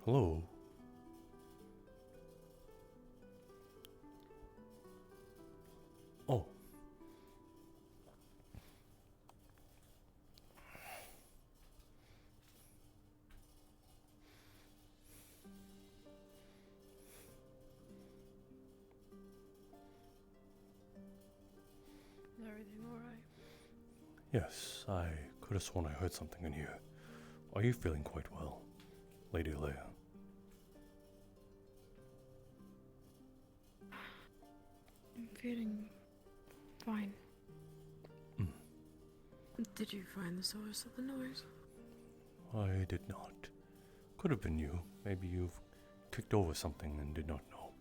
Hello? Oh. Is everything alright? Yes, I could have sworn I heard something in here. Are you feeling quite well, Lady Leia? I'm feeling fine. Mm. Did you find the source of the noise? I did not. Could have been you. Maybe you've kicked over something and did not know.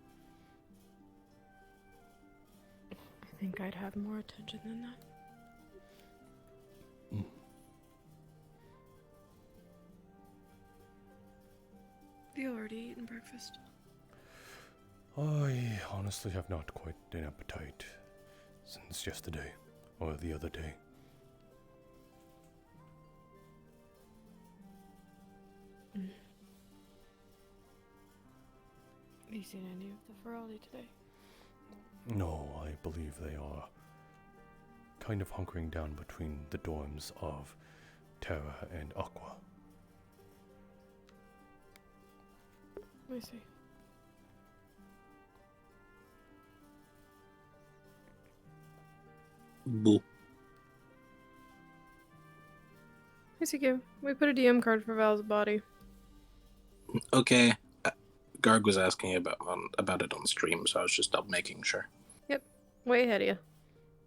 I think I'd have more attention than that. Mm. Have you already eaten breakfast? I honestly have not quite an appetite since yesterday, or the other day. Mm. Have you seen any of the Ferrari today? No, I believe they are kind of hunkering down between the dorms of Terra and Aqua. I see. Boo. Hey, CQ. We put a DM card for Val's body. Okay. Garg was asking about it on stream, so I was just making sure. Yep. Way ahead of you.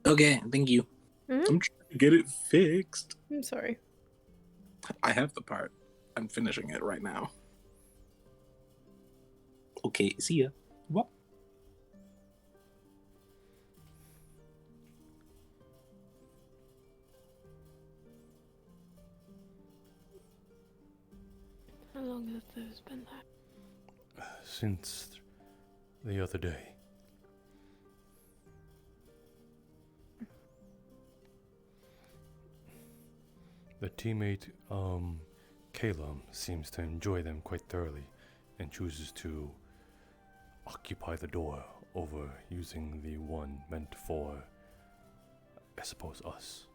Okay, thank you. Mm-hmm. I'm trying to get it fixed. I'm sorry. I have the part. I'm finishing it right now. Okay, see ya. What? How long have those been there? Since the other day. The teammate, Kayla, seems to enjoy them quite thoroughly and chooses to occupy the door over using the one meant for, I suppose, us.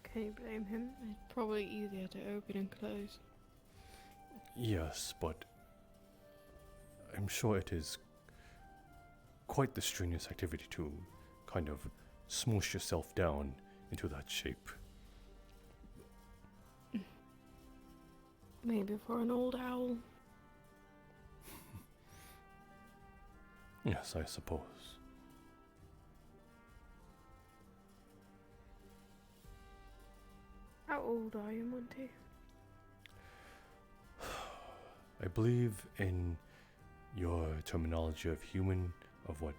Can you blame him? It's probably easier to open and close. Yes, but I'm sure it is quite the strenuous activity to kind of smoosh yourself down into that shape. Maybe for an old owl. Yes, I suppose. How old are you, Monty? I believe in your terminology of human, of what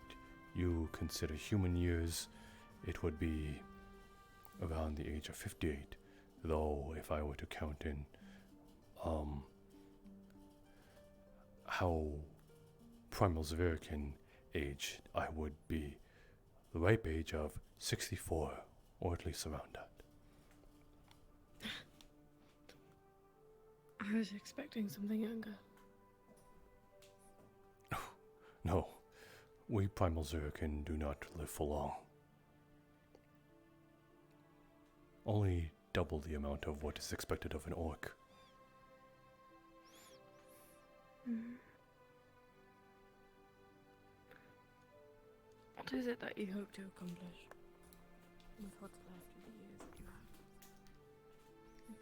you consider human years, it would be around the age of 58. Though, if I were to count in how Primal Zaverican age, I would be the ripe age of 64, or at least around that. I was expecting something younger. No, we Primal Zaverican do not live for long. Only double the amount of what is expected of an orc. Mm. What is it that you hope to accomplish with what's left of the years that you have?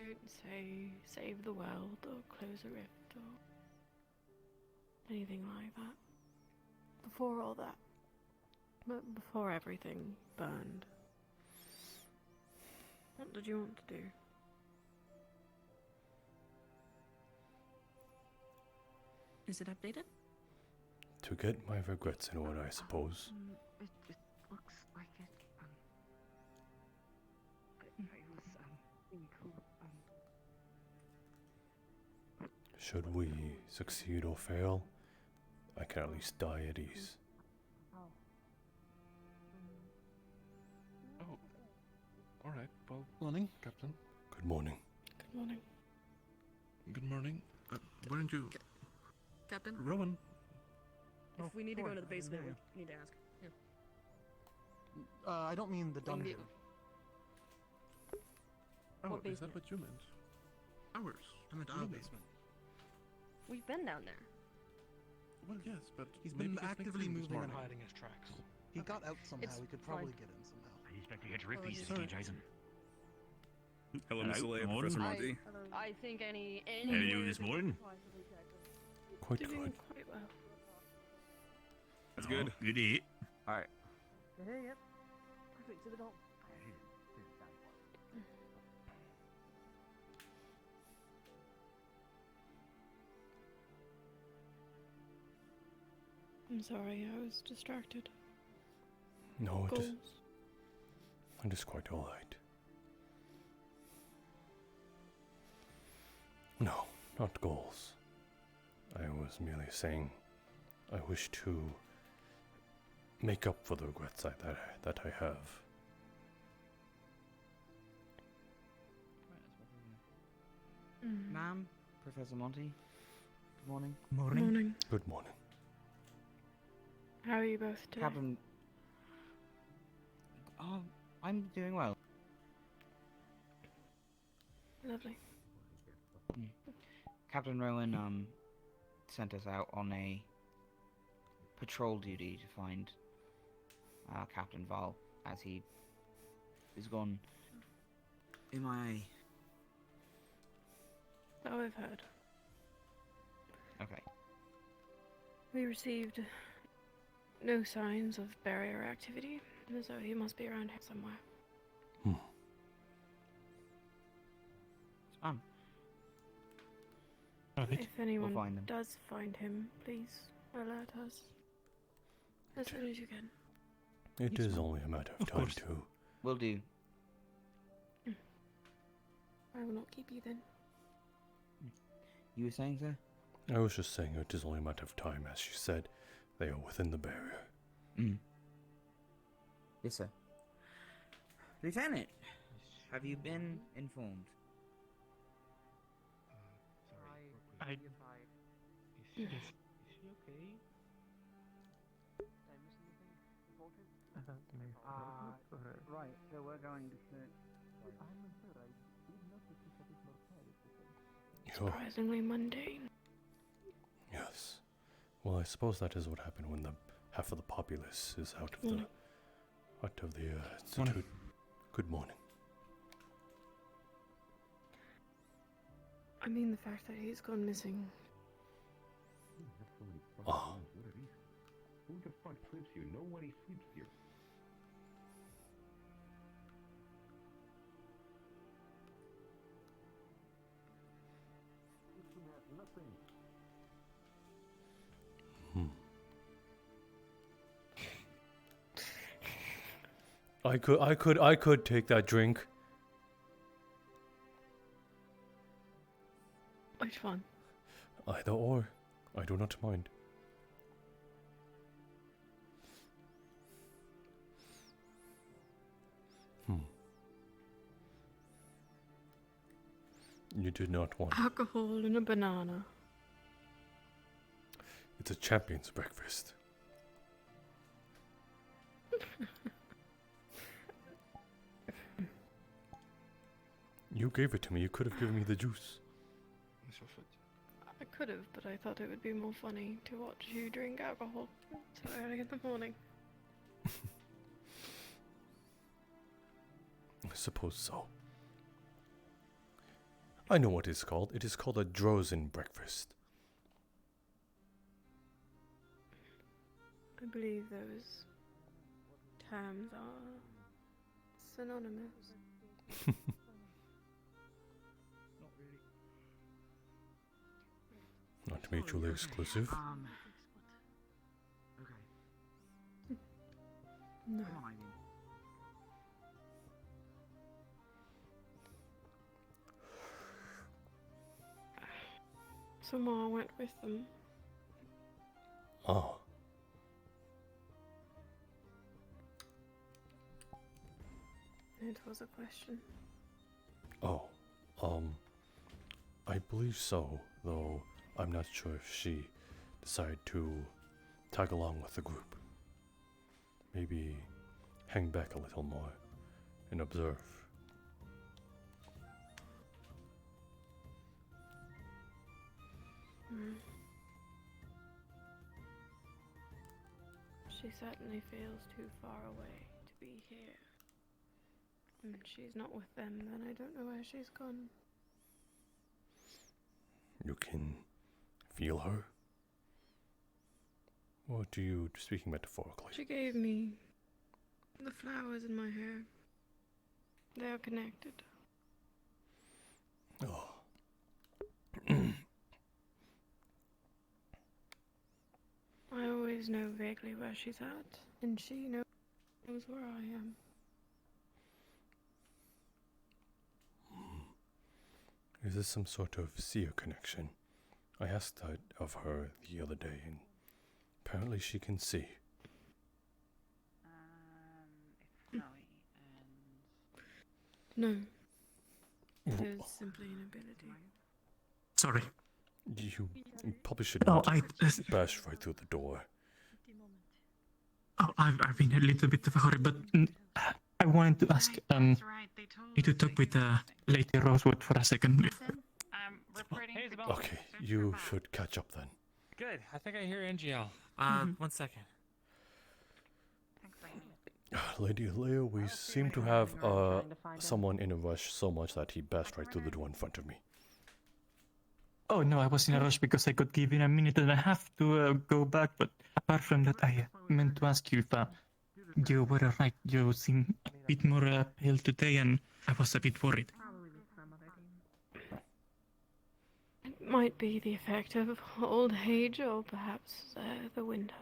Don't say save the world or close a rift or anything like that. Before all that, but before everything burned, what did you want to do? Is it updated? To get my regrets in order, I suppose. It looks like it. It was being cool. Should we succeed or fail, I can at least die at ease. Oh, all right. Well, morning, Captain. Good morning. Good morning. Good morning. Weren't you... Captain? Rowan? If we need to go to the basement, we need to ask. Yeah. I don't mean the dungeon. Oh, What is that basement? what you meant? Ours. I meant our basement. We've been down there. Well, yes, but He's maybe been just next actively thing this moving and morning. hiding his tracks. He got out somehow. It's We could fine. probably get in somehow. I expect to get rip Oh, pieces yeah. of Jason. Hello, Hello, Miss Leia, good morning. Professor I, Monty. I think any How are you this morning? Quite Doing good. quite well. That's good. Good to eat. Alright. Yep. Perfect. To the dome. I'm sorry, I was distracted. No, Goals. it is quite alright. No, not goals. I was merely saying I wish to make up for the regrets that I have. Ma'am, Professor Monty. Good morning. Morning. Good morning. How are you both today? Captain. Oh, I'm doing well. Lovely. Captain Rowan sent us out on a patrol duty to find Captain Val as he is gone MIA. Oh, I've heard. Okay. We received no signs of barrier activity, so he must be around here somewhere. Spam. If anyone find them. does find him, please alert us as soon as you can. It Yes, is ma'am. only a matter of Of time course. to. Will do. I will not keep you then. You were saying, sir? I was just saying it is only a matter of time, as she said. They are within the barrier. Yes, sir. Lieutenant, have you been informed? I... Is she okay? Right, so we're going to search. surprisingly mundane. Yes. Well, I suppose that is what happened when the half of the populace is out of the institute. Good morning. I mean the fact that he's gone missing. Ah. Who the fuck sleeps here? Nobody sleeps here. I could take that drink. Which one? Either or. I do not mind. You did not want. Alcohol and a banana. It's a champion's breakfast. You gave it to me. You could have given me the juice. I could have, but I thought it would be more funny to watch you drink alcohol so early in the morning. I suppose so. I know what it's called. It is called a Drozen breakfast. I believe those terms are synonymous. Not mutually exclusive. Okay. No. Come on, Ivy. So Ma went with them. Ah. It was a question. Oh. I believe so, though I'm not sure if she decided to tag along with the group. Maybe hang back a little more and observe. She certainly feels too far away to be here. And she's not with them, then I don't know where she's gone. You can feel her? Or do you speaking metaphorically? She gave me the flowers in my hair. They are connected. Oh. I always know vaguely where she's at, and she knows where I am. Is this some sort of seer connection? I asked that of her the other day, and apparently she can see. It's Chloe No. It is simply an ability. Sorry. You probably should No, not I. bash right through the door. Oh, I've been a little bit of a hurry, but I wanted to ask. That's right, they told Need to us talk they with could- Lady Rosewood for a second. Listen, I'm reporting Hey, for Isabel. Okay, search for you Val. should catch up then. Good. I think I hear NGL. Mm-hmm. 1 second. Thanks, Lady. Lady Leia, we seem to have someone in a rush so much that he bashed right through the door in front of me. Oh no, I was in a rush because I got given a minute and a half to go back. But apart from that, I meant to ask you if you were alright. You seem a bit more pale today, and I was a bit worried. It might be the effect of old age, or perhaps the winter.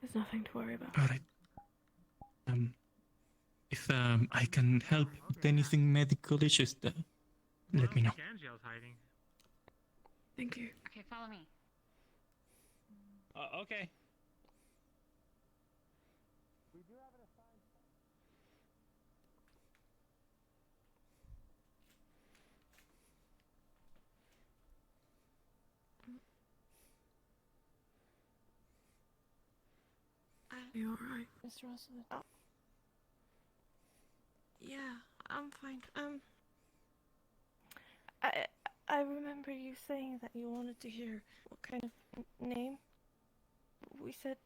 There's nothing to worry about. All right. If I can help with anything medical, just let me know. NGL's hiding. Thank you. Okay, follow me. Okay. You alright? Mr. Rosewood. Yeah, I'm fine. I remember you saying that you wanted to hear what kind of name. We said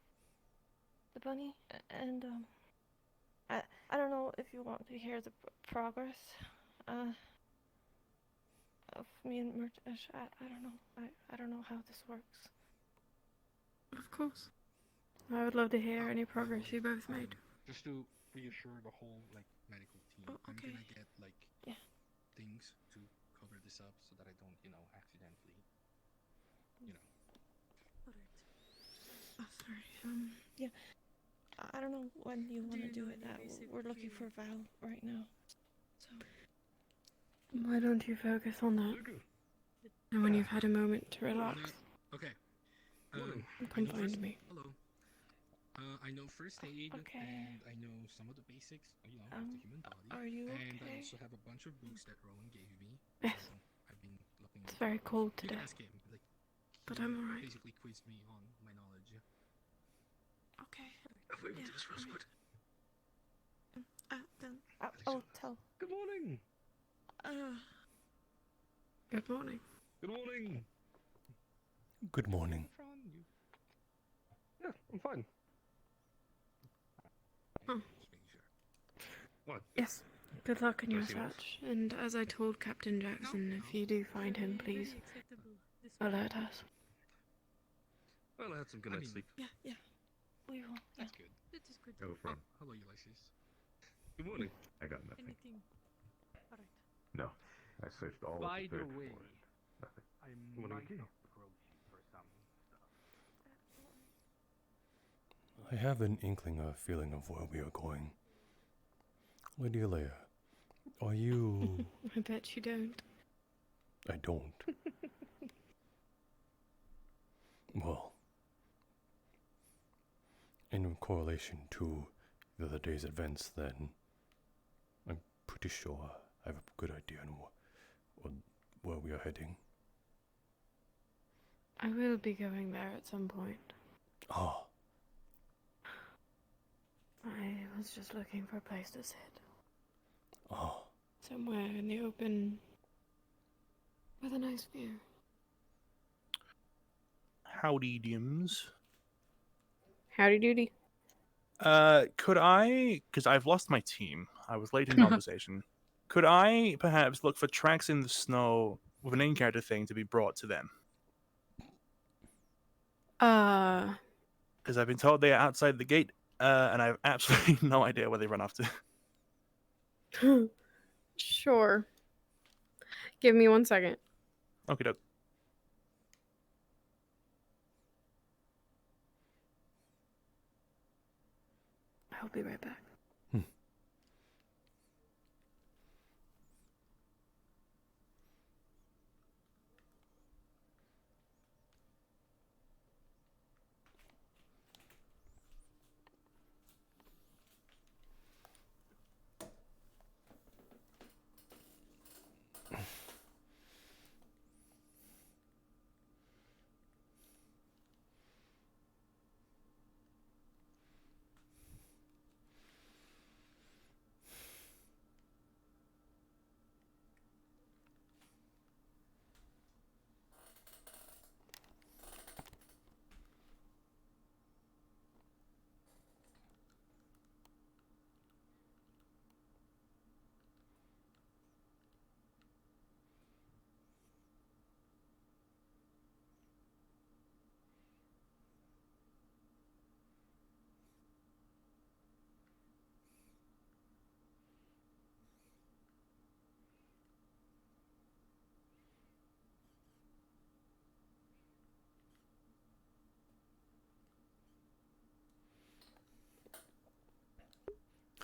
the bunny, and I don't know if you want to hear the progress of me and Murtish. I don't know. I don't know how this works. Of course. I would love to hear any progress you both made. Just to reassure the whole medical team, Oh, I'm okay. gonna get Yeah. things to cover this up so that I don't, accidentally, Oh, sorry. I don't know when you want to do it. We're looking for Val right now. So Why don't you focus on that? And when you've had a moment to relax, Okay. come find me. Hello. I know first aid, Okay. and I know some of the basics, of the human body. are you And I okay? also have a bunch of books that Rowan gave me. Yes. So I've been looking. It's very cold You today. can ask him. But he I'm alright. Basically quizzed me on my knowledge. Okay. Wait, Yeah, this Rosewood. Then. I'll tell. Good morning. Good morning. Good morning. Good morning. Yeah, I'm fine. Oh. Just making sure. What? Yes. Good luck in your Anything else? search. And as I told Captain Jackson, if you do find him, please alert us. Well, I had some good night's sleep. Yeah. We will. Yeah. That's good. It is good. Go from. Hello, Ulysses. Good morning. I got nothing. Anything. Alright. No. I searched all By of the the third way, floor. Nothing. I What might do you do? approach you for some stuff. I have an inkling, a feeling of where we are going. Lady Leia, are you... I bet you don't. I don't. Well, in correlation to the other day's events, then I'm pretty sure I have a good idea on where we are heading? I will be going there at some point. Ah, I was just looking for a place to sit. ah. Somewhere in the open with a nice view. Howdy, Dims. Howdy doody. Could I, because I've lost my team, I was late in conversation, could I perhaps look for tracks in the snow with an in-character thing to be brought to them? Because I've been told they are outside the gate, and I have absolutely no idea where they run off to. Sure. Give me 1 second. Okay, doke. I'll be right back.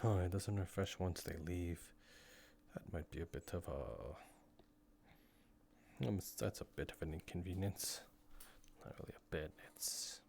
Oh, it doesn't refresh once they leave. That might be a bit of a... that's a bit of an inconvenience. Not really a bit, it's...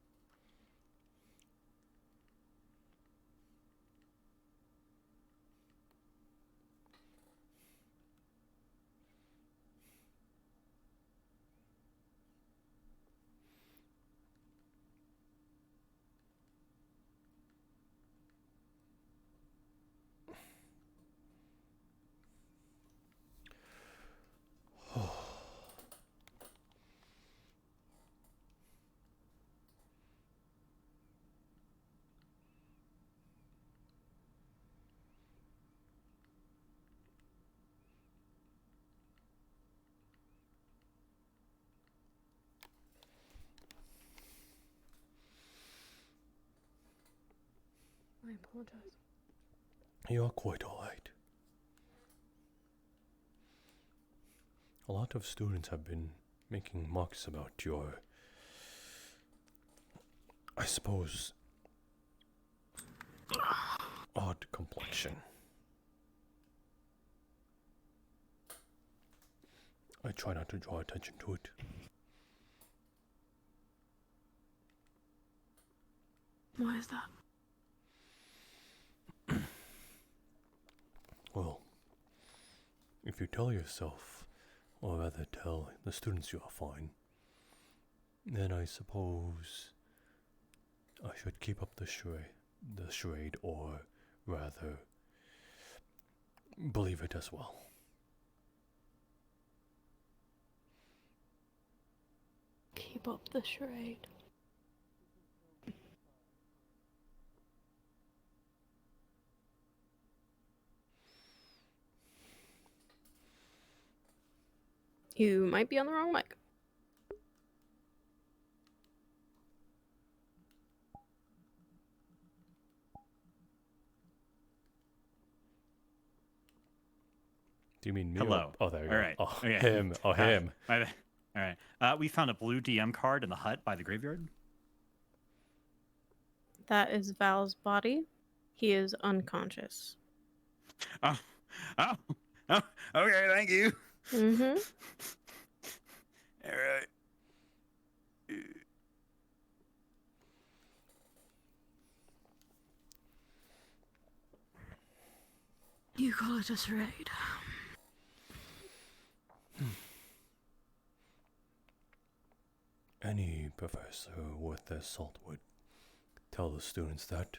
I apologize. You're quite alright. A lot of students have been making mocks about your, I suppose, odd complexion. I try not to draw attention to it. Why is that? Well, if you tell yourself, or rather tell the students you are fine, then I suppose I should keep up the charade, or rather, believe it as well. Keep up the charade. You might be on the wrong mic. Do you mean me? Hello. Oh, there you All go. right. Oh, Okay. him. Oh, him. All right. We found a blue DM card in the hut by the graveyard. That is Val's body. He is unconscious. Oh, okay, thank you. Mm-hmm. All right. You call it a charade. any professor worth their salt would tell the students that.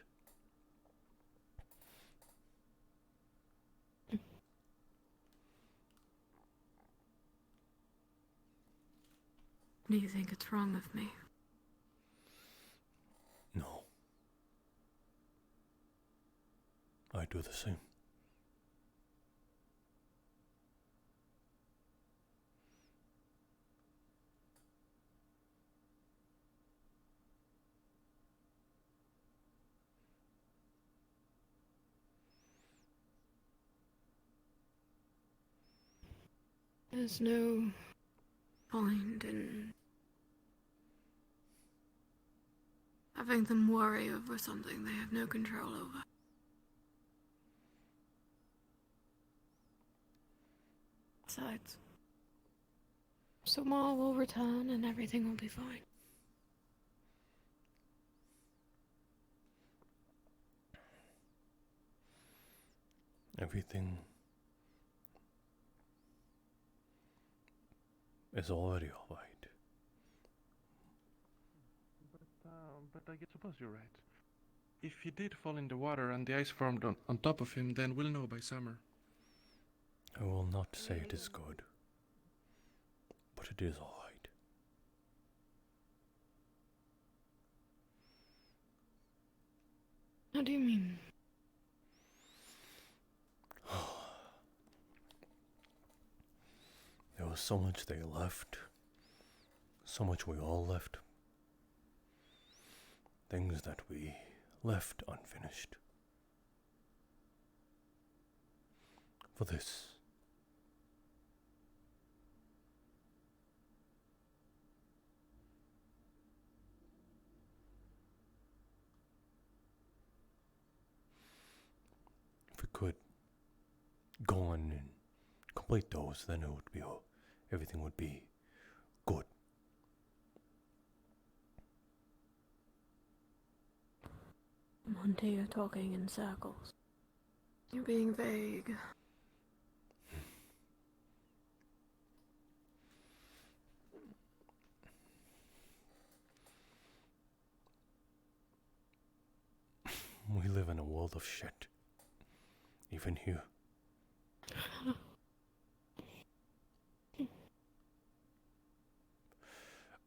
Do you think it's wrong of me? No. I do the same. There's no point in having them worry over something they have no control over. Besides, Somal will return and everything will be fine. Everything is already alright. But I suppose you're right. If he did fall in the water and the ice formed on top of him, then we'll know by summer. I will not say it is good, but it is alright. How do you mean? There was so much they left, so much we all left. Things that we left unfinished. For this. If we could go on and complete those, then it would be everything would be good. Monty, you're talking in circles. You're being vague. We live in a world of shit. Even here.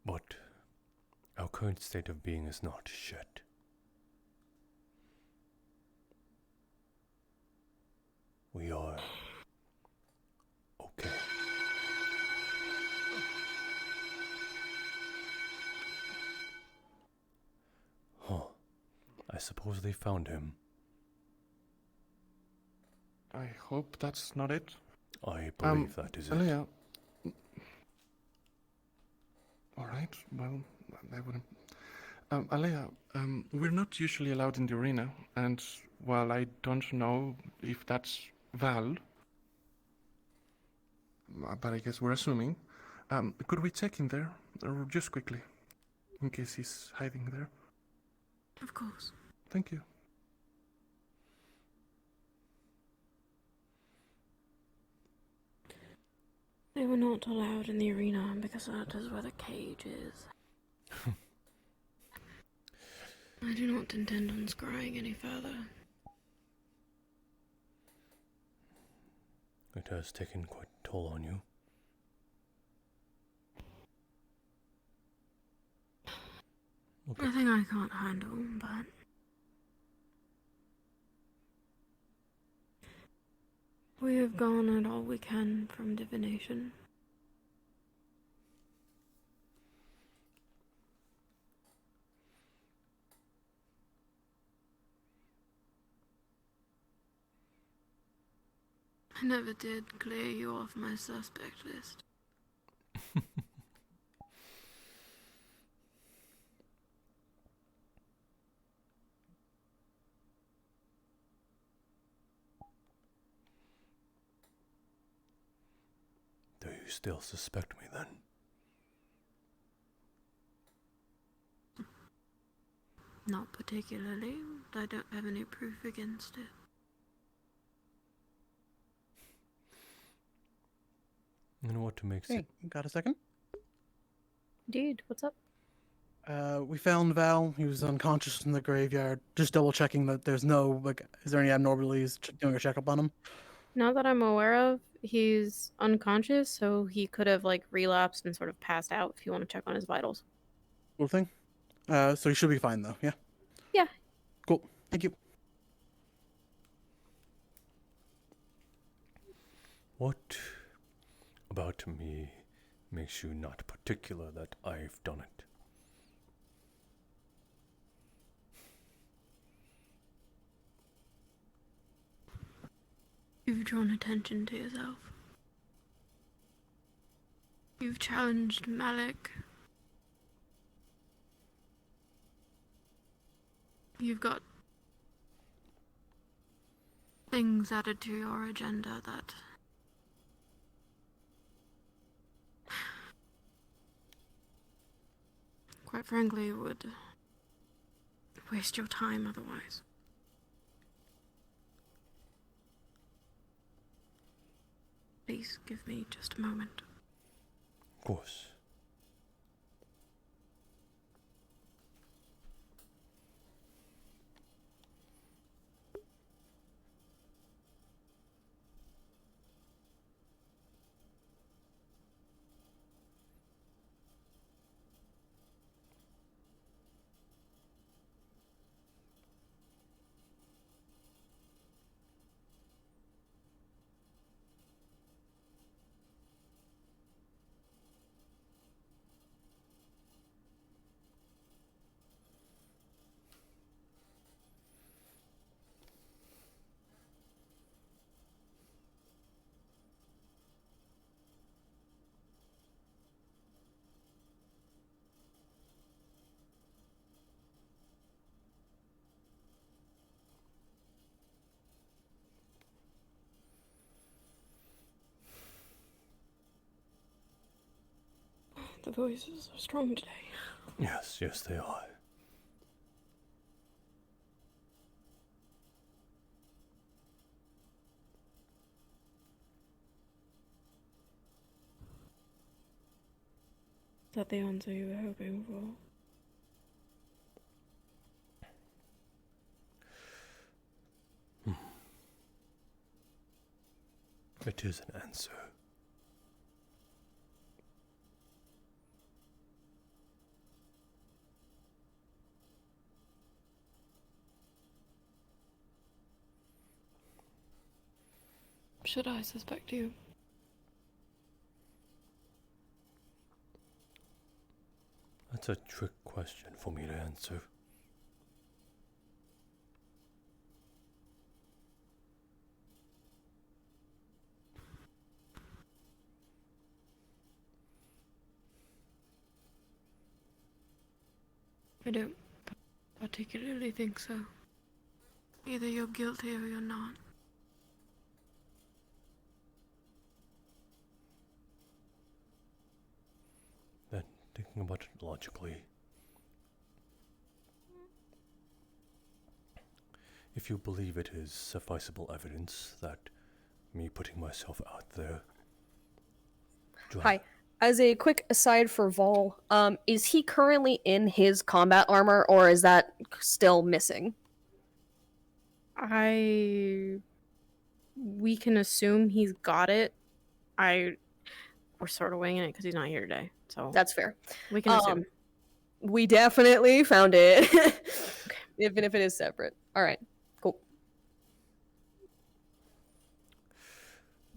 But our current state of being is not shit. We are okay. Huh. I suppose they found him. I hope that's not it. I believe that is it. Alea. Alright, well, I wouldn't. Alea, we're not usually allowed in the arena, and while I don't know if that's Val, but I guess we're assuming, could we check in there, just quickly, in case he's hiding there? Of course. Thank you. They were not allowed in the arena because that is where the cage is. I do not intend on scrying any further. It has taken quite a toll on you. Okay. Nothing I can't handle, but we have garnered all we can from divination. I never did clear you off my suspect list. Do you still suspect me then? Not particularly. I don't have any proof against it. You know what makes Hey, it... got a second? Dude, what's up? We found Val. He was unconscious in the graveyard. Just double checking that there's no, like, is there any abnormalities? Doing a checkup on him. Not that I'm aware of, he's unconscious, so he could have like relapsed and sort of passed out if you want to check on his vitals. Cool thing. So he should be fine though. Yeah. Yeah. Cool. Thank you. What about me makes you not particular that I've done it? You've drawn attention to yourself. You've challenged Malik. You've got things added to your agenda that quite frankly would waste your time otherwise. Please give me just a moment. Of course. The voices are strong today. Yes, yes, they are. Is that the answer you were hoping for? It is an answer. Should I suspect you? That's a trick question for me to answer. I don't particularly think so. Either you're guilty or you're not. Then, thinking about it logically, if you believe it is sufficeable evidence that me putting myself out there... Hi. As a quick aside for Vol, is he currently in his combat armor, or is that still missing? We can assume he's got it. We're sort of winging it because he's not here today, so That's fair. we can assume. We definitely found it, even if it is separate. All right, cool.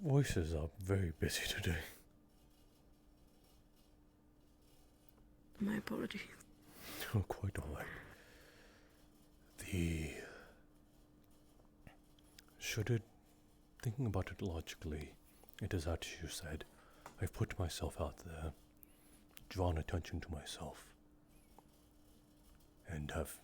Voices are very busy today. My apologies. Oh, quite alright. Thinking about it logically, it is as you said, I've put myself out there, drawn attention to myself, and have...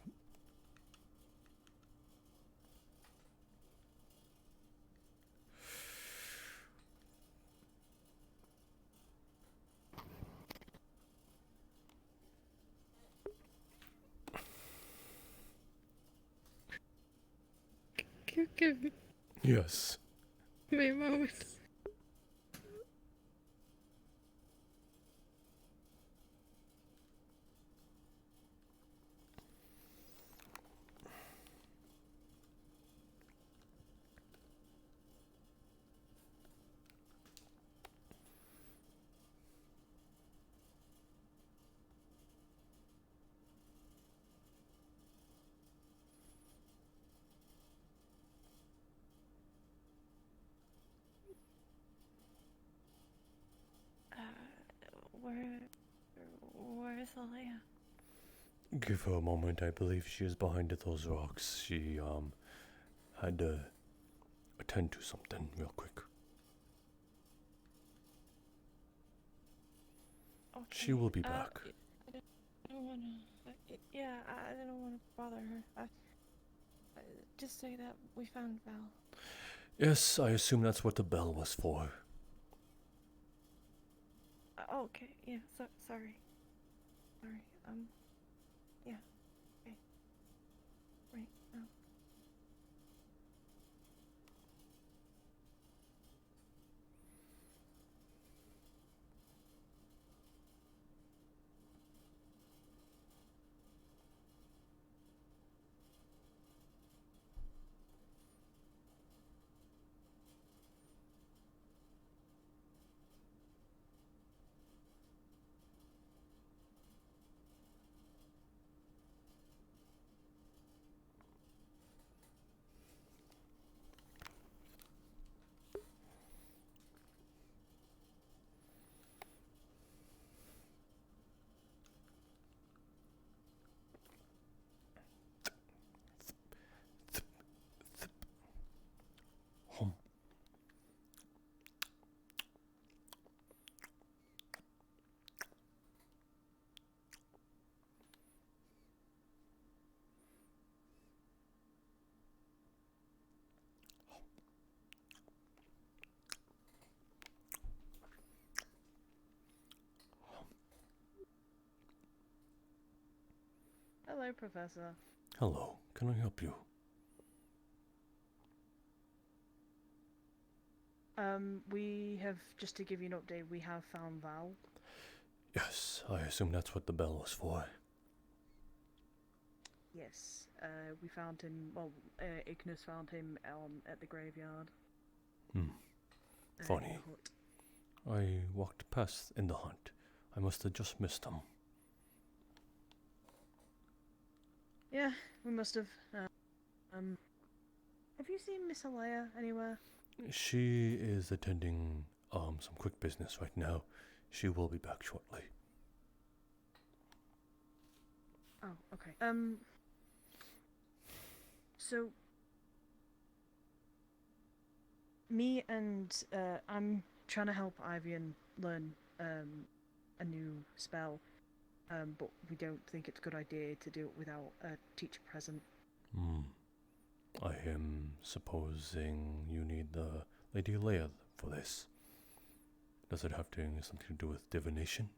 Give me Yes. a moment. Where's Alea? Give her a moment. I believe she is behind those rocks. She had to attend to something real quick. Okay. She will be back. I don't wanna. Yeah, I don't wanna bother her. Just say that we found Val. Yes, I assume that's what the bell was for. Okay. Yeah. Sorry. Yeah. Okay. Right now. Hello, Professor. Hello, can I help you? We have, just to give you an update, we have found Val. Yes, I assume that's what the bell was for. Yes, we found him, well, Ignis found him at the graveyard. In Funny. the hut. I walked past in the hunt. I must have just missed him. Yeah, we must have. Have you seen Miss Alea anywhere? She is attending some quick business right now. She will be back shortly. Oh, okay. So me and I'm trying to help Ivian learn a new spell, but we don't think it's a good idea to do it without a teacher present. I am supposing you need the Lady Leia for this. Does it have something to do with divination?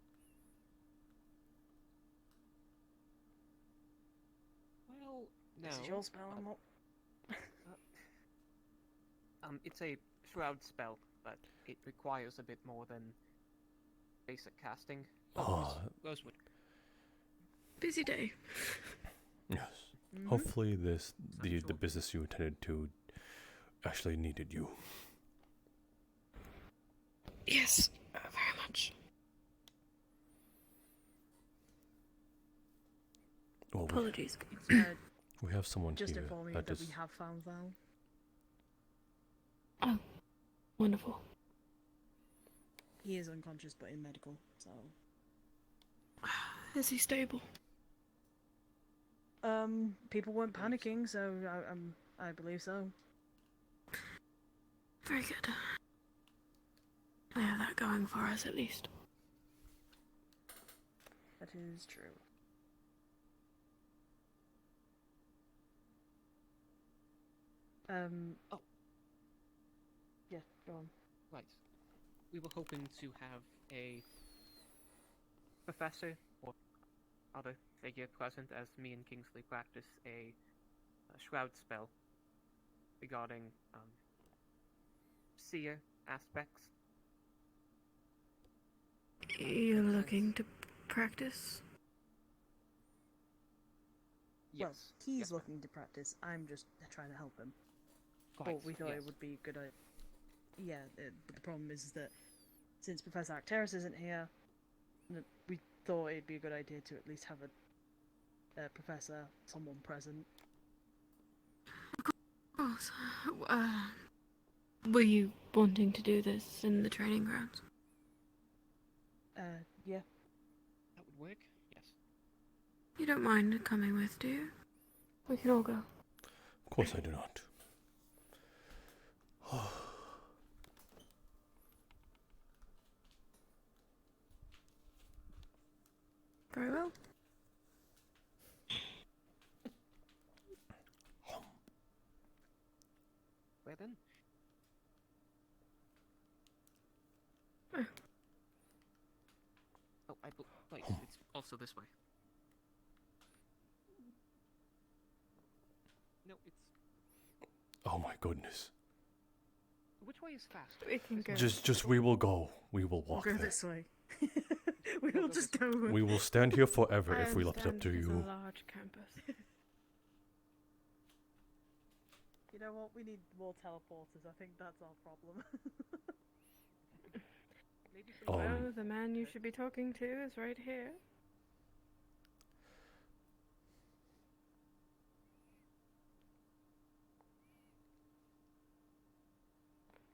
Well, no. Is it your spell? I'm not. It's a shroud spell, but it requires a bit more than basic casting. Rosewood. Busy day. Yes. Hopefully the business you attended to actually needed you. Yes, very much. Well, Apologies. we have someone Just here inform you that that is... we have found Val. Oh, wonderful. He is unconscious, but in medical, so. Is he stable? People weren't panicking, so I believe so. Very good. We have that going for us, at least. That is true. Oh. Yeah, go on. Right. We were hoping to have a professor or other figure present as me and Kingsley practice a shroud spell regarding seer aspects. You're looking to practice? Yes. Well, he's looking to practice. I'm just trying to help him. But we thought it would be a good idea. Yeah, but the problem is that since Professor Arcturus isn't here, we thought it'd be a good idea to at least have a professor, someone present. Of course. Were you wanting to do this in the training grounds? Yeah. That would work. Yes. You don't mind coming with, do you? We can all go. Of course I do not. Very well. Where then? Oh, wait, it's also this way. No, it's... Oh my goodness. Which way is faster? We can go. Just we will go. We will walk Go there. this way. We will just go. We will stand here forever I if we left it up to understand you. it's a large campus. You know what? We need more teleporters. I think that's our problem. Well, the man you should be talking to is right here.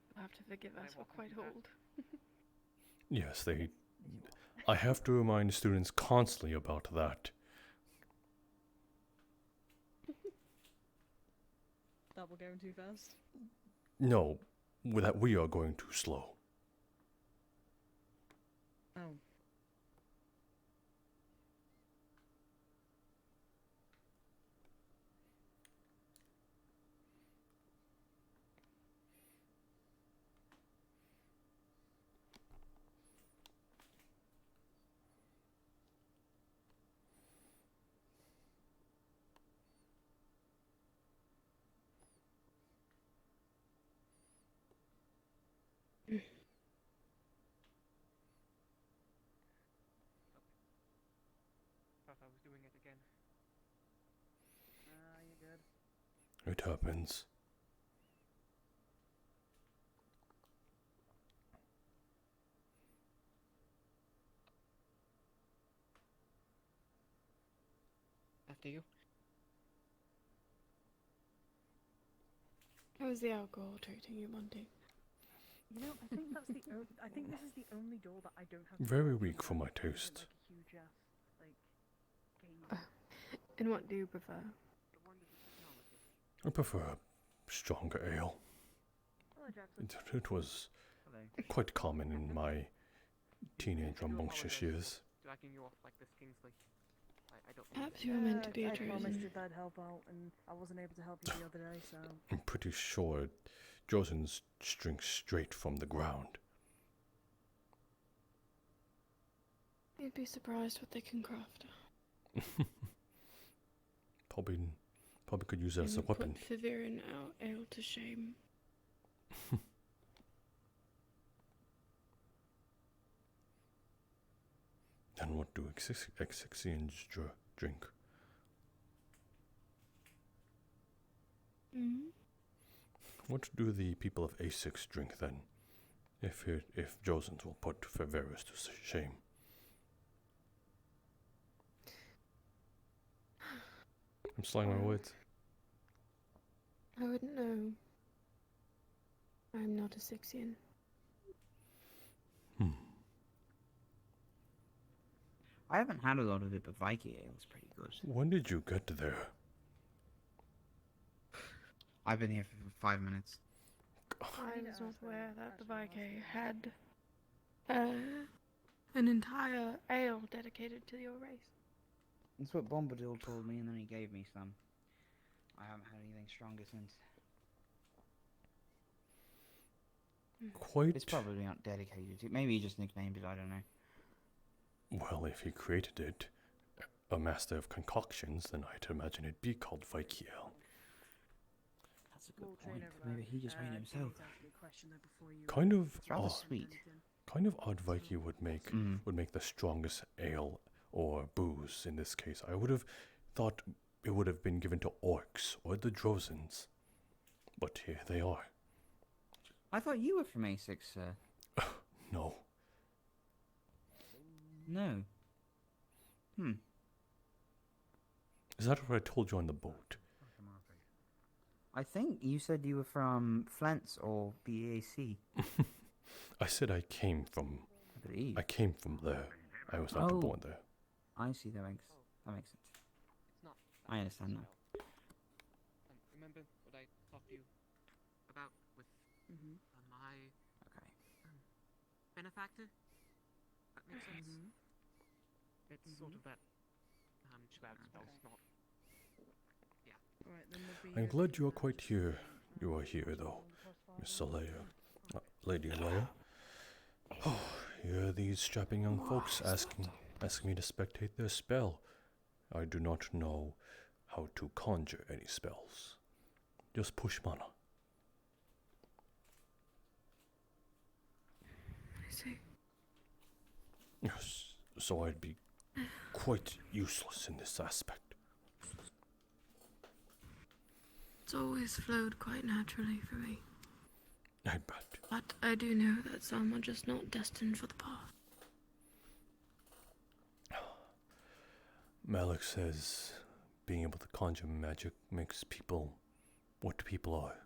You'll have to forgive us, we're quite old. Yes, I have to remind students constantly about that. That we're going too fast. No, that we are going too slow. Oh. Thought I was doing it again. You're good. It happens. After you. How's the alcohol treating you, Monty? You know, I think that's the. I think this is the only door that I don't have. Very weak for my taste. Like a huge ass, like, game. And what do you prefer? I prefer a stronger ale. Hello, Jackson. It was quite common in my teenage rambunctious years. Dragging you off like this, Kingsley. I don't. Perhaps you were meant to be a I promised chosen. that I'd help out, and I wasn't able to help you the other day, so. I'm pretty sure Josen's drink straight from the ground. You'd be surprised what they can craft. Probably could use it as a And weapon. Put Severin ale to shame. And what do Exixians drink? Mm-hmm. What do the people of A6 drink then? If Josen's will put Severus to shame. I'm slanging my words. I wouldn't know. I'm not a Sixian. I haven't had a lot of it, but Viking ale is pretty good. When did you get there? I've been here for 5 minutes. I was not aware that the Viking had an entire ale dedicated to your race. That's what Bombadil told me, and then he gave me some. I haven't had anything stronger since. Quite. It's probably not dedicated to. Maybe he just nicknamed it. I don't know. Well, if he created it, a master of concoctions, then I'd imagine it'd be called Viking ale. That's a good point. Maybe he just made it himself. Kind of It's rather odd. sweet. Kind of odd Viking would make the strongest ale or booze in this case. I would have thought it would have been given to orcs or the Drozens. But here they are. I thought you were from A6, sir. No. No. Is that what I told you on the boat? I think you said you were from Flens or BAC. I said I came from there. I was not Oh. born there. I see, that makes sense. It's not. I understand now. Remember what I talked to you about with my benefactor? That makes sense. It's sort of that shroud spell's not. Yeah. Alright, then we'll be. I'm glad you are quite here. You are here, though, Miss Alea. Lady Alea. Oh, here are these strapping young folks asking me to spectate their spell. I do not know how to conjure any spells. Just push mana. I see. Yes, so I'd be quite useless in this aspect. It's always flowed quite naturally for me. I bet. But I do know that some are just not destined for the path. Malik says being able to conjure magic makes people what people are.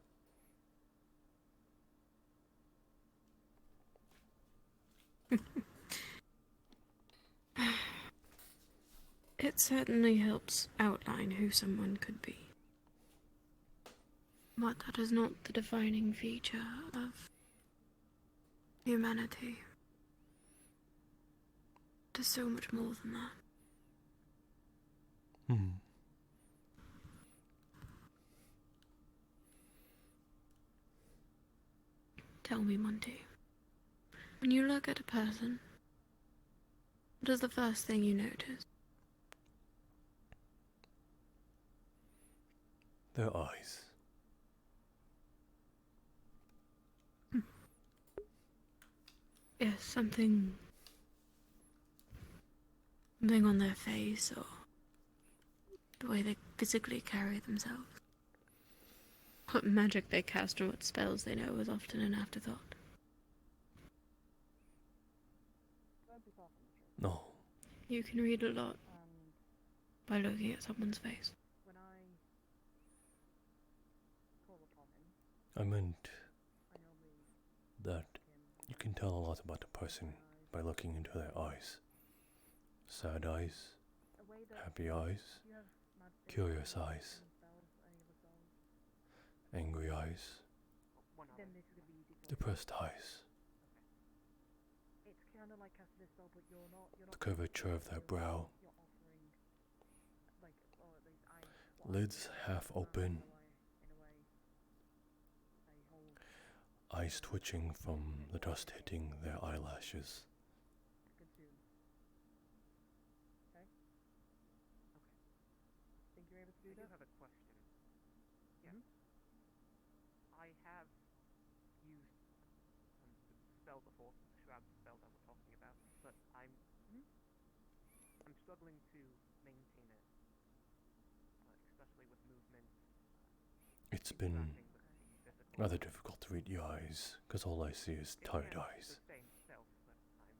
It certainly helps outline who someone could be. But that is not the defining feature of humanity. There's so much more than that. Tell me, Monty. When you look at a person, what is the first thing you notice? Their eyes. Yes, something on their face or the way they physically carry themselves. What magic they cast and what spells they know is often an afterthought. No. You can read a lot by looking at someone's face. When I call upon him, I meant I normally that you can tell a lot about a person by looking into their eyes. Sad eyes, happy eyes, curious eyes, angry eyes, then this is gonna be easy for depressed eyes, It's kind of like casting a spell, but you're not the curvature of their brow, you're offering, like, or at least I. lids half open, In a way, eyes twitching from the dust hitting their eyelashes. consume. Okay. Think you're able to do I that? do have a question. Yeah. I have used the spell before, the shroud spell that we're talking about, but I'm struggling to maintain it, especially with movement. It's been rather difficult to read your eyes, because all I see is tired eyes. The same self, but I'm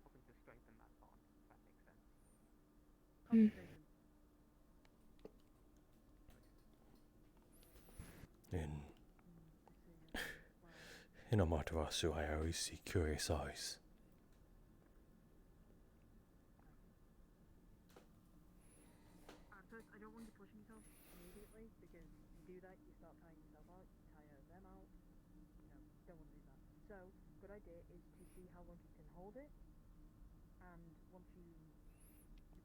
hoping to strengthen that bond, if that makes sense. In Amaterasu, I always see curious eyes. First, I don't want you pushing yourself immediately, because you do that, you start tiring yourself out, you tire them out. Don't want to do that. So, good idea is to see how long you can hold it, and once you've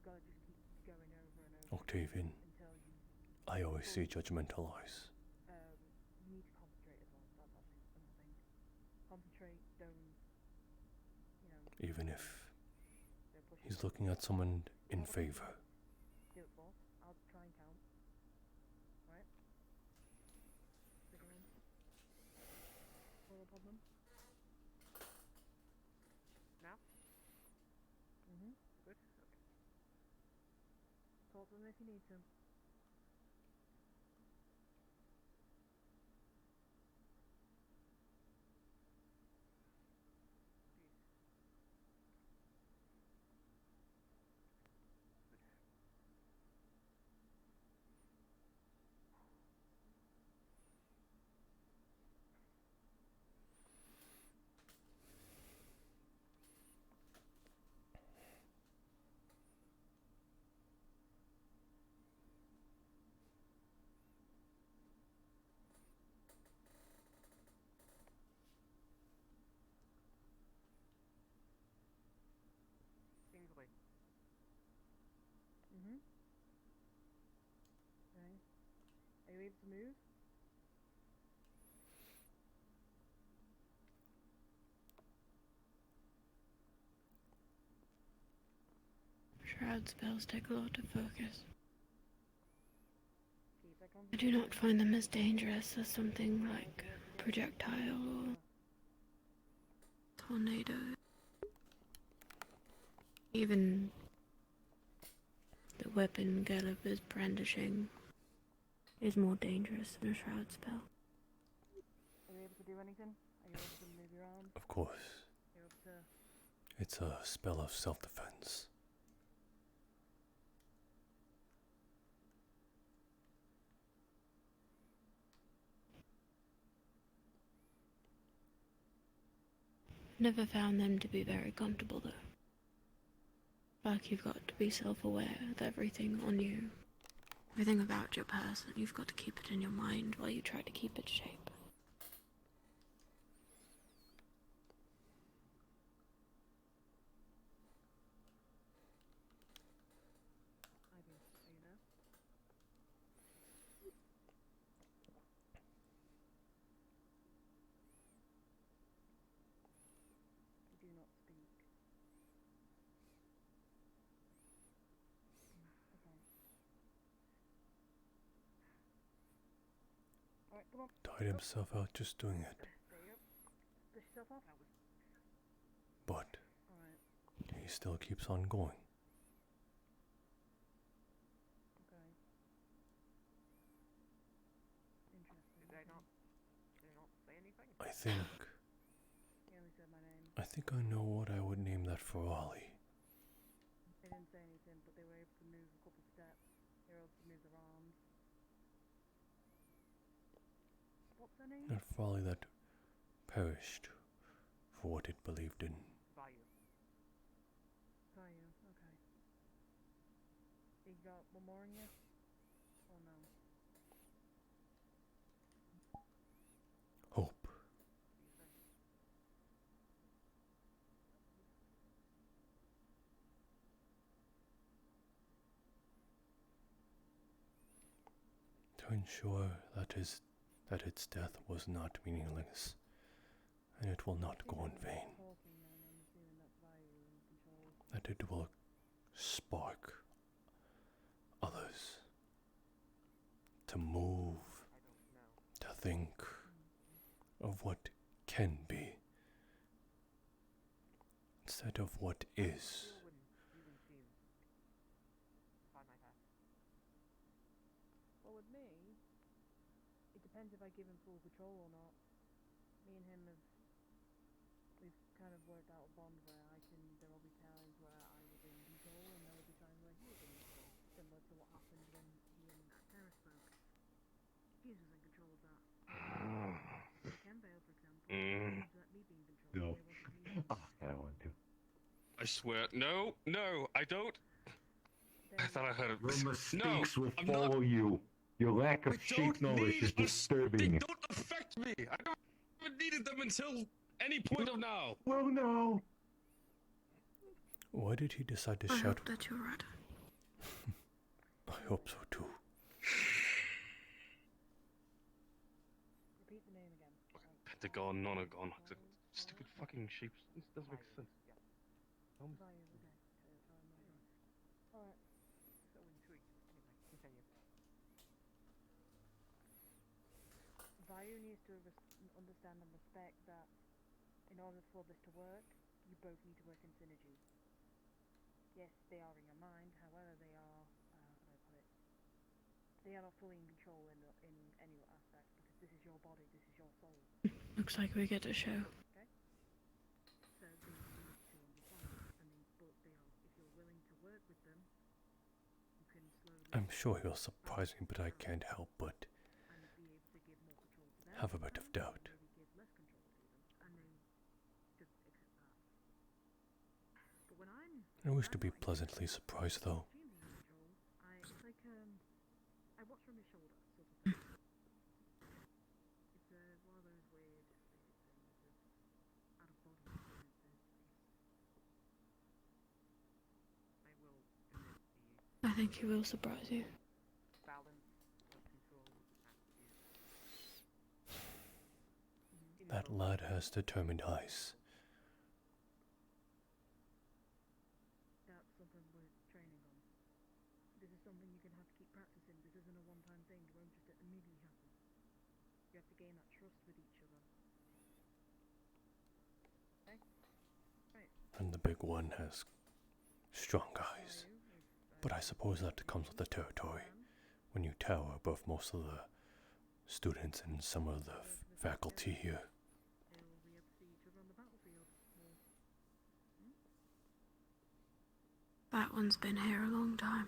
got to just keep going over and over Octavian, until you. I always see judgmental eyes. You need to concentrate as well. That's actually another thing. Concentrate. Don't. Even if he's looking at someone in favor. Do it, boss. I'll try and count. Right? Figure in. Roll upon them. Now? Good. Okay. Talk to them if you need to. you able to move? Shroud spells take a lot to focus. Keep that I do not find them as dangerous as something like projectile or tornado. Even the weapon Gallup is brandishing is more dangerous than a shroud spell. Are you able to do anything? Are you able to move your arms? Of course. Are you able to... It's a spell of self-defense. Never found them to be very comfortable though. Like you've got to be self-aware of everything on you. Everything about your person, you've got to keep it in your mind while you try to keep its shape. Do not speak. Okay. Alright, come on. Died himself out just doing it. There you go. Push yourself off. But Alright. he still keeps on going. Okay. Interesting. Did they not say anything? I think He only said my name. I think I know what I would name that for Ollie. They didn't say anything, but they were able to move a couple steps. They were able to move their arms. What's their name? That folly that perished for what it believed in. Bayou. Bayou, okay. You got one more in you? Oh no. Hope. To ensure that its death was not meaningless, and it will not go in vain. That it will spark others to move, to think of what can be instead of what is. Well, with me, it depends if I give him full control or not. Me and him we've kind of worked out a bond where there will be times where I will be in control and there will be times where he will be in control. Similar to what happened when he and Terra spoke. He was in control of that. Kemvale, for example, wanted to let me be in control. No. They wanted me I don't want to. I swear. No, I don't. I thought I heard it. Your mistakes will I'm follow you. Your lack of I sheep don't knowledge need is disturbing. They don't affect me. I haven't needed them until any point of now. Well, no. Why did he decide to I shout? hope that you're right. I hope so too. Repeat the name again. Pentagon, nonagon. Stupid fucking sheep. This doesn't make sense. Bayou, okay. Alright. So intrigued. Anyway, continue. Bayou needs to understand and respect that in order for this to work, you both need to work in synergy. Yes, they are in your mind, however they are, how do I put it, they are not fully in control in any aspect, because this is your body, this is your soul. Looks like we get a show. Okay? So they need to understand, but they are, if you're willing to work with them, you can slowly... I'm sure he'll surprise me, but I can't help but and be able to give more control to them. have a bit of doubt. Maybe give less control to them, and they should accept that. But when I wish to be pleasantly surprised, though. extremely in control, it's like I watch from his shoulder, sort of thing. It's one of those weird out of body experiences. I will admit the I think he will surprise you. balance of control and That lad has determined eyes. That's something we're training on. This is something you're gonna have to keep practicing. This isn't a one-time thing. It won't just immediately happen. You have to gain that trust with each other. Okay? Right. And the big one has strong eyes. But I suppose that comes with the territory. When you tower above most of the students and some of the faculty here. That one's been here a long time.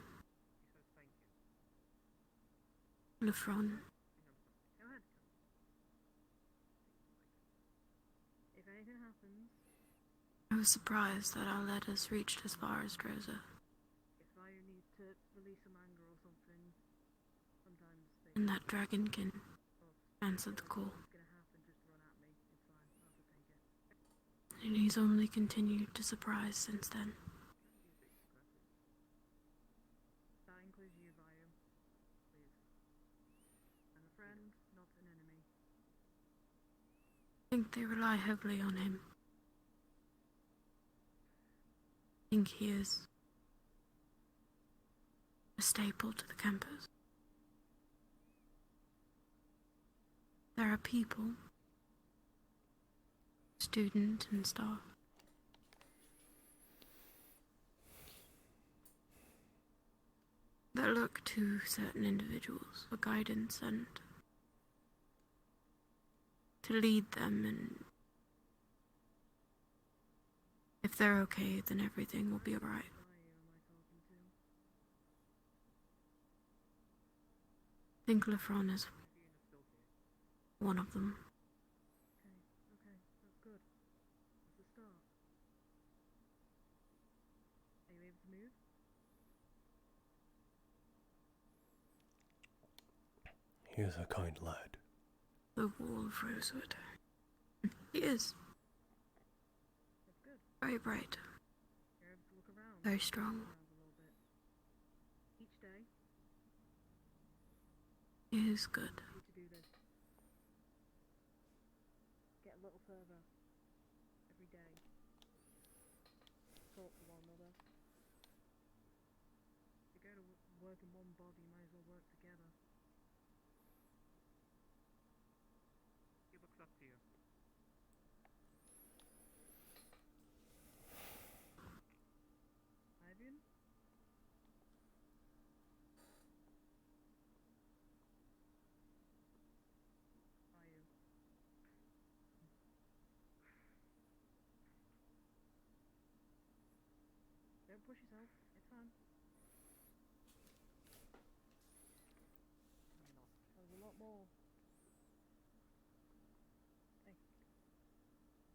Lefron. If anything happens, I was surprised that our letters reached as far as Droza. if I need to release some anger or something, sometimes they And that dragonkin answered the call. gonna happen, just run at me. It's fine. I'll have to take it. And he's only continued to surprise since then. That includes you, Vayu. Please. I'm a friend, not an enemy. I think they rely heavily on him. I think he is a staple to the campus. There are people, students and staff, that look to certain individuals for guidance and to lead them, and if they're okay, then everything will be alright. I think Lefron is one of them. Okay, that's good. That's a start. Are you able to move? He is a kind lad. The wall of Rosewood. He is. That's good. Very bright. You're able to look around. Very strong. Look around a little bit. Each day, He is good. you need to do this. Get a little further. Every day. Talk to one another. If you're going to work in one body, you might as well work together. He looks up to you. Ivan? Are you? Don't push yourself. It's fine. There's a lot more. Hey.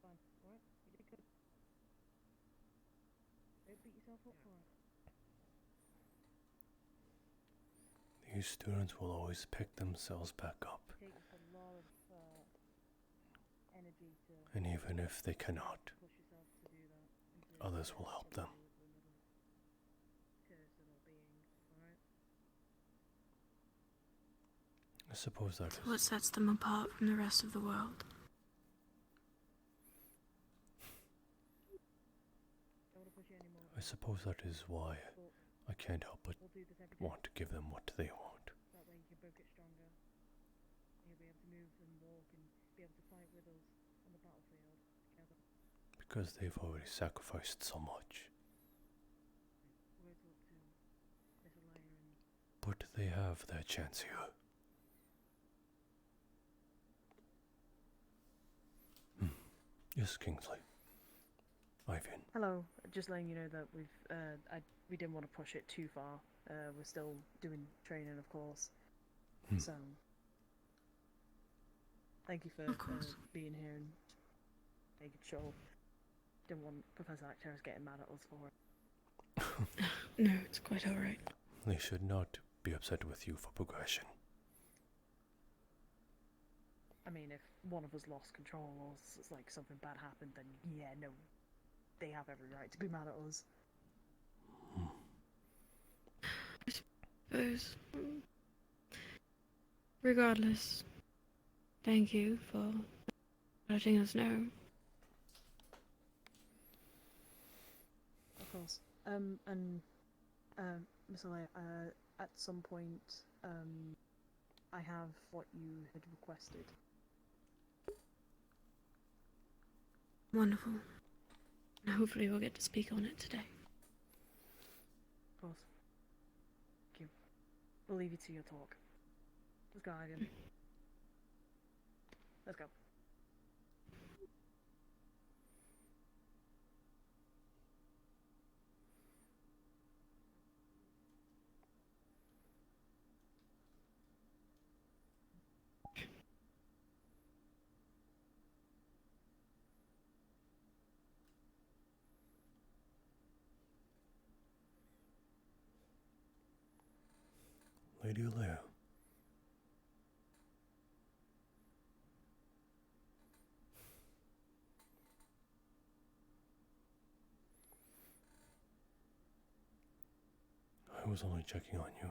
Fine. Alright? You did good. Don't beat yourself up for it. These students will always pick themselves back up. It takes a lot of energy to And even if they cannot, push yourself to do that. And to others will help them. personal beings, alright? I suppose that It's what sets them apart from the rest of the world. Don't want to push you anymore. I suppose that is why I can't help but We'll do this every day. want to give them what they want. That way you can both get stronger. You'll be able to move and walk and be able to fight with us on the battlefield together. Because they've already sacrificed so much. Words up to Miss Alaya and But they have their chance here. Yes, Kingsley. Ivan. hello. Just letting you know that we didn't want to push it too far. We're still doing training, of course. So thank you for being here and making sure. Didn't want Professor Acteris getting mad at us for it. No, it's quite alright. They should not be upset with you for progression. I mean, if one of us lost control or it's like something bad happened, then yeah, no, they have every right to be mad at us. Suppose. Regardless, thank you for letting us know. Of course. Miss Alea, at some point, I have what you had requested. Wonderful. And hopefully we'll get to speak on it today. Of course. Thank you. We'll leave you to your talk. Let's go, Ivy. Let's go. Lady Alea. I was only checking on you.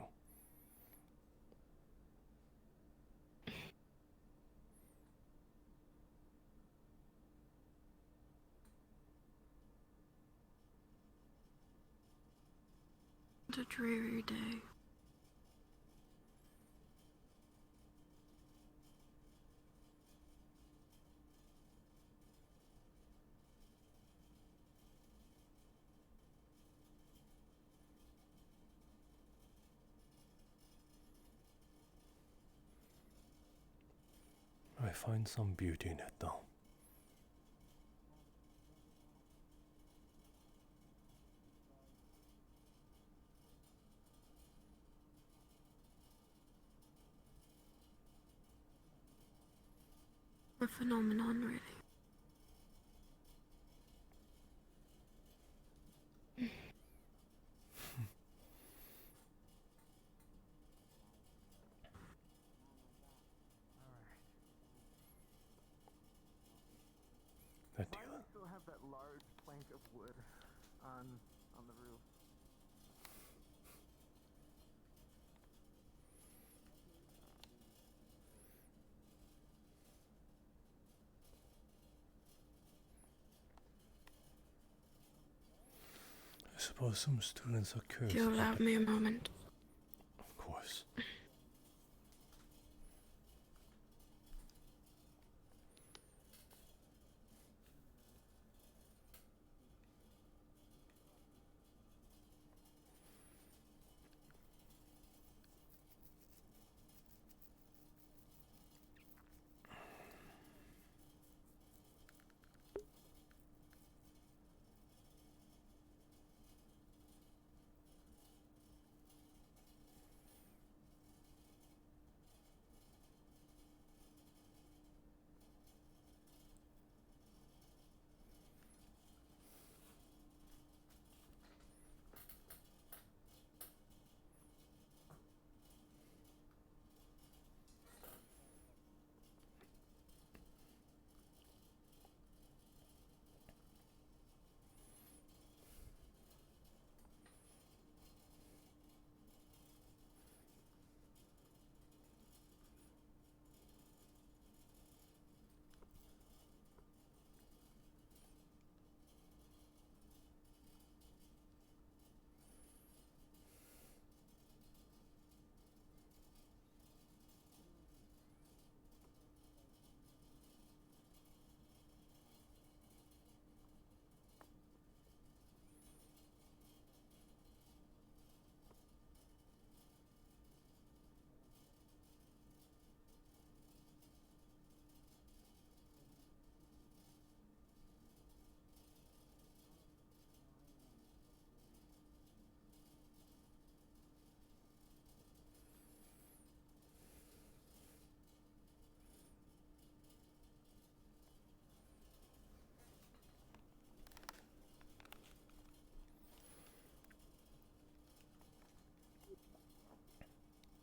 It's a dreary day. I find some beauty in it, though. A phenomenon, really. That Why deal. do we still have that large plank of wood on the roof? I suppose some students are cursed. If you allow me a moment. Of course.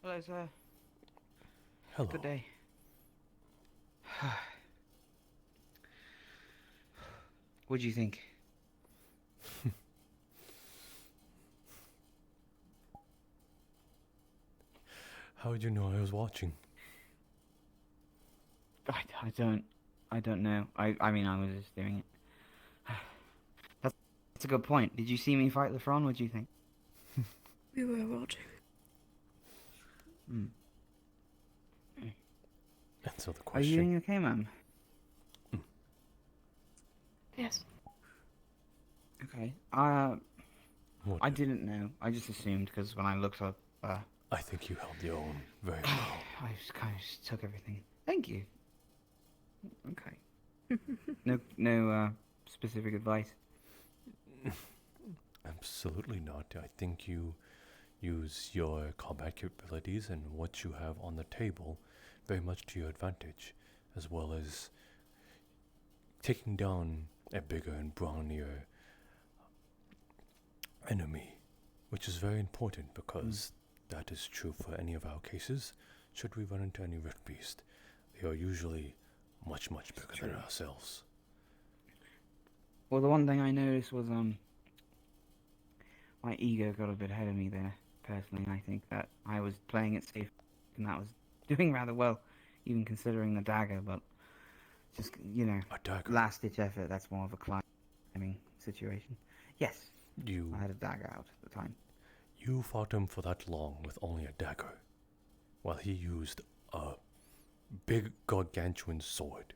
Hello, sir. Hello. Good day. What do you think? How would you know I was watching? I don't. I don't know. I mean, I was just doing it. That's a good point. Did you see me fight the Fron? What do you think? We were watching. Hmm. And so the Are you question. doing okay, ma'am? Yes. Okay. I didn't know. I just assumed because when I looked up, I think you held your own very well. I just kind of just took everything. Thank you. Okay. No specific advice. Absolutely not. I think you use your combat capabilities and what you have on the table very much to your advantage, as well as taking down a bigger and brawnier enemy, which is very important because that is true for any of our cases. Should we run into any rift beast, they are usually much bigger than ourselves. Well, the one thing I noticed was my ego got a bit ahead of me there. Personally, I think that I was playing it safe, and that was doing rather well, even considering the dagger. But just a dagger. Last ditch effort. That's more of a climbing situation. Yes, I had a dagger out at the time. You fought him for that long with only a dagger, while he used a big gargantuan sword.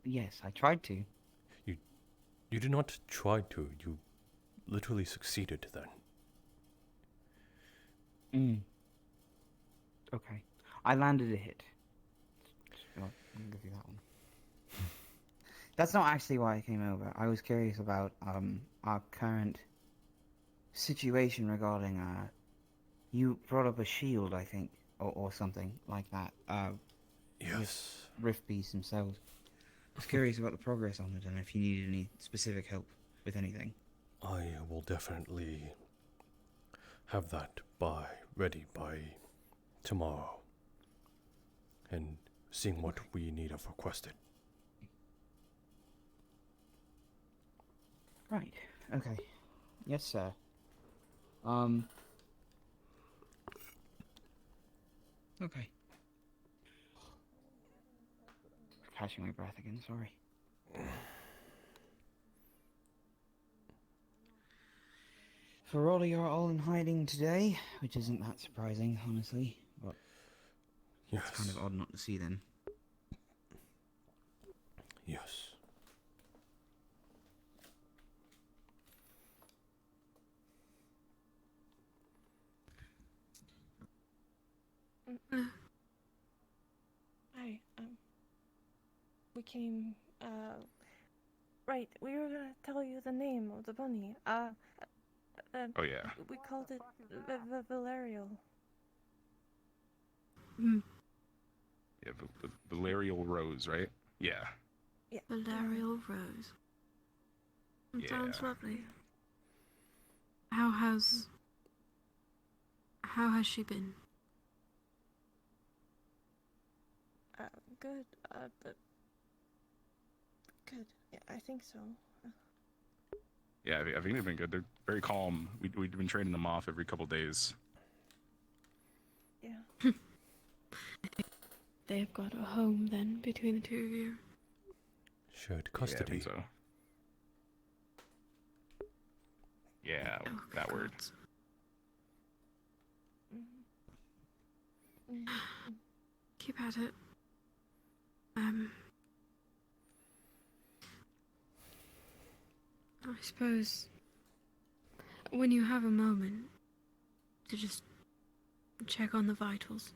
Yes, I tried to. You did not try to. You literally succeeded then. Okay. I landed a hit. I'll give you that one. That's not actually why I came over. I was curious about our current situation regarding you brought up a shield, I think, or something like that. Yes. Rift beasts themselves. I was curious about the progress on it and if you needed any specific help with anything. I will definitely have that ready by tomorrow, and seeing what we need have requested. Right. Okay. Yes, sir. Okay. Catching my breath again, sorry. So you're all in hiding today, which isn't that surprising, honestly, but yes. It's kind of odd not to see them. Yes. Hi, we came, right, we were gonna tell you the name of the bunny. Oh, yeah. We called it Valerial. Yeah, Valerial Rose, right? Yeah. Yeah. Valerial Rose. That sounds Yeah. lovely. How has she been? Good, good. Yeah, I think so. Yeah, I think they've been good. They're very calm. We've been training them off every couple days. Yeah. I think they've got a home then between the two of you. Shared custody. Yeah, I think so. Yeah, that word. Keep at it. I suppose when you have a moment to just check on the vitals,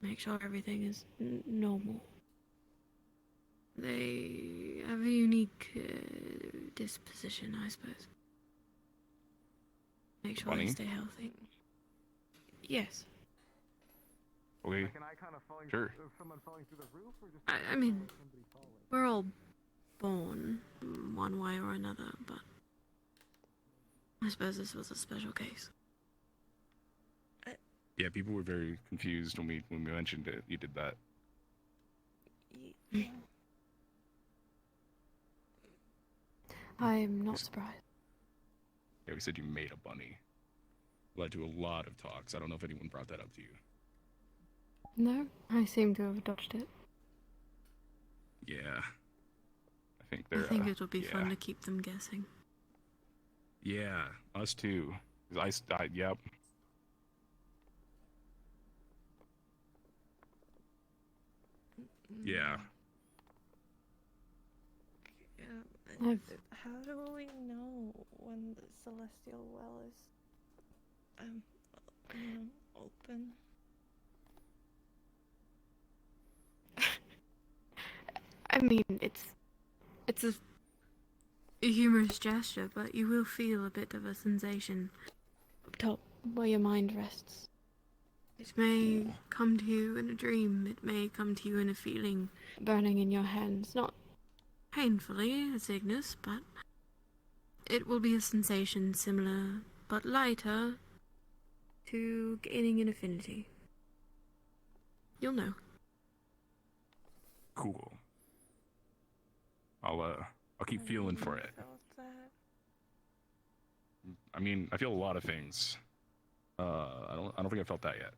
make sure everything is normal. They have a unique disposition, I suppose. Make sure they stay healthy. Yes. Okay. Sure. I mean, we're all born one way or another, but I suppose this was a special case. Yeah, people were very confused when we mentioned it. You did that. I am not surprised. Yeah, we said you made a bunny. Led to a lot of talks. I don't know if anyone brought that up to you. No, I seem to have dodged it. Yeah. I think I they're. think it'll be yeah. fun to keep them guessing. Yeah, us too. 'Cause yep. Yeah. How do we know when the celestial well is open? I mean, it's a humorous gesture, but you will feel a bit of a sensation up top where your mind rests. It may come to you in a dream, it may come to you in a feeling burning in your hands, not painfully, as Ignis, but it will be a sensation similar, but lighter, to gaining an affinity. You'll know. Cool. I'll keep feeling for it. I mean, I feel a lot of things. I don't think I felt that yet.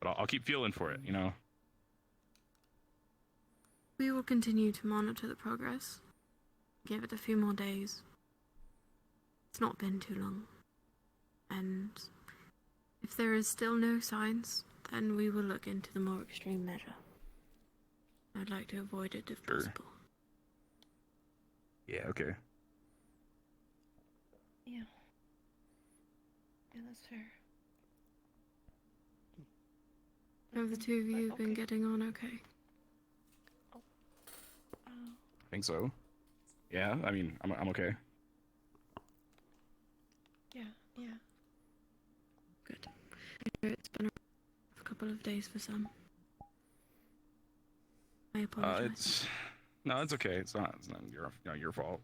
But I'll keep feeling for it, you know? We will continue to monitor the progress. Give it a few more days. It's not been too long. And if there is still no signs, then we will look into the more extreme measure. I'd like to avoid it if possible. Yeah, okay. Yeah. Yeah, that's fair. Have the two of you been getting on okay? I think so. Yeah, I mean, I'm okay. Yeah. Good. I know it's been a couple of days for some. I apologize. It's okay. It's not your fault.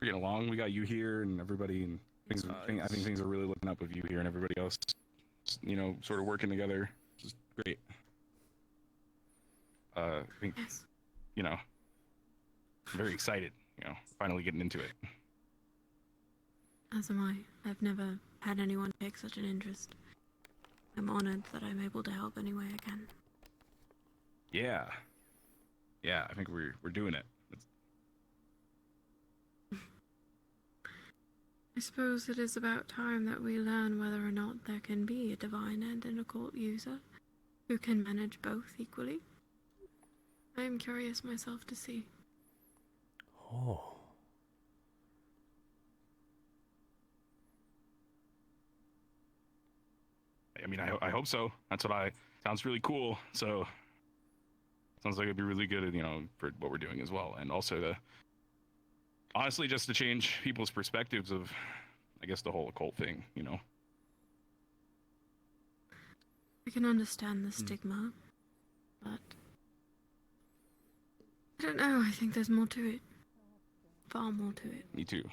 We're getting along. We got you here and everybody, and I think things are really looking up with you here and everybody else. You know, sort of working together. It's great. I think, you know, I'm very excited. You know, finally getting into it. As am I. I've never had anyone take such an interest. I'm honored that I'm able to help any way I can. Yeah. Yeah, I think we're doing it. I suppose it is about time that we learn whether or not there can be a divine and an occult user who can manage both equally. I am curious myself to see. Oh. I mean, I hope so. That's what sounds really cool. So sounds like it'd be really good, you know, for what we're doing as well. And also to, honestly, just to change people's perspectives of, I guess, the whole occult thing, you know. I can understand the stigma, but I don't know, I think there's more to it. Far more to it. Me too.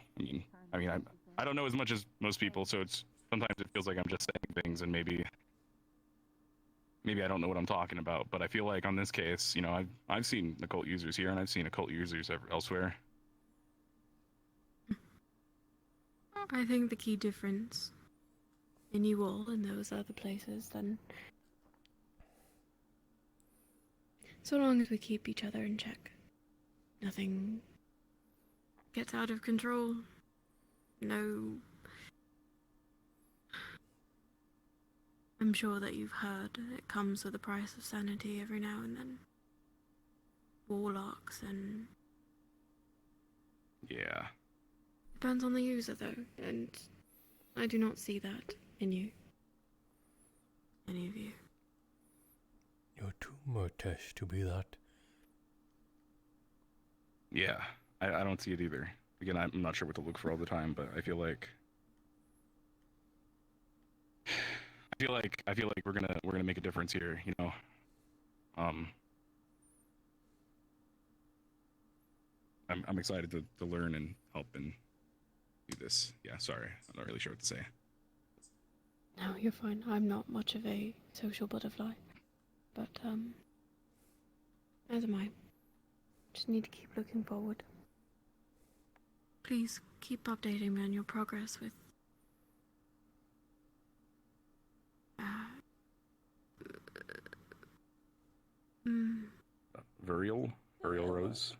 I mean, I don't know as much as most people, so sometimes it feels like I'm just saying things and maybe I don't know what I'm talking about, but I feel like on this case, you know, I've seen occult users here and I've seen occult users elsewhere. I think the key difference in you all and those other places, then, so long as we keep each other in check, nothing gets out of control, no. I'm sure that you've heard it comes with a price of sanity every now and then. Warlocks and... Yeah. Depends on the user though, and I do not see that in you. Any of you. You're too Murtesh to be that. Yeah, I don't see it either. Again, I'm not sure what to look for all the time, but I feel like we're gonna make a difference here, you know. I'm excited to learn and help and do this. Yeah, sorry, I'm not really sure what to say. No, you're fine. I'm not much of a social butterfly, but as am I. Just need to keep looking forward. Please keep updating me on your progress with Vuriel Rose.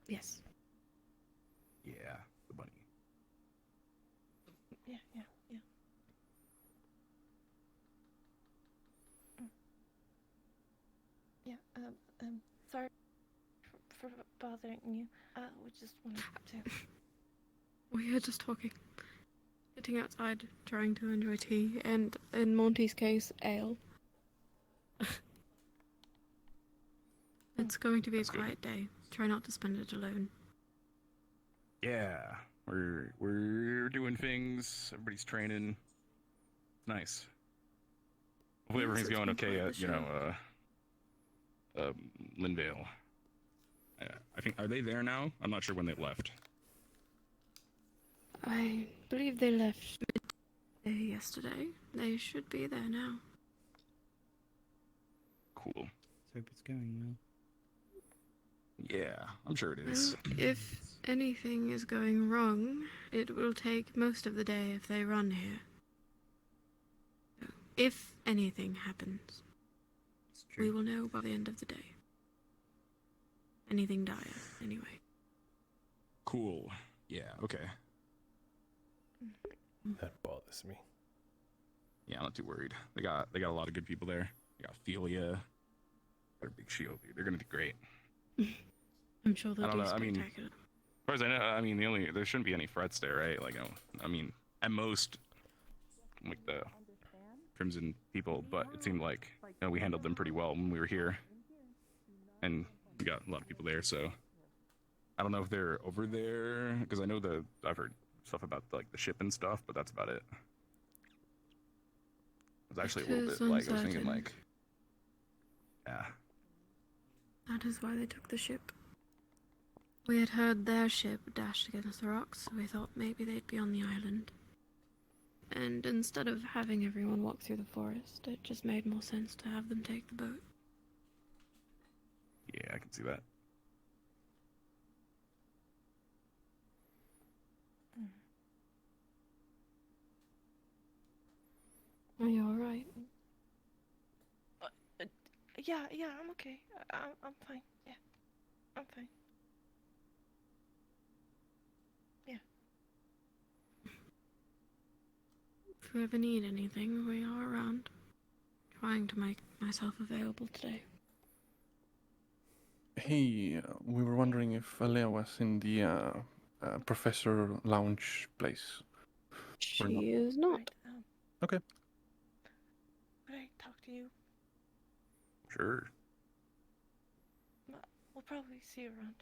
Yes. Yeah, the bunny. Yeah. Yeah, sorry for bothering you. We just wanted to. We were just talking. Sitting outside, trying to enjoy tea, and in Monty's case, ale. It's going to be a quiet day. Try not to spend it alone. Yeah, we're doing things. Everybody's training. Nice. Hopefully Yes, everything's it's going been okay quite at the Linvale. I think, are they there now? I'm not sure when they left. I believe they left midday yesterday. They should be there now. Cool. Hope it's going well. Yeah, I'm sure it is. Well, if anything is going wrong, it will take most of the day if they run here. So, if anything happens, we will know by the end of the day. Anything dire, anyway. Cool. Yeah, okay. That bothers me. Yeah, I'm not too worried. They got a lot of good people there. They got Ophelia. They're a big shield, dude. They're gonna do great. I'm sure they'll I don't do know. I mean, spectacular. as far as I know, I mean, there shouldn't be any threats there, right? Like, I mean, at most, like the Crimson people, but it seemed like we handled them pretty well when we were here, and we got a lot of people there. So I don't know if they're over there because I know I've heard stuff about like the ship and stuff, but that's about it. It was actually a little bit like I was thinking like, yeah. That is why they took the ship. We had heard their ship dashed against the rocks, so we thought maybe they'd be on the island. And instead of having everyone walk through the forest, it just made more sense to have them take the boat. Yeah, I can see that. Are you alright? Yeah, I'm okay. I'm fine. Yeah, I'm fine. Yeah. If you ever need anything, we are around. Trying to make myself available today. Hey, we were wondering if Alea was in the Professor Lounge place. She is not. Okay. Could I talk to you? Sure. We'll probably see you around.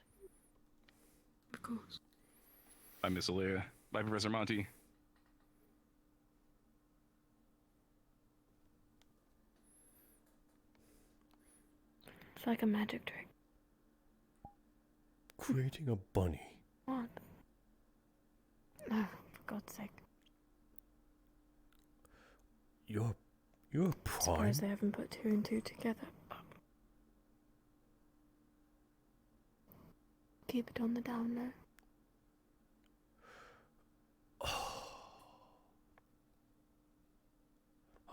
Of course. Bye, Miss Alea. Bye, Professor Monty. It's like a magic trick. Creating a bunny. What? No, for God's sake. You're Prime? Surprised they haven't put two and two together. Keep it on the down low.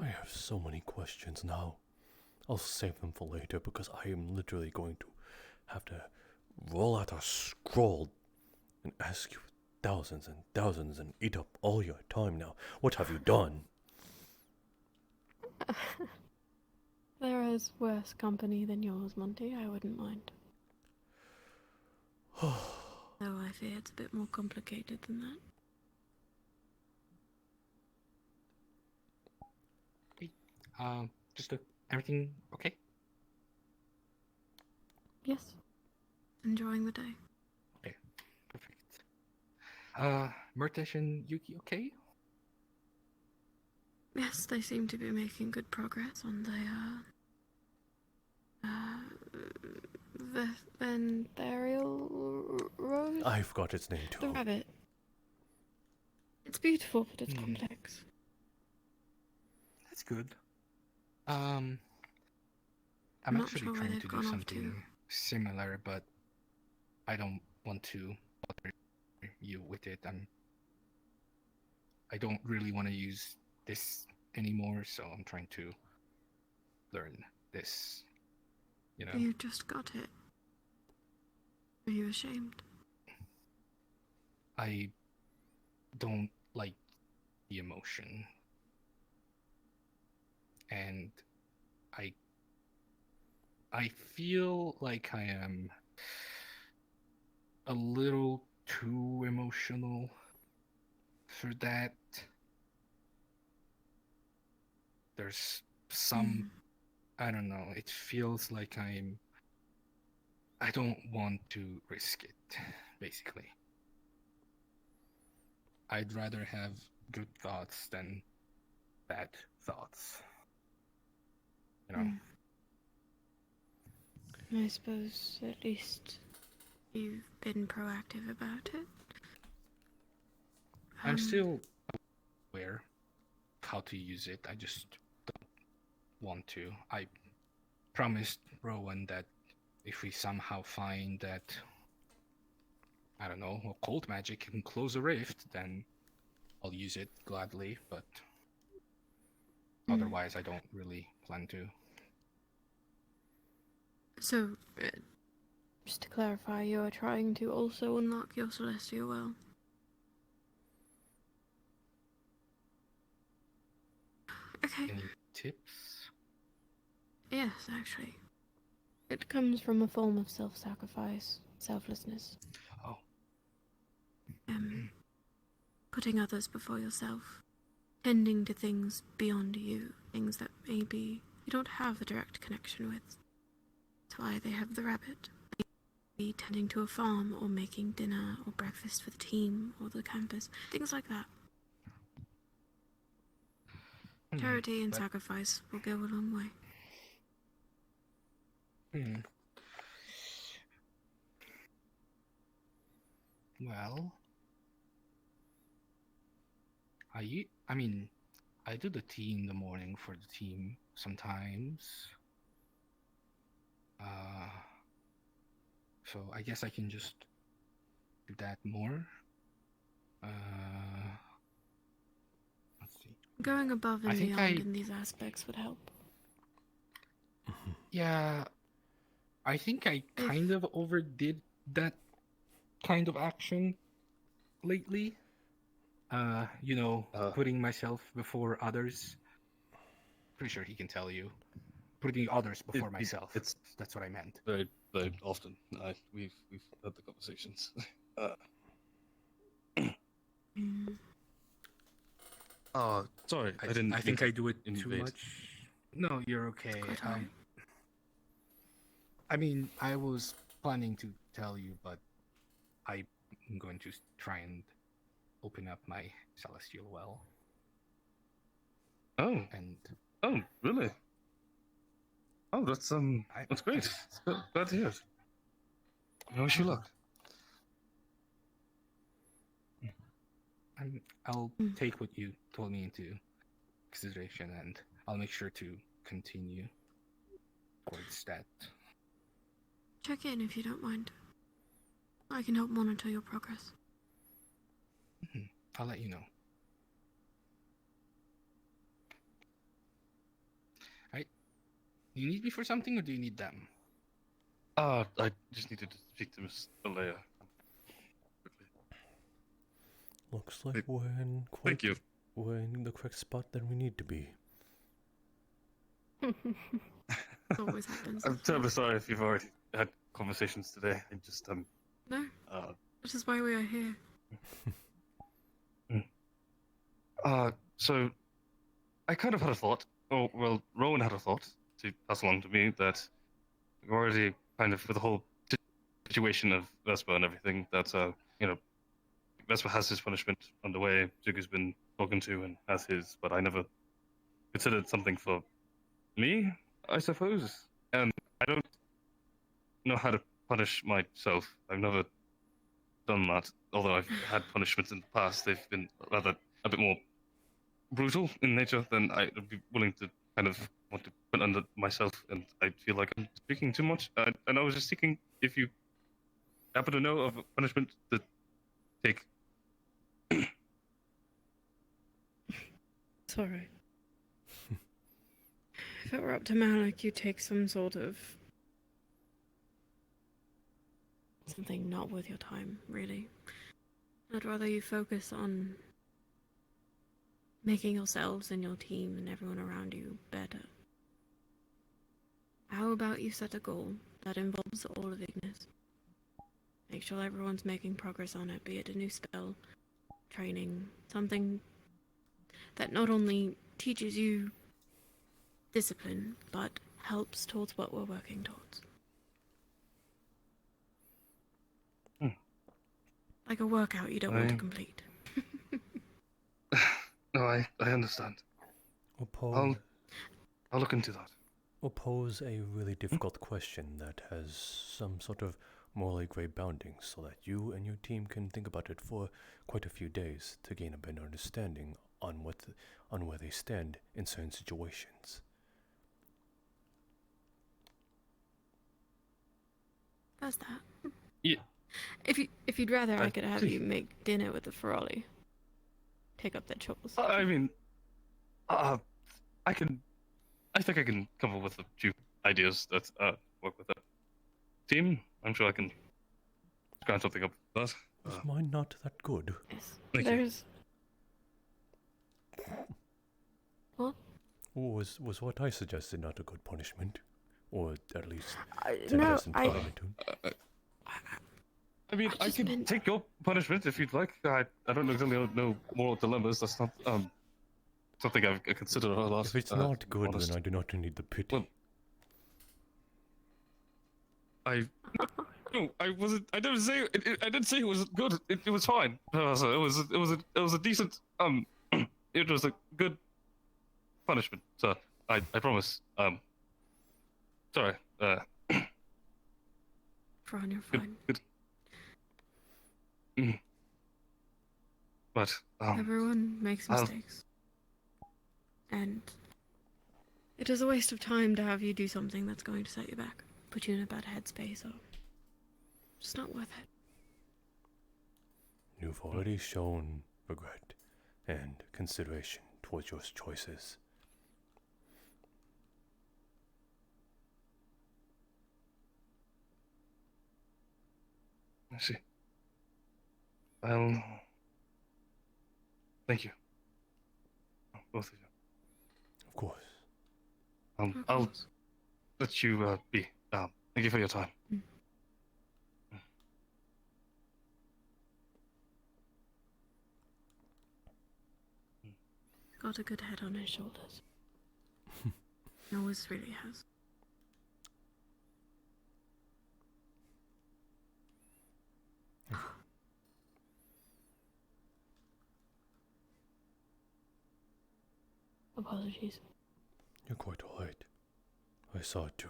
I have so many questions now. I'll save them for later because I am literally going to have to roll out a scroll and ask you thousands and thousands and eat up all your time now. What have you done? There is worse company than yours, Monty. I wouldn't mind. Though I fear it's a bit more complicated than that. Just everything okay? Yes. Enjoying the day. Okay, perfect. Murtesh and Yuki okay? Yes, they seem to be making good progress on the Vendarial Rose? I forgot its name The too. rabbit. It's beautiful, but it's complex. That's good. I'm I'm not actually sure where trying they've to do gone off something similar, but I don't want to bother you with it. I don't really want to use this anymore, so I'm trying to learn this. You know. You just got it. Are you ashamed? I don't like the emotion. And I feel like I am a little too emotional for that. There's some, I don't know, it feels like I don't want to risk it, basically. I'd rather have good thoughts than bad thoughts. You know? I suppose at least you've been proactive about it. I'm still aware of how to use it. I just don't want to. I promised Rowan that if we somehow find that, I don't know, cold magic can close a rift, then I'll use it gladly, but otherwise I don't really plan to. So, just to clarify, you are trying to also unlock your celestial well. Okay. Any tips? Yes, actually. It comes from a form of self-sacrifice, selflessness. Oh. Putting others before yourself. Tending to things beyond you, things that maybe you don't have the direct connection with. That's why they have the rabbit. Maybe tending to a farm, or making dinner or breakfast for the team or the campus. Things like that. Charity and sacrifice will go a long way. Well, I do the tea in the morning for the team sometimes. So I guess I can just do that more. Let's see. Going above and I think beyond in these aspects would help. Yeah, I think I kind of overdid that kind of action lately. Putting myself before others. Pretty sure he can tell you. Putting others before myself. That's what I meant. Very, very often. We've had the conversations. Oh, sorry. I didn't. I think I do it too invade. much. No, you're okay. I was planning to tell you, but I'm going to try and open up my celestial well. Oh. And oh, really? Oh, that's great. Glad to hear it. I wish you luck. I'll take what you told me into consideration, and I'll make sure to continue towards that. Check in if you don't mind. I can help monitor your progress. I'll let you know. Alright. Do you need me for something, or do you need them? I just needed to speak to Miss Alea. Looks like we're in the correct spot that we need to be. Always happens. I'm terribly sorry if you've already had conversations today. I just No. This is why we are here. So I kind of had a thought. Oh, well, Rowan had a thought to pass along to me that we're already kind of with the whole situation of Vespa and everything. That Vespa has his punishment underway. Zuka's been talking to and has his, but I never considered something for me, I suppose. And I don't know how to punish myself. I've never done that. Although I've had punishments in the past, they've been rather a bit more brutal in nature than I'd be willing to kind of want to put under myself, and I feel like I'm speaking too much. And I was just thinking if you happen to know of a punishment to take. It's alright. If If it were up to Malik, you'd take some sort of something not worth your time, really. I'd rather you focus on making yourselves and your team and everyone around you better. How about you set a goal that involves all of Ignis? Make sure everyone's making progress on it, be it a new spell, training, something that not only teaches you discipline, but helps towards what we're working towards. Like a workout you don't want to complete. No, I understand. Or I'll look into that. Or pose a really difficult question that has some sort of morally grey bounding so that you and your team can think about it for quite a few days to gain a better understanding on where they stand in certain situations. How's that? Yeah. If you'd rather, I could have you make dinner with the Ferrari. Take up their chores. I mean, I think I can come up with a few ideas that work with the team. I'm sure I can scrounge something up with that. Is mine not that good? Yes. Thank There's... What? Or was what I suggested not a good punishment? Or at least no, I mean, I can take your punishment if you'd like. I don't exactly know moral dilemmas. That's not something I've considered a lot. If it's not good, then I do not need the pity. Well, I wasn't. I didn't say. I didn't say it was good. It was fine. It was a decent. It was a good punishment. So I promise. Sorry. Fran, you're fine. Good. But everyone makes mistakes, and it is a waste of time to have you do something that's going to set you back, put you in a bad headspace, or just not worth it. You've already shown regret and consideration towards your choices. I see. Thank you. Both of you. Of course. I'll let you be. Thank you for your time. Got a good head on his shoulders. He always really has. Apologies. You're quite alright. I saw it too.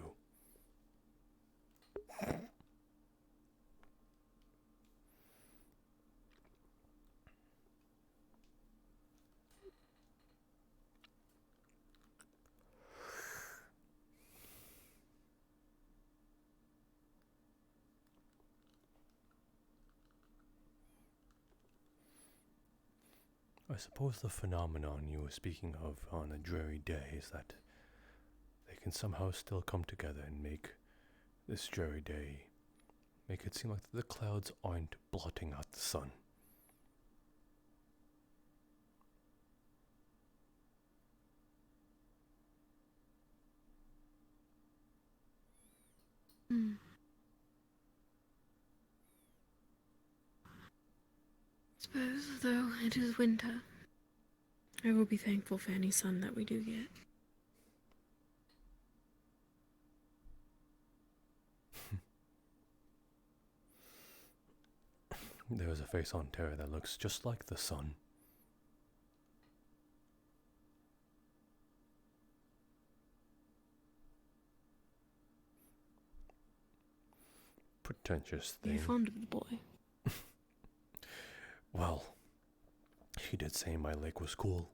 I suppose the phenomenon you were speaking of on a dreary day is that they can somehow still come together and make this dreary day, make it seem like the clouds aren't blotting out the sun. Suppose, though it is winter, I will be thankful for any sun that we do get. There is a face on Terra that looks just like the sun. Pretentious Are thing. you fond of the boy? Well, he did say my leg was cool.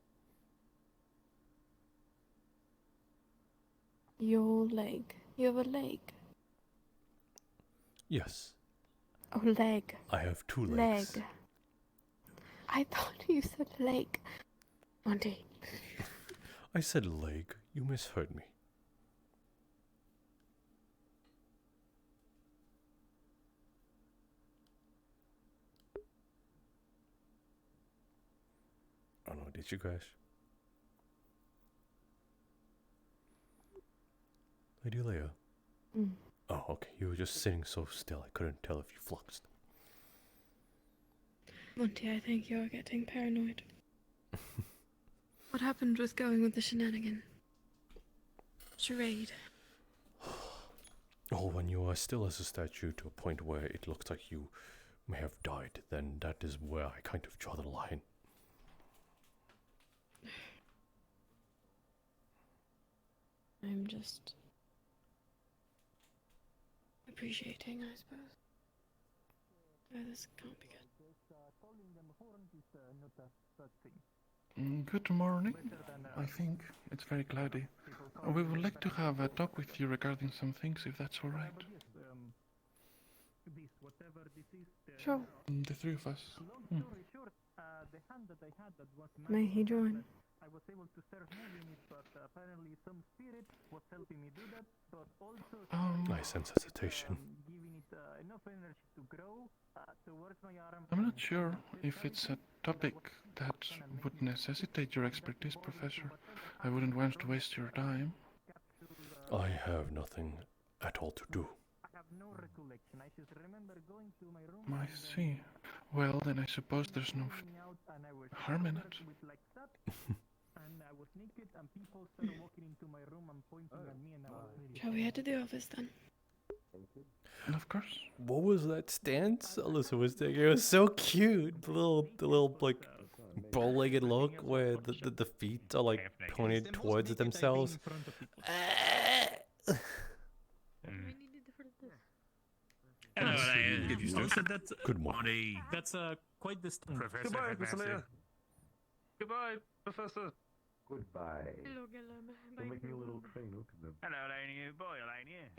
Your leg. You have a leg. Yes, Oh, leg. I have two legs. Leg. I thought you said leg. Monty. I said leg. You misheard me. did she crash? Lady Leia? Mm. Oh, okay. You were just sitting so still, I couldn't tell if you fluxed. Monty, I think you're getting paranoid. What happened with going with the shenanigan? Charade. Oh, when you are still as a statue to a point where it looks like you may have died, then that is where I kind of draw the line. I'm just appreciating, I suppose. Oh, this can't be good. Good morning. I think it's very cloudy. We would like to have a talk with you regarding some things, if that's all right. Sure. The three of us. May he join? I was able to serve more units, but apparently some spirit was helping me do that, but also I sense hesitation. giving it enough energy to grow towards my arm. I'm not sure if it's a topic that would necessitate your expertise, Professor. I wouldn't want to waste your time. I have nothing at all to do. I have no recollection. I just remember going to my room. I see. Well, then I suppose there's no harm in it. And I was naked, and people started walking into my room and pointing at me, and I was really... Shall we head to the office then? Of course. What was that stance Alyssa was taking? It was so cute. The little like bow-legged look where the feet are like pointed towards themselves. Hello, Leia. That's good morning. That's quite distant. Professor Goodbye, Headmaster. Professor Leia. Goodbye, Professor. Goodbye. Hello, Galam. They're making a little train, look at them. Hello, Lady boy, Lady.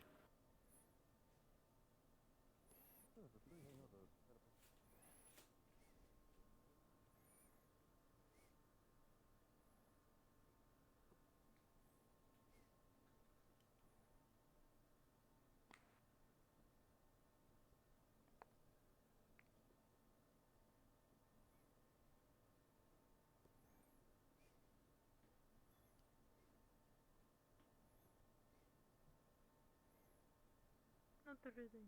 Not everything.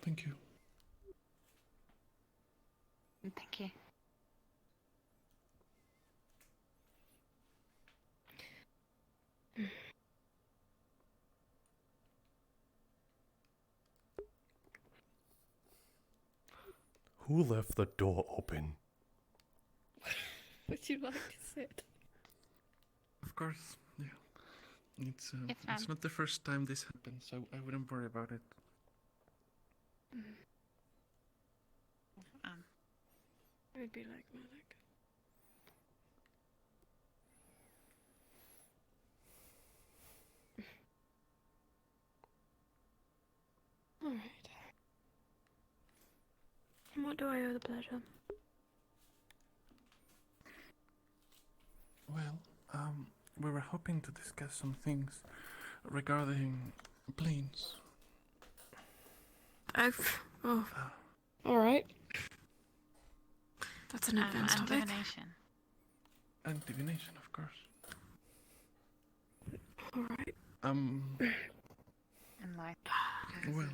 Thank you. Thank you. Who left the door open? Would you like to sit? Of course, yeah. It's It's not the first time this happened, so I wouldn't worry about it. It would be like Malik. Alright. And what do I owe the pleasure? Well, we were hoping to discuss some things. regarding planes. Oh. Alright. That's an advanced and topic. divination. And divination, of course. Alright. Enlighten. Well,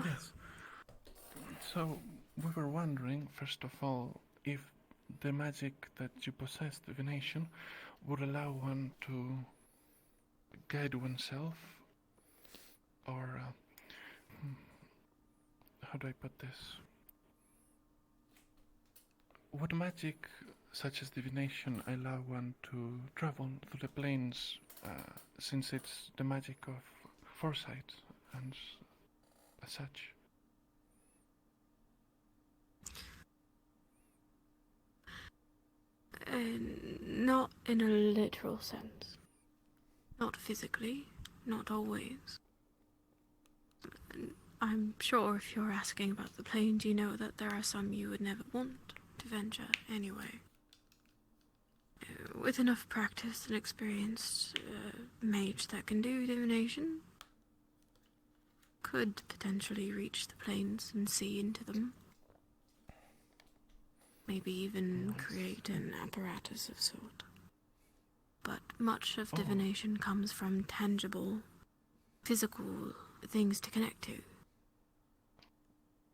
yes. So, we were wondering, first of all, if the magic that you possess, divination, would allow one to guide oneself, or how do I put this? Would magic such as divination allow one to travel through the planes, since it's the magic of foresight and as such? Not in a literal sense. Not physically, not always. I'm sure if you're asking about the planes, you know that there are some you would never want to venture anyway. With enough practice and experience, mage that can do divination could potentially reach the planes and see into them. Maybe even create an apparatus of sort. But much of divination comes from tangible, physical things to connect to.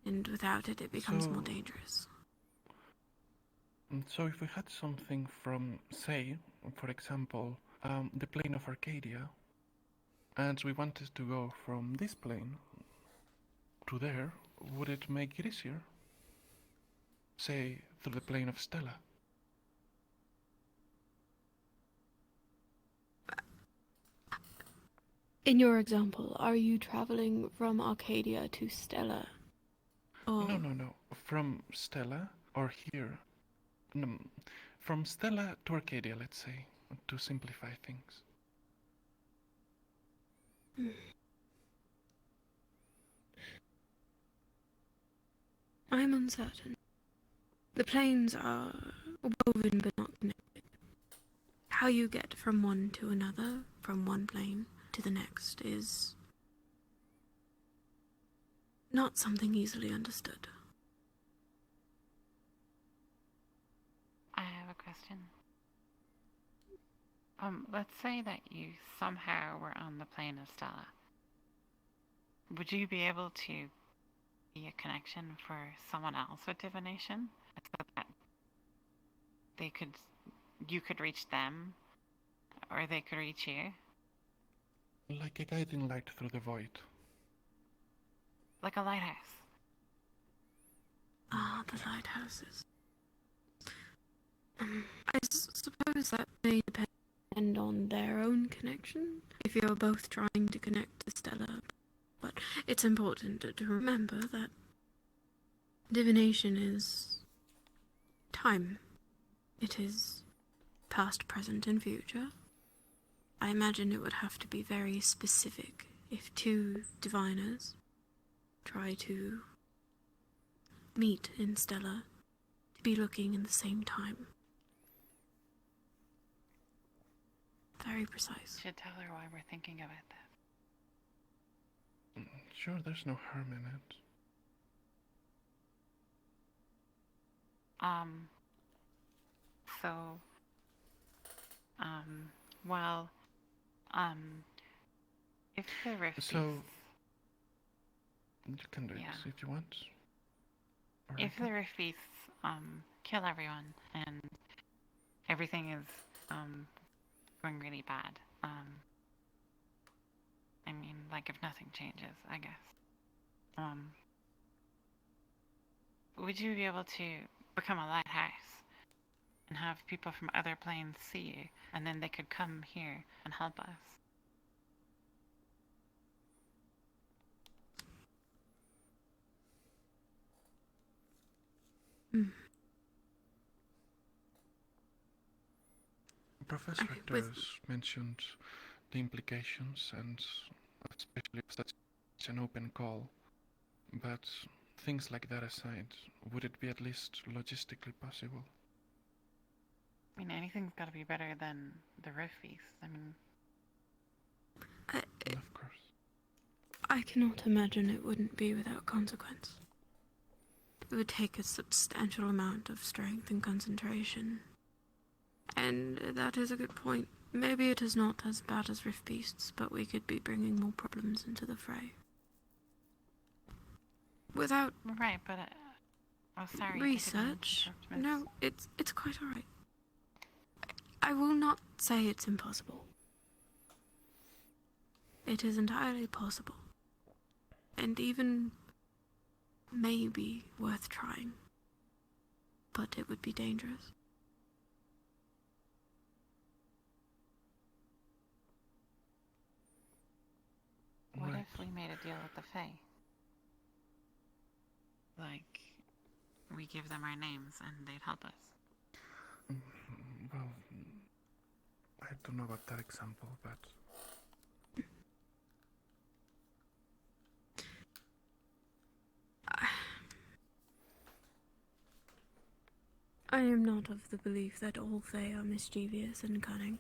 And without it, it becomes more dangerous. So if we had something from, say, for example, the plane of Arcadia, and we wanted to go from this plane to there, would it make it easier? Say, through the plane of Stella. In your example, are you traveling from Arcadia to Stella? Or... No. From Stella, or here. No, from Stella to Arcadia, let's say, to simplify things. I'm uncertain. The planes are woven but not connected. How you get from one to another, from one plane to the next, is not something easily understood. I have a question. Let's say that you somehow were on the plane of Stella. Would you be able to be a connection for someone else with divination? So that you could reach them, or they could reach you? Like a guiding light through the void. Like a lighthouse. Ah, the lighthouses. I suppose that may depend on their own connection, if you're both trying to connect to Stella. But it's important to remember that divination is time. It is past, present, and future. I imagine it would have to be very specific if two diviners try to meet in Stella to be looking in the same time. Very precise. Should tell her why we're thinking about that. Sure, there's no harm in it. If the rift So, you can do it if you want. If the rift beasts kill everyone and everything is going really bad, I mean, like if nothing changes, I guess. Would you be able to become a lighthouse and have people from other planes see you, and then they could come here and help us? Professor Actors mentioned the implications, and especially of such an open call. But things like that aside, would it be at least logistically possible? I mean, anything's got to be better than the rift beast. I mean, I cannot imagine it wouldn't be without consequence. It would take a substantial amount of strength and concentration. And that is a good point. Maybe it is not as bad as Rift Beasts, but we could be bringing more problems into the fray. Without Right, but oh, sorry. research, no, it's quite alright. I will not say it's impossible. It is entirely possible. And even maybe worth trying. But it would be dangerous. What if we made a deal with the Fae? Like, we give them our names and they'd help us. Well, I don't know about that example, but... I am not of the belief that all Fae are mischievous and cunning.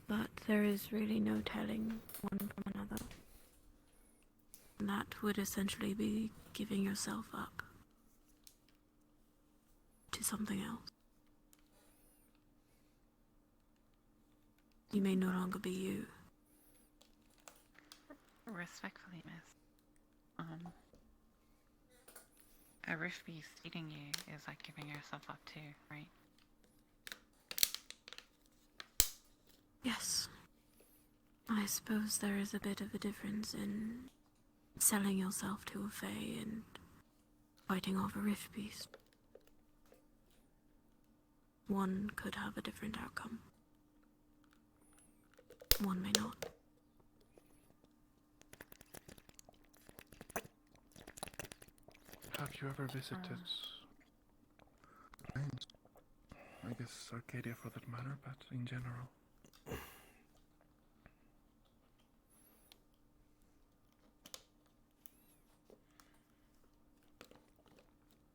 But there is really no telling one from another. That would essentially be giving yourself up to something else. You may no longer be you. Respectfully, miss. A Rift Beast eating you is like giving yourself up too, right? Yes. I suppose there is a bit of a difference in selling yourself to a Fae and fighting off a Rift Beast. One could have a different outcome. One may not. Have you ever visited... I guess Arcadia for that matter, but in general.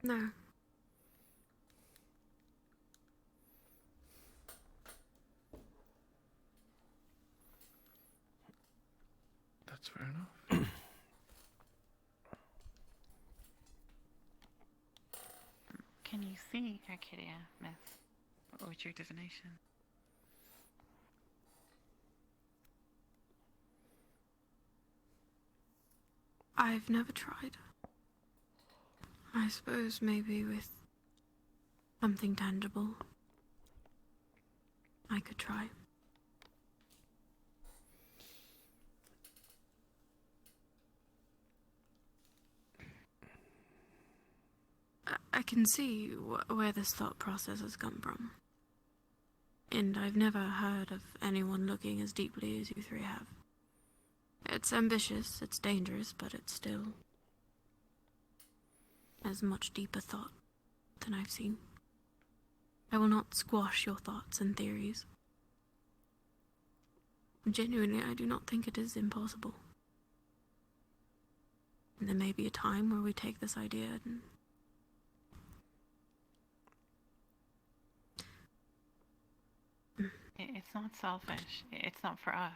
No. That's fair enough. Can you see Arcadia, miss? With your divination? I've never tried. I suppose maybe with something tangible I could try. I can see where this thought process has come from. And I've never heard of anyone looking as deeply as you three have. It's ambitious, it's dangerous, but it's still as much deeper thought than I've seen. I will not squash your thoughts and theories. Genuinely, I do not think it is impossible. And there may be a time where we take this idea and It's not selfish. It's not for us.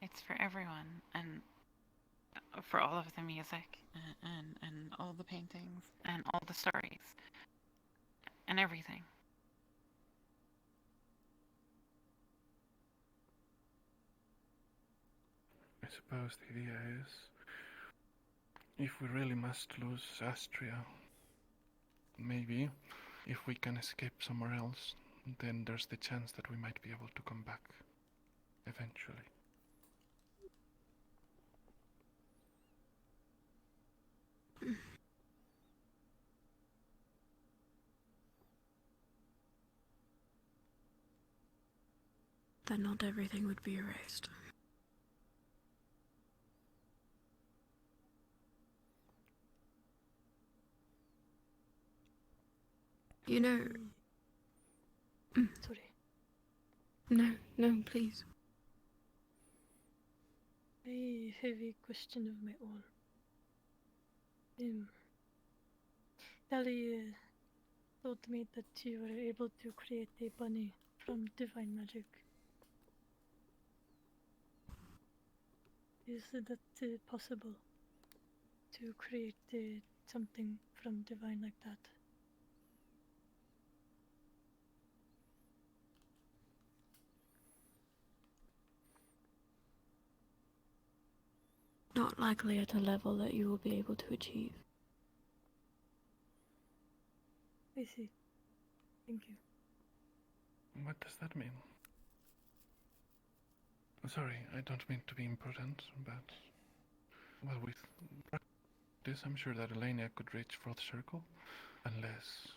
It's for everyone, and for all of the music, and all the paintings, and all the stories, and everything. I suppose the idea is, if we really must lose Astria, maybe, if we can escape somewhere else, then there's the chance that we might be able to come back, eventually. Then not everything would be erased. You know... Sorry. No, please. I have a question of my own. Dali told me that you were able to create a bunny from divine magic. Is that possible to create something from divine like that? Not likely at a level that you will be able to achieve. I see. Thank you. What does that mean? Sorry, I don't mean to be imprudent, but... Well, with practice, I'm sure that Elena could reach fourth circle, unless...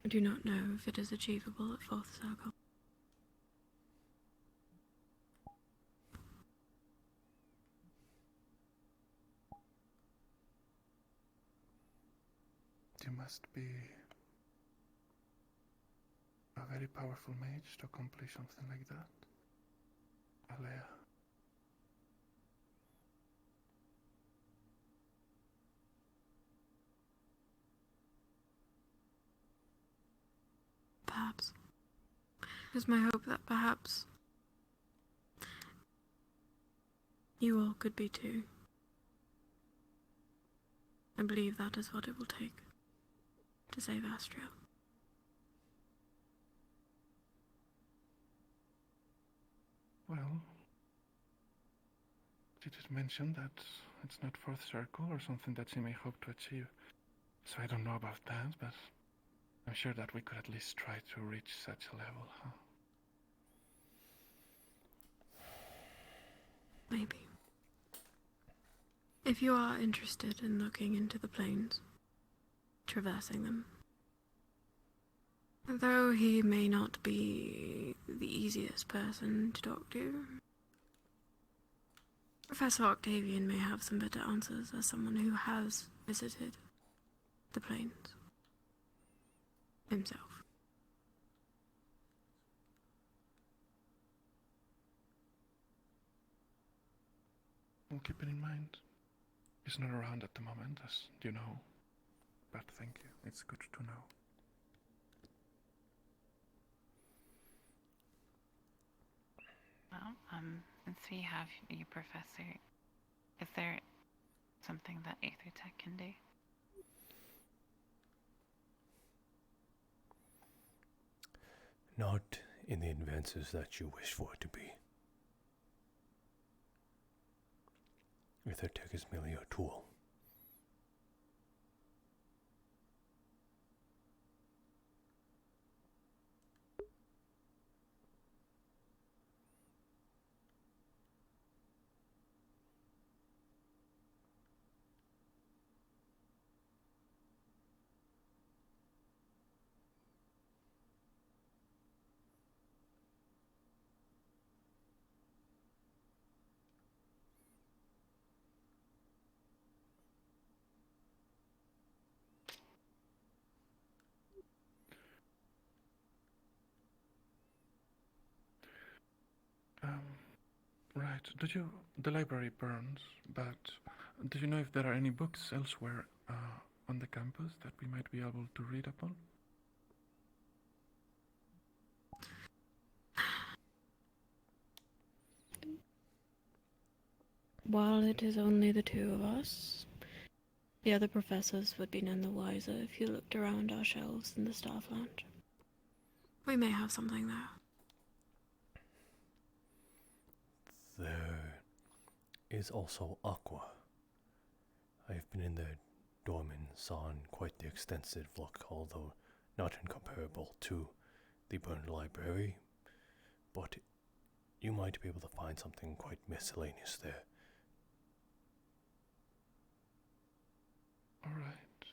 I do not know if it is achievable at fourth circle. You must be a very powerful mage to accomplish something like that, Alea. Perhaps. It is my hope that perhaps you all could be too. I believe that is what it will take to save Astria. Well, she did mention that it's not fourth circle or something that she may hope to achieve. So I don't know about that, but I'm sure that we could at least try to reach such a level, huh? Maybe. If you are interested in looking into the planes, traversing them, though he may not be the easiest person to talk to, Professor Octavian may have some better answers as someone who has visited the planes himself. We'll keep it in mind. He's not around at the moment, as you know. But thank you. It's good to know. Well, since we have you, Professor, is there something that Aethertech can do? Not in the advances that you wish for it to be. Aethertech is merely a tool. Right. The library burns, but do you know if there are any books elsewhere on the campus that we might be able to read upon? While it is only the two of us, the other professors would be none the wiser if you looked around our shelves in the staff lounge. We may have something there. There is also Aqua. I have been in the dorm and saw quite the extensive look, although not incomparable to the burned library, but you might be able to find something quite miscellaneous there. All right.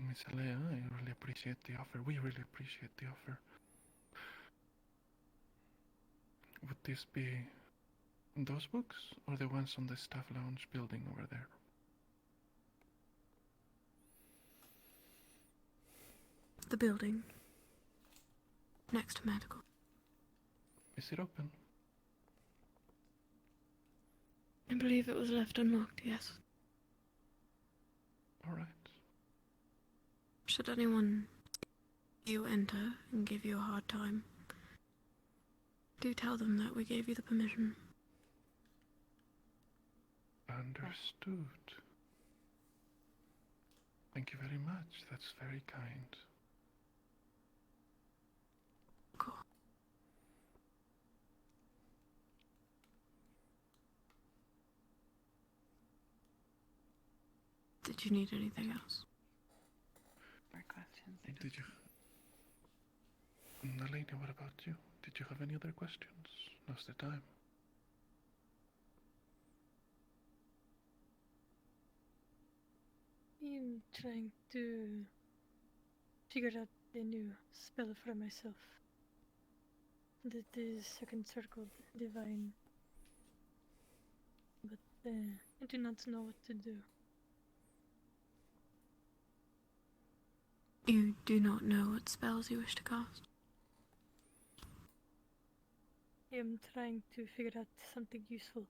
Miss Alea, I really appreciate the offer. We really appreciate the offer. Would this be those books or the ones on the staff lounge building over there? The building. Next to medical. Is it open? I believe it was left unlocked, yes. Alright. Should anyone see you enter and give you a hard time, do tell them that we gave you the permission. Understood. Thank you very much. That's very kind. Cool. Did you need anything else? More questions? Did you... Nalini, what about you? Did you have any other questions? Now's the time. I'm trying to figure out a new spell for myself. That is second circle divine. But I do not know what to do. You do not know what spells you wish to cast? I am trying to figure out something useful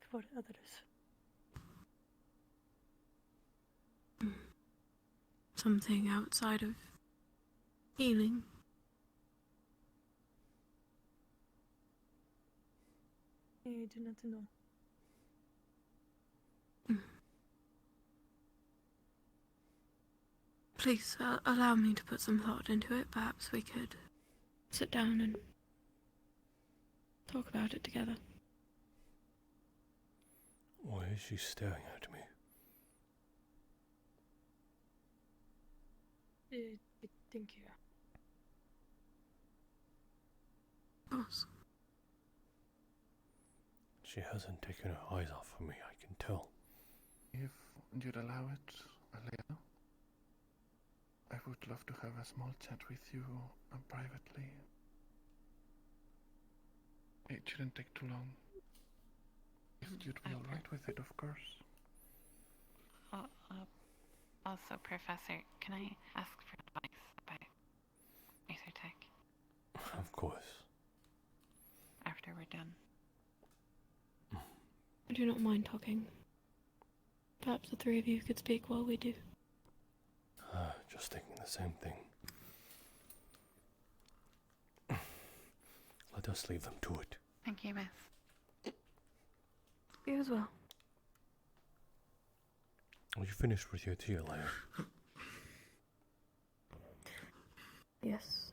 for others. Something outside of healing? I do not know. Please, allow me to put some thought into it. Perhaps we could sit down and talk about it together. Why is she staring at me? Thank you. Of course. She hasn't taken her eyes off of me, I can tell. If you'd allow it, Alea, I would love to have a small chat with you privately. It shouldn't take too long. If you'd be alright with it, of course. Also, Professor, can I ask for advice about Aethertech? Of course. After we're done. I do not mind talking. Perhaps the three of you could speak while we do. Just thinking the same thing. Let us leave them to it. Thank you, Miss. You as well. Are you finished with your tea, Alea? Yes.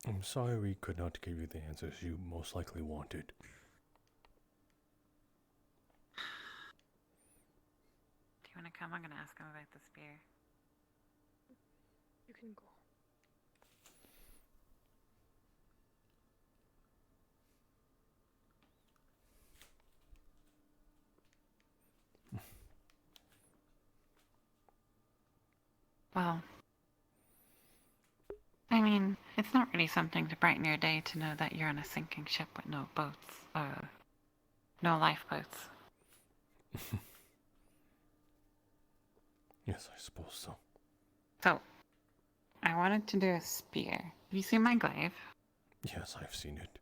I'm sorry we could not give you the answers you most likely wanted. Do you want to come? I'm going to ask him about the spear. You can go. Well, I mean, it's not really something to brighten your day to know that you're on a sinking ship with no boats, no lifeboats. Yes, I suppose so. So, I wanted to do a spear. Have you seen my glaive? Yes, I've seen it.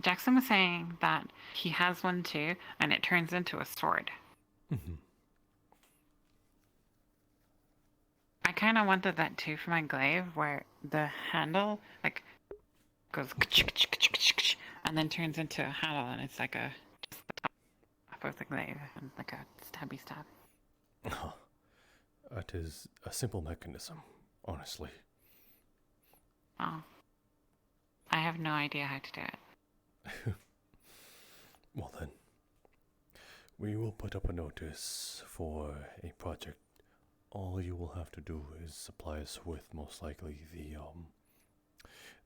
Jackson was saying that he has one too, and it turns into a sword. Mm-hmm. I kind of wanted that too for my glaive, where the handle like goes and then turns into a handle, and it's like just the top of the glaive and like a stabby stab. That is a simple mechanism, honestly. Oh, I have no idea how to do it. Well then, we will put up a notice for a project. All you will have to do is supply us with most likely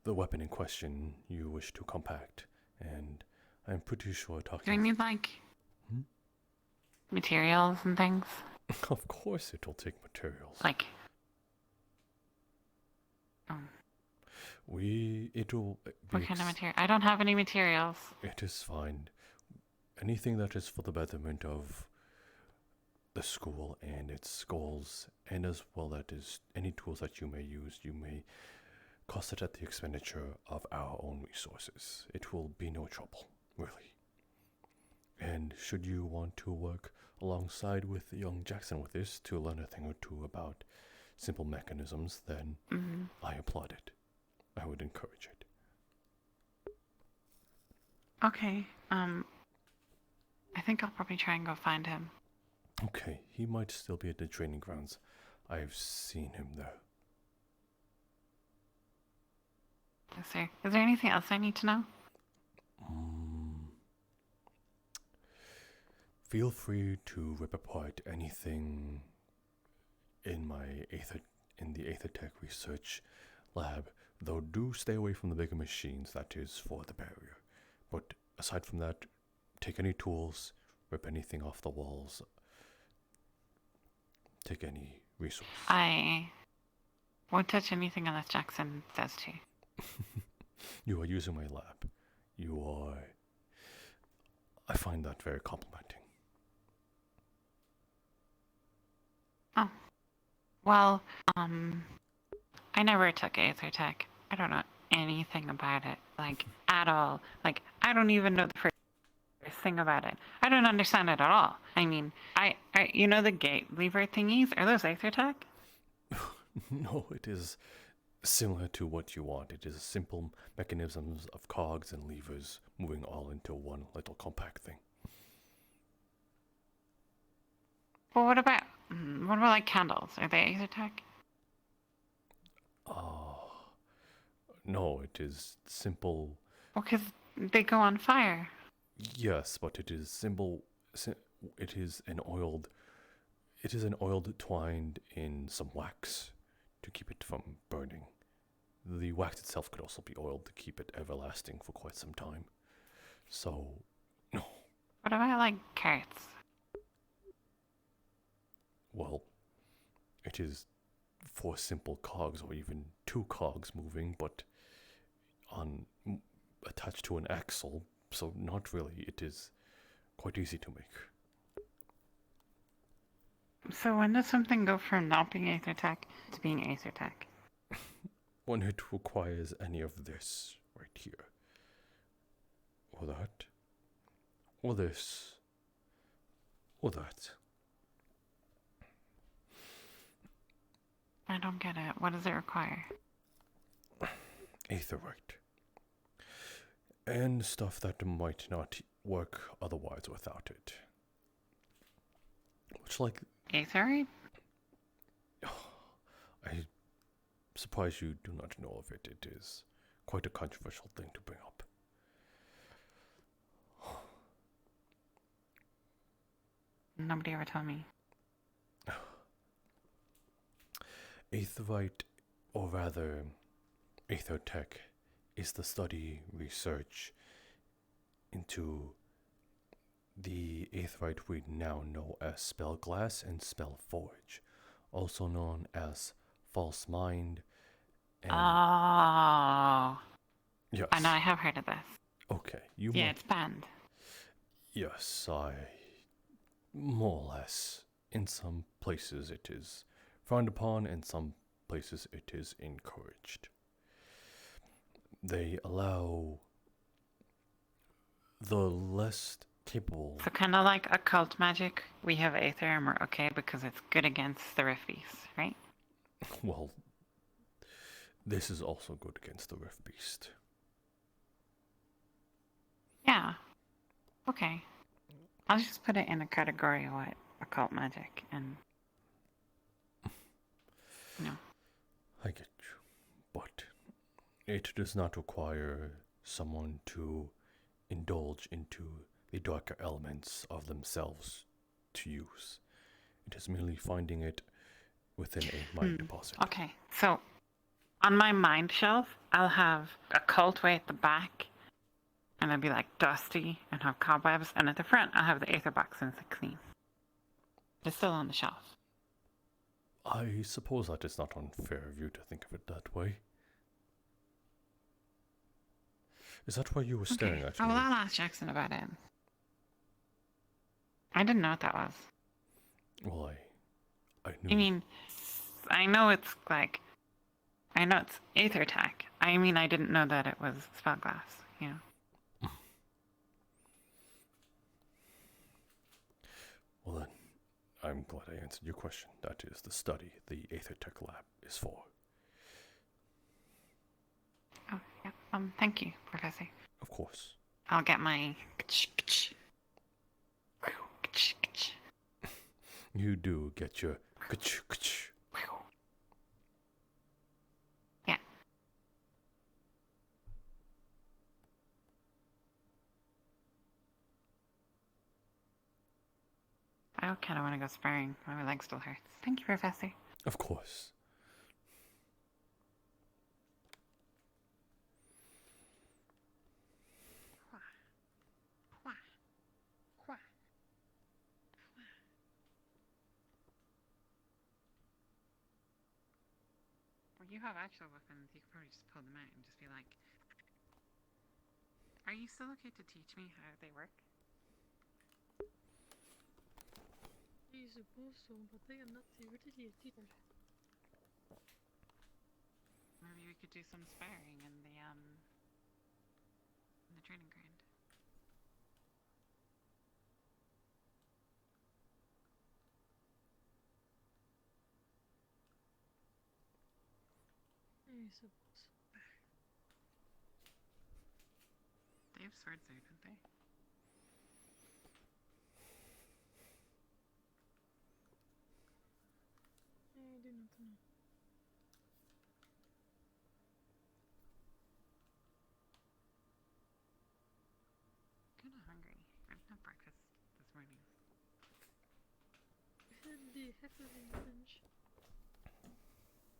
the weapon in question you wish to compact, and I'm pretty sure talking. Do we need like materials and things? Of course, it'll take materials. Like. It'll be What kind of material? I don't have any materials. It is fine. Anything that is for the betterment of the school and its goals, and as well as any tools that you may use, you may cost it at the expenditure of our own resources. It will be no trouble, really. And should you want to work alongside with young Jackson with this to learn a thing or two about simple mechanisms, then I applaud it. I would encourage it. Okay, I think I'll probably try and go find him. Okay, he might still be at the training grounds. I've seen him there. Is there anything else I need to know? Feel free to rip apart anything in the Aethertech research lab, though do stay away from the bigger machines, that is for the barrier. But aside from that, take any tools, rip anything off the walls, take any resource. I won't touch anything unless Jackson says to. You are using my lab. I find that very complimenting. Oh. Well, I never took Aethertech. I don't know anything about it, like, at all. Like, I don't even know the first thing about it. I don't understand it at all. I mean, you know the gate lever thingies? Are those Aethertech? No, it is similar to what you want. It is simple mechanisms of cogs and levers moving all into one little compact thing. Well, what about like candles? Are they Aethertech? No, it is simple. Well, 'cause they go on fire. Yes, but it is simple. It is an oiled twined in some wax to keep it from burning. The wax itself could also be oiled to keep it everlasting for quite some time. So, no. What about like carrots? Well, it is 4 simple cogs or even 2 cogs moving, but attached to an axle, so not really. It is quite easy to make. So when does something go from not being Aethertech to being Aethertech? When it requires any of this right here, or that, or this, or that. I don't get it. What does it require? Aetherite. And stuff that might not work otherwise without it. Much like... Aetherite? I'm surprised you do not know of it. It is quite a controversial thing to bring up. Nobody ever told me. Aetherite, or rather, Aethertech, is the study, research into the Aetherite we now know as Spellglass and Spellforge, also known as False Mind. And yes. I know, I have heard of this. Okay, it's banned. Yes, more or less. In some places it is frowned upon, in some places it is encouraged. They allow the less capable... So kind of like occult magic, we have Aether and we're okay because it's good against the Rift Beast, right? Well, this is also good against the Rift Beast. Yeah. Okay. I'll just put it in a category of what occult magic and... I get you, but it does not require someone to indulge into the darker elements of themselves to use. It is merely finding it within a mind deposit. Okay, so On my mind shelf, I'll have a cult way at the back, and it'll be like dusty and have cobwebs, and at the front, I'll have the aether box and it's like clean. It's still on the shelf. I suppose that is not unfair of you to think of it that way. Is that why you were staring at Oh, me? well, I'll ask Jackson about it. I didn't know what that was. Well, I knew. I mean, I know it's like, I know it's aether tech. I mean, I didn't know that it was spellglass, you know. Well then, I'm glad I answered your question. That is the study the Aether Tech Lab is for. Oh, yeah. Thank you, Professor. Of course. I'll get my... You do get your... Yeah. I kind of want to go sparring. My leg still hurts. Thank you, Professor. Of course. Well, you have actual weapons. You could probably just pull them out and just be like, are you still okay to teach me how they work? I suppose so, but I am not the religious teacher. Maybe we could do some sparring in the training ground. I suppose. They have swords there, don't they? I do not know. Kind of hungry. I didn't have breakfast this morning. I had the heck of a lunch.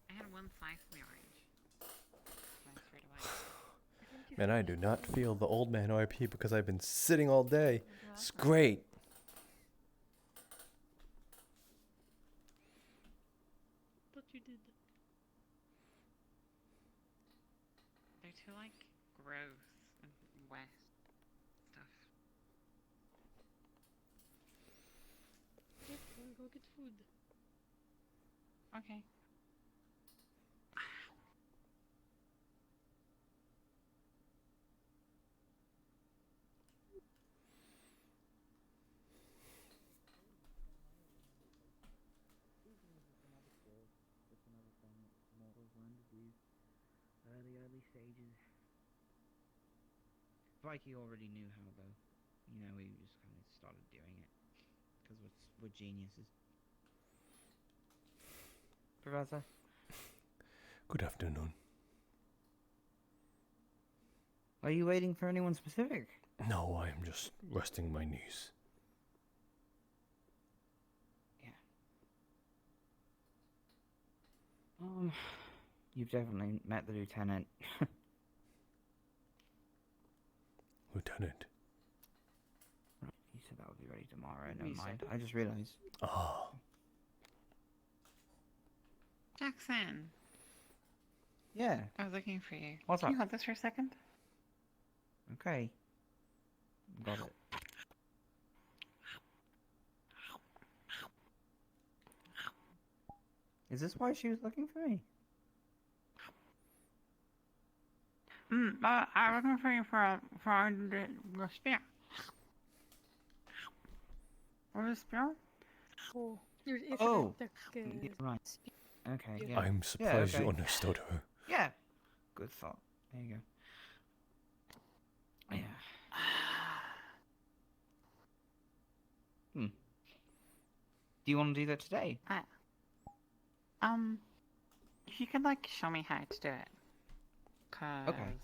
I had one slice of the orange. That's right away. Man, I do not feel the old man RP because I've been sitting all day. It's great. But you did. They're too, like, gross and wet stuff. Yep, I'll go get food. Okay. Early stages. Vikey already knew how though. You know, we just kind of started doing it because we're geniuses. Professor. Good afternoon. Are you waiting for anyone specific? No, I am just resting my knees. You've definitely met the lieutenant. Lieutenant. You said that would be ready tomorrow. Never mind. I just realized. Ah. Jackson. Yeah. I was looking for you. What's Can up? you hold this for a second? Okay. Got it. Is this why she was looking for me? I'm looking for you for the spear. Or the spear? Oh, you're Oh, yeah, right. Okay. Yeah. I'm surprised okay. you understood her. Yeah. Good thought. There you go. Yeah. Do you want to do that today? If you could like show me how to do it. Okay.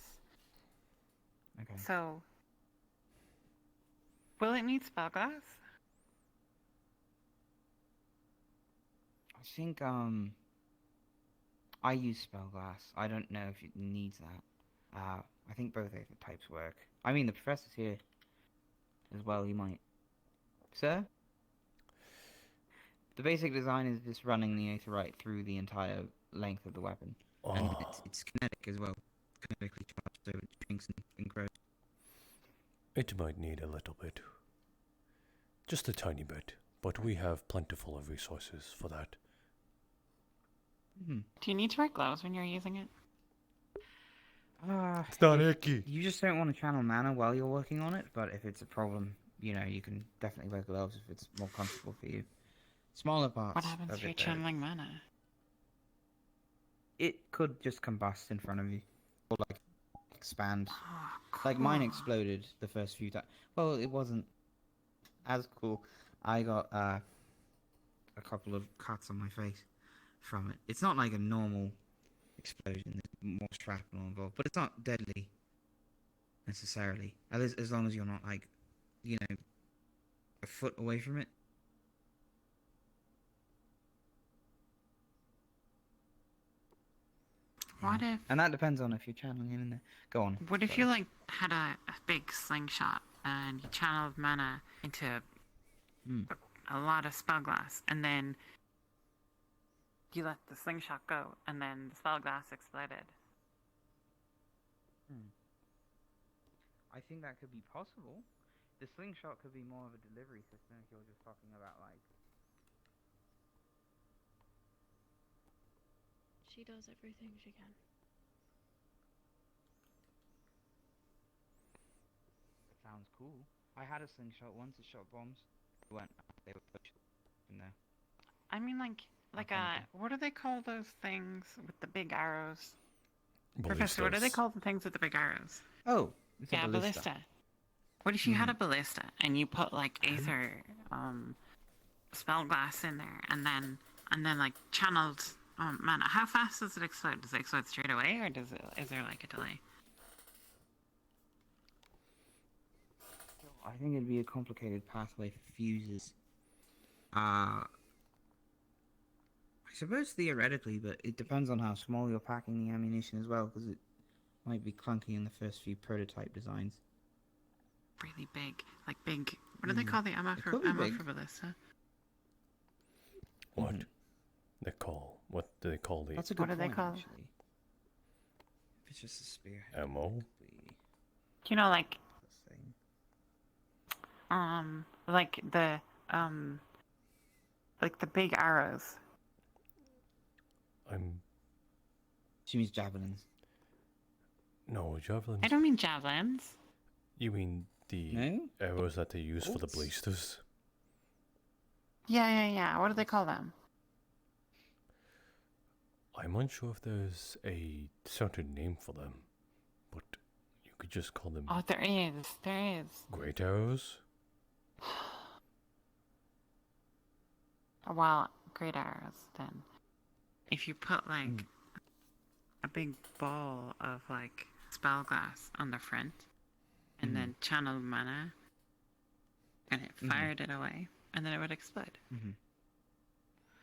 So, will it need spellglass? I think I use spellglass. I don't know if it needs that. I think both Aether types work. I mean, the professor's here as well. He might. Sir? The basic design is just running the Aether right through the entire length of the weapon. And it's kinetic as well. Kinetically charged, so it shrinks and grows. It might need a little bit. Just a tiny bit, but we have plentiful of resources for that. Do you need to wear gloves when you're using it? It's not icky. You just don't want to channel mana while you're working on it, but if it's a problem, you know, you can definitely wear gloves if it's more comfortable for you. Smaller parts. What happens if you're channeling mana? It could just combust in front of you, or like expand. Oh, Like mine exploded the first few times. Well, it wasn't as cool. I got a couple of cuts on my face from it. It's not like a normal explosion. There's more shrapnel involved, but it's not deadly necessarily. As long as you're not like, you know, a foot away from it. What if? And that depends on if you're channeling in there. Go on. What if you like had a big slingshot and you channeled mana into a lot of spellglass, and then you let the slingshot go, and then the spellglass exploded? I think that could be possible. The slingshot could be more of a delivery system if you're just talking about like. She does everything she can. Sounds cool. I had a slingshot once. It shot bombs. They were pushed in there. I mean, like what do they call those things with the big arrows? Professor, what do they call the things with the big arrows? Oh, it's yeah, a ballista. What if you had a ballista and you put like Aether spellglass in there, and then like channeled mana? How fast does it explode? Does it explode straight away, or is there like a delay? I think it'd be a complicated pathway for fuses. I suppose theoretically, but it depends on how small you're packing the ammunition as well, because it might be clunky in the first few prototype designs. Really big, like big. What do they call the ammo for ballista? What? What do they call the? That's a good What do point, they call? Actually. If it's just a spear. Ammo. You know, like the big arrows. She means javelins. No, javelins. I don't mean javelins. You mean the arrows that they use for the ballistas? Yeah. What do they call them? I'm unsure if there's a certain name for them, but you could just call them. Oh, there is. Great arrows. Well, great arrows. Then, if you put like a big ball of like spellglass on the front, and then channeled mana, and it fired it away, and then it would explode.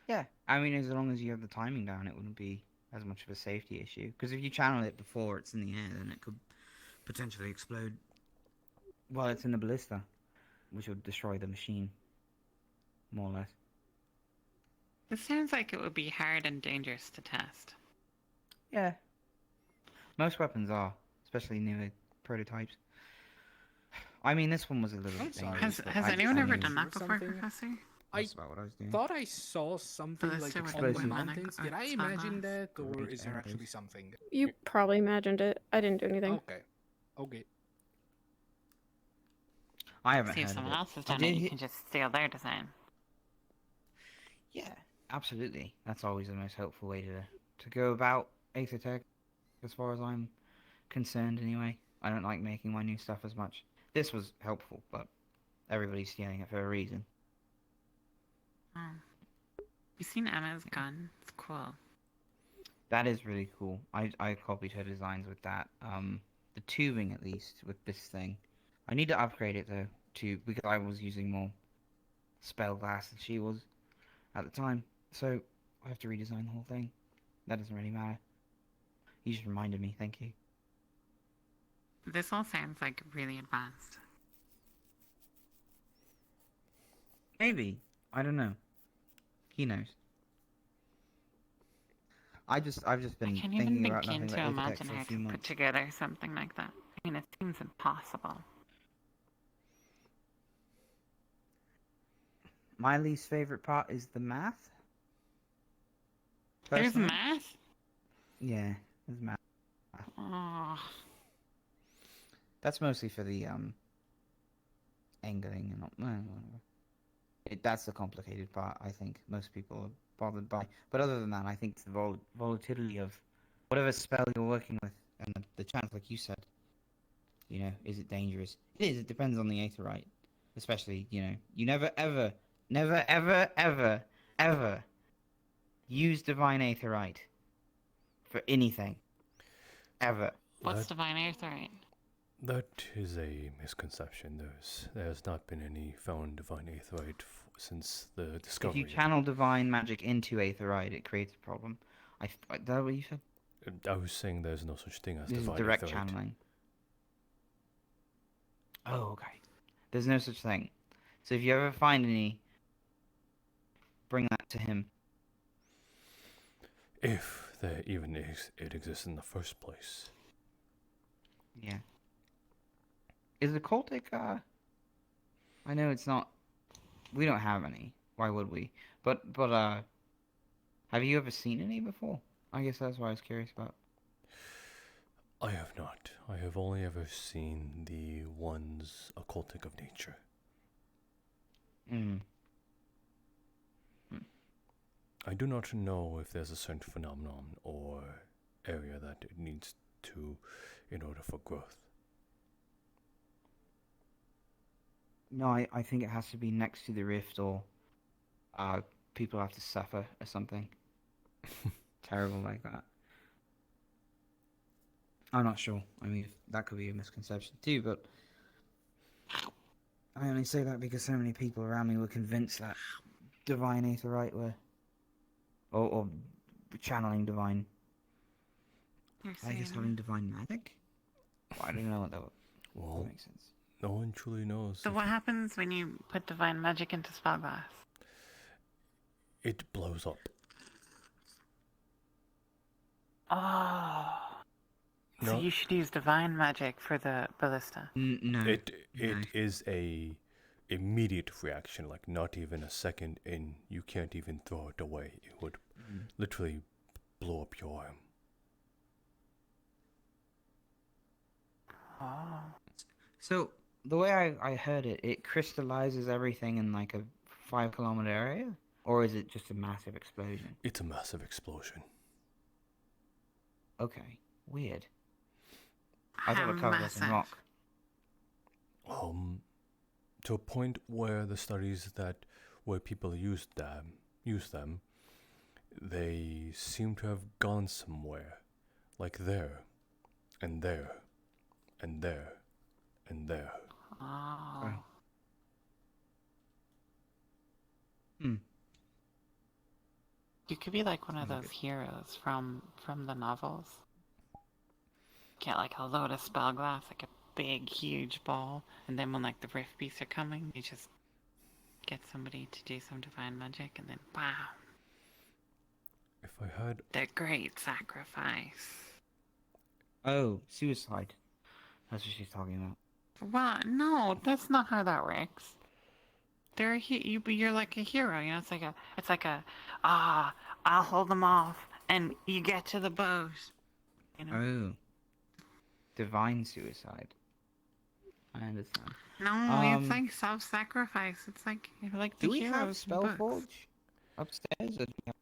Yeah, I mean, as long as you have the timing down, it wouldn't be as much of a safety issue. Because if you channel it before it's in the air, then it could potentially explode while it's in the ballista, which would destroy the machine, more or less. It sounds like it would be hard and dangerous to test. Yeah. Most weapons are, especially newer prototypes. I mean, this one was a little bit dangerous. Has anyone ever done that before, Professor? That's about what I was doing. Thought I saw something like Explosive. on the mountains. Did I imagine that, or is there actually something? You probably imagined it. I didn't do anything. Okay. I haven't See if heard someone of it. else has done it, you can just steal their design. Yeah, absolutely. That's always the most helpful way to go about Aether Tech, as far as I'm concerned anyway. I don't like making my new stuff as much. This was helpful, but everybody's stealing it for a reason. You seen Emma's gun? It's cool. That is really cool. I copied her designs with that. The tubing, at least, with this thing. I need to upgrade it, though, because I was using more spellglass than she was at the time. So, I have to redesign the whole thing. that doesn't really matter. You just reminded me. Thank you. This all sounds like really advanced. Maybe. I don't know. He knows. I've just been I can't even thinking about begin nothing to but Aethertech imagine for how a few to put months. together something like that. I mean, it seems impossible. My least favorite part is the math. There's Personally. math? Yeah, there's math. Oh. That's mostly for the angling and whatever. That's the complicated part. I think most people are bothered by. But other than that, I think it's the volatility of whatever spell you're working with, and the chance, like you said. You know, is it dangerous? It is. It depends on the Aetherite, especially. You know, you never ever use divine Aetherite for anything. Ever. What's divine aetherite? That is a misconception. There's not been any found divine aetherite since the discovery. If you channel divine magic into Aetherite, it creates a problem. Is that what you said? I was saying there's no such thing as This is divine direct aetherite. channeling. Oh, okay. There's no such thing. So if you ever find any, bring that to him. If there even it exists in the first place. Yeah. Is the cultic, I know it's not... We don't have any. Why would we? But, have you ever seen any before? I guess that's what I was curious about. I have not. I have only ever seen the ones occultic of nature. I do not know if there's a certain phenomenon or area that it needs to in order for growth. No, I think it has to be next to the rift, or people have to suffer or something terrible like that. I'm not sure. I mean, that could be a misconception too, but I only say that because so many people around me were convinced that divine Aetherite were, or channeling divine. I guess having divine magic. Well, I don't know what that would. Well, that makes sense. No one truly knows. So what happens when you put divine magic into spellglass? It blows up. Oh. So No. you should use divine magic for the ballista. No. It is a immediate reaction, like not even a second in. You can't even throw it away. It would literally blow up your arm. Oh. So the way I heard it, it crystallizes everything in like a 5-kilometer area, or is it just a massive explosion? It's a massive explosion. Okay, weird. I thought it covered us in rock. To a point where the studies where people used them, they seem to have gone somewhere, like there, and there, and there, and there. Oh. You could be like one of those heroes from the novels. Get like a load of spellglass, like a big, huge ball, and then when like the rift beasts are coming, you just get somebody to do some divine magic, and then wow. If I had the great sacrifice. Oh, suicide. That's what she's talking about. What? No, that's not how that works. You're like a hero, you know. It's like a I'll hold them off, and you get to the boat. You know. Oh, divine suicide. I understand. No, it's like self-sacrifice. It's like you're like the do we heroes. have in books. Spellforge upstairs? Or do we have...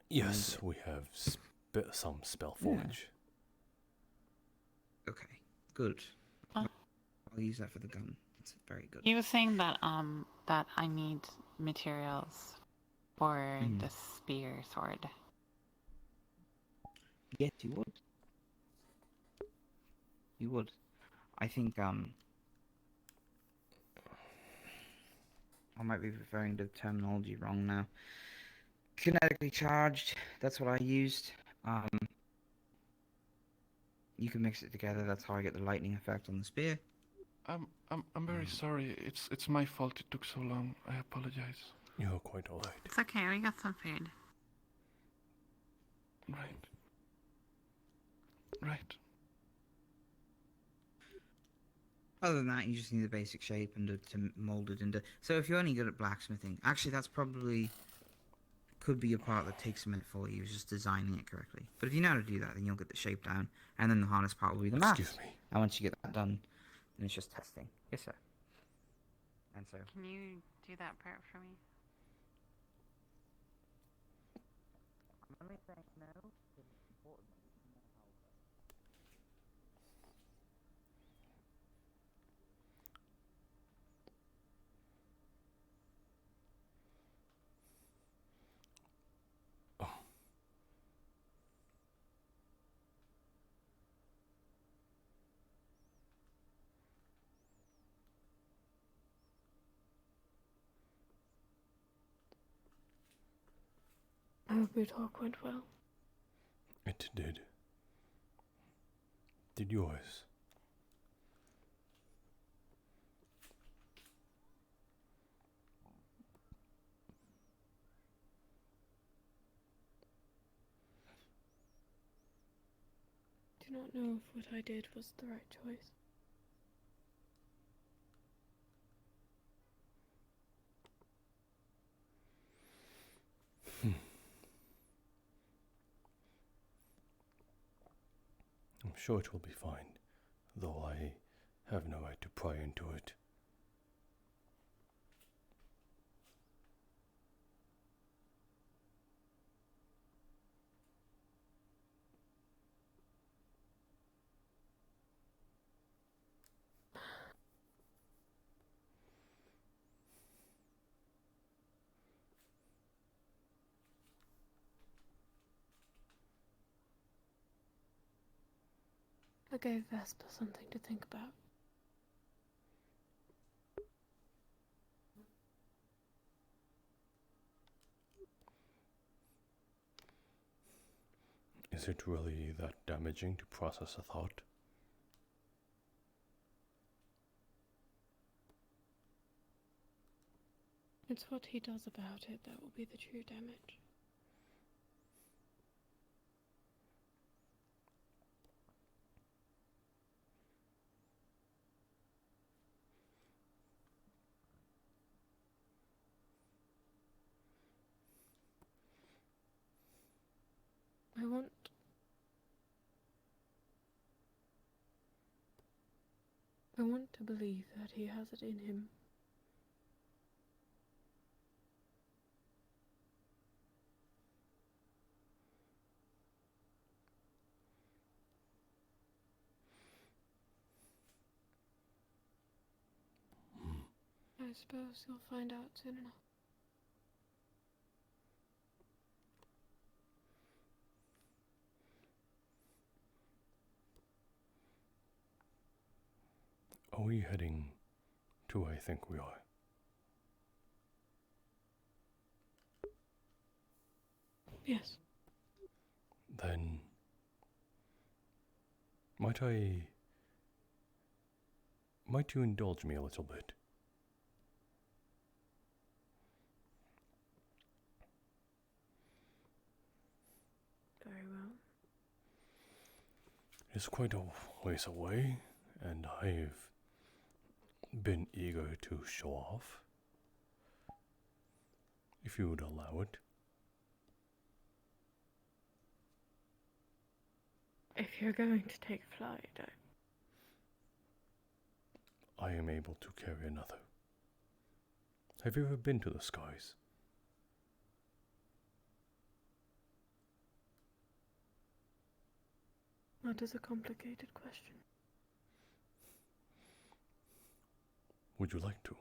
Yes, we have some Spellforge. Okay, good. I'll use that for the gun. It's very good. He was saying that that I need materials for the spear sword. Yes, you would. You would. I think I might be referring to the terminology wrong now. Kinetically charged, that's what I used. You can mix it together. That's how I get the lightning effect on the spear. I'm very sorry. It's my fault it took so long. I apologize. You're quite alright. It's okay, we got some food. Right. Right. Other than that, you just need the basic shape and to mold it into. So if you're only good at blacksmithing, actually that's probably could be a part that takes a minute for you, is just designing it correctly. But if you know how to do that, then you'll get the shape down, and then the harness part will be the math. Excuse me. And once you get that done, then it's just testing. Yes, sir. And so. Can you do that part for me? I'm only saying no because it's important that you know how it works. I hope your talk went well. It did. Did yours? Do not know if what I did was the right choice. I'm sure it will be fine, though I have no right to pry into it. I gave Vesper something to think about. Is it really that damaging to process a thought? It's what he does about it that will be the true damage. I want to believe that he has it in him. I suppose you'll find out soon enough. Are we heading to where I think we are? Yes. Then might you indulge me a little bit? Very well. It's quite a ways away, and I've been eager to show off. If you would allow it. If you're going to take flight, I am able to carry another. Have you ever been to the skies? That is a complicated question. Would you like to?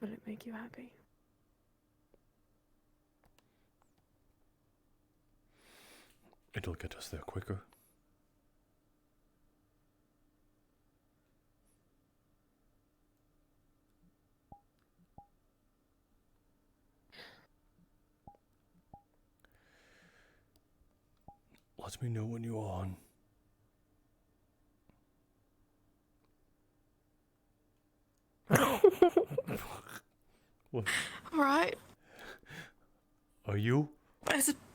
Will it make you happy? It'll get us there quicker. Let me know when you're on. What? Right. Are you?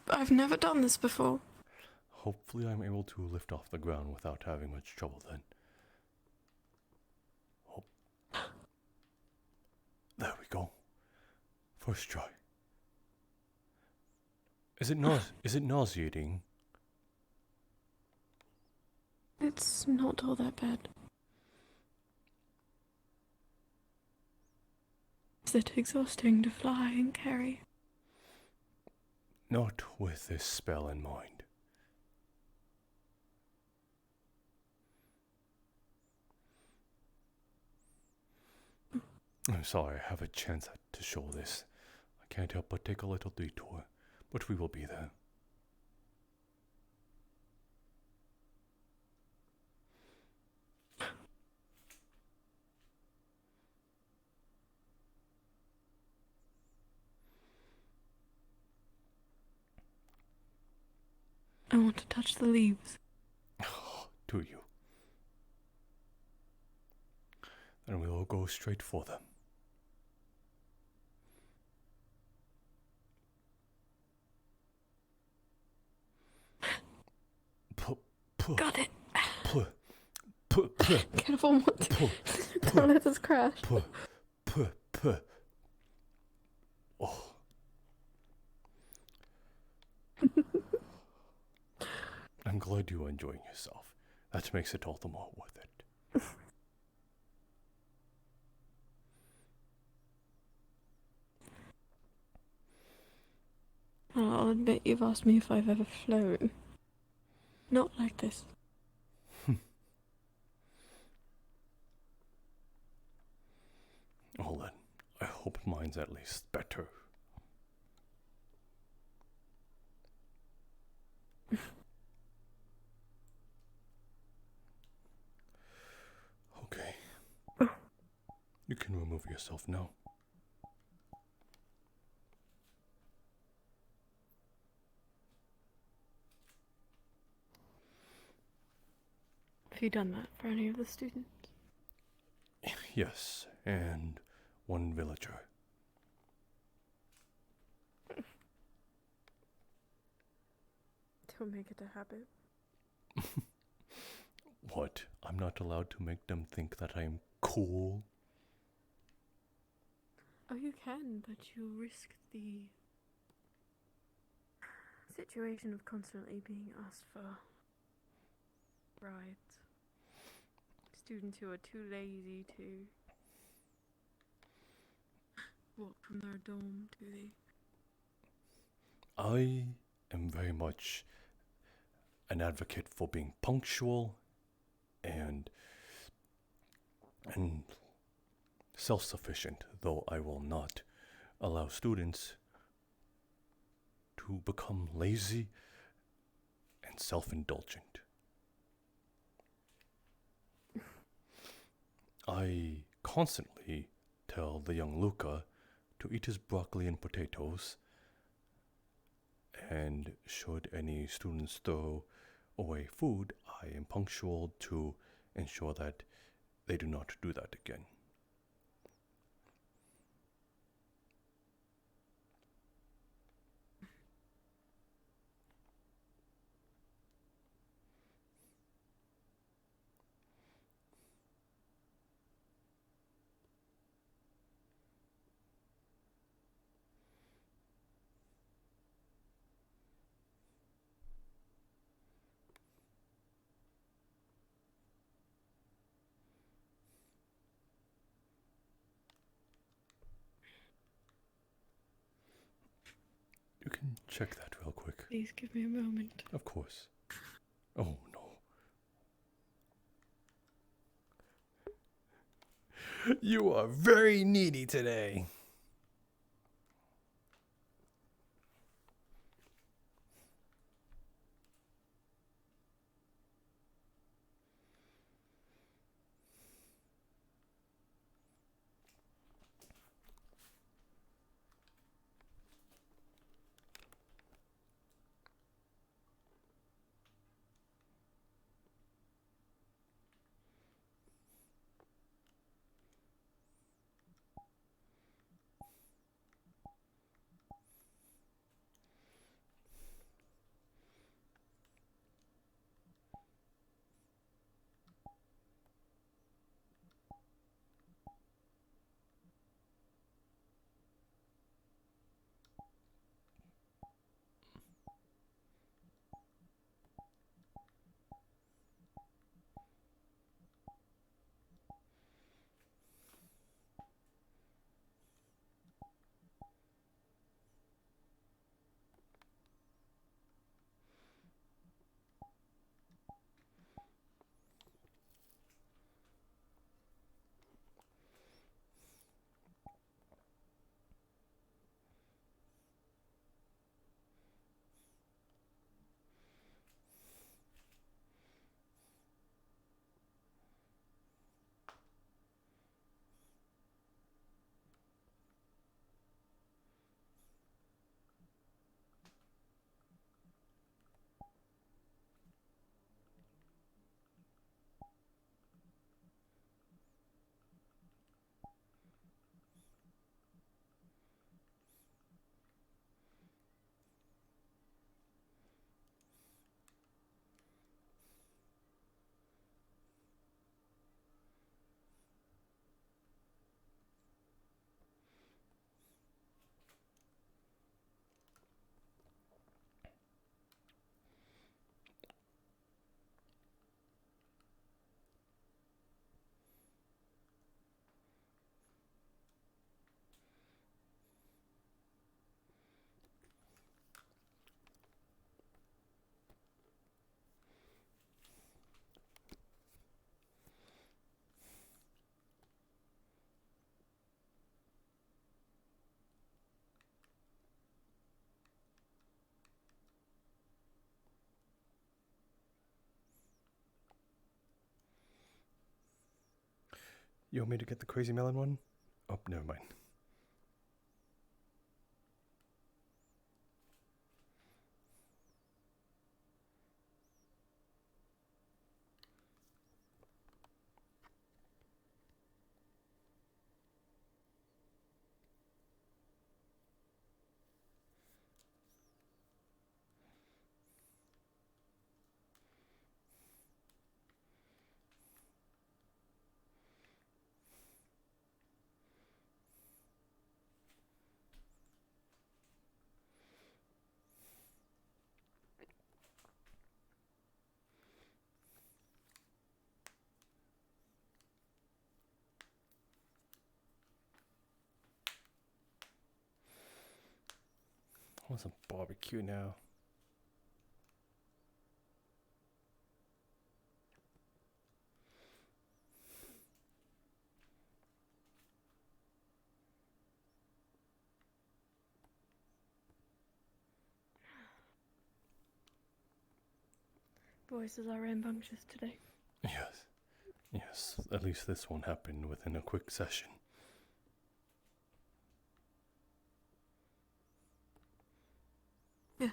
I've never done this before. Hopefully I'm able to lift off the ground without having much trouble then. Oh. There we go. First try. Is it nauseating? It's not all that bad. Is it exhausting to fly and carry? Not with this spell in mind. I'm sorry, I have a chance to show this. I can't help but take a little detour, but we will be there. I want to touch the leaves. Do you? Then we will go straight for them. Got it. Careful, Careful, Monty. Don't let us crash. Oh. I'm glad you're enjoying yourself. That makes it all the more worth it. Well, I'll admit you've asked me if I've ever flown. Not like this. Well then, I hope mine's at least better. Okay. You can remove yourself now. Have you done that for any of the students? Yes, and one villager. Don't make it a habit. What? I'm not allowed to make them think that I'm cool? Oh, you can, but you risk the situation of constantly being asked for rides. Students who are too lazy to walk from their dorm to the... I am very much an advocate for being punctual and self-sufficient, though I will not allow students to become lazy and self-indulgent. I constantly tell the young Luca to eat his broccoli and potatoes, and should any students throw away food, I am punctual to ensure that they do not do that again. You can check that real quick. Please give me a moment. Of course. Oh no. You are very needy today. You want me to get the crazy melon one? Oh, never mind. I want some barbecue now. Voices are rambunctious today. Yes. Yes, at least this one happened within a quick session. Yes.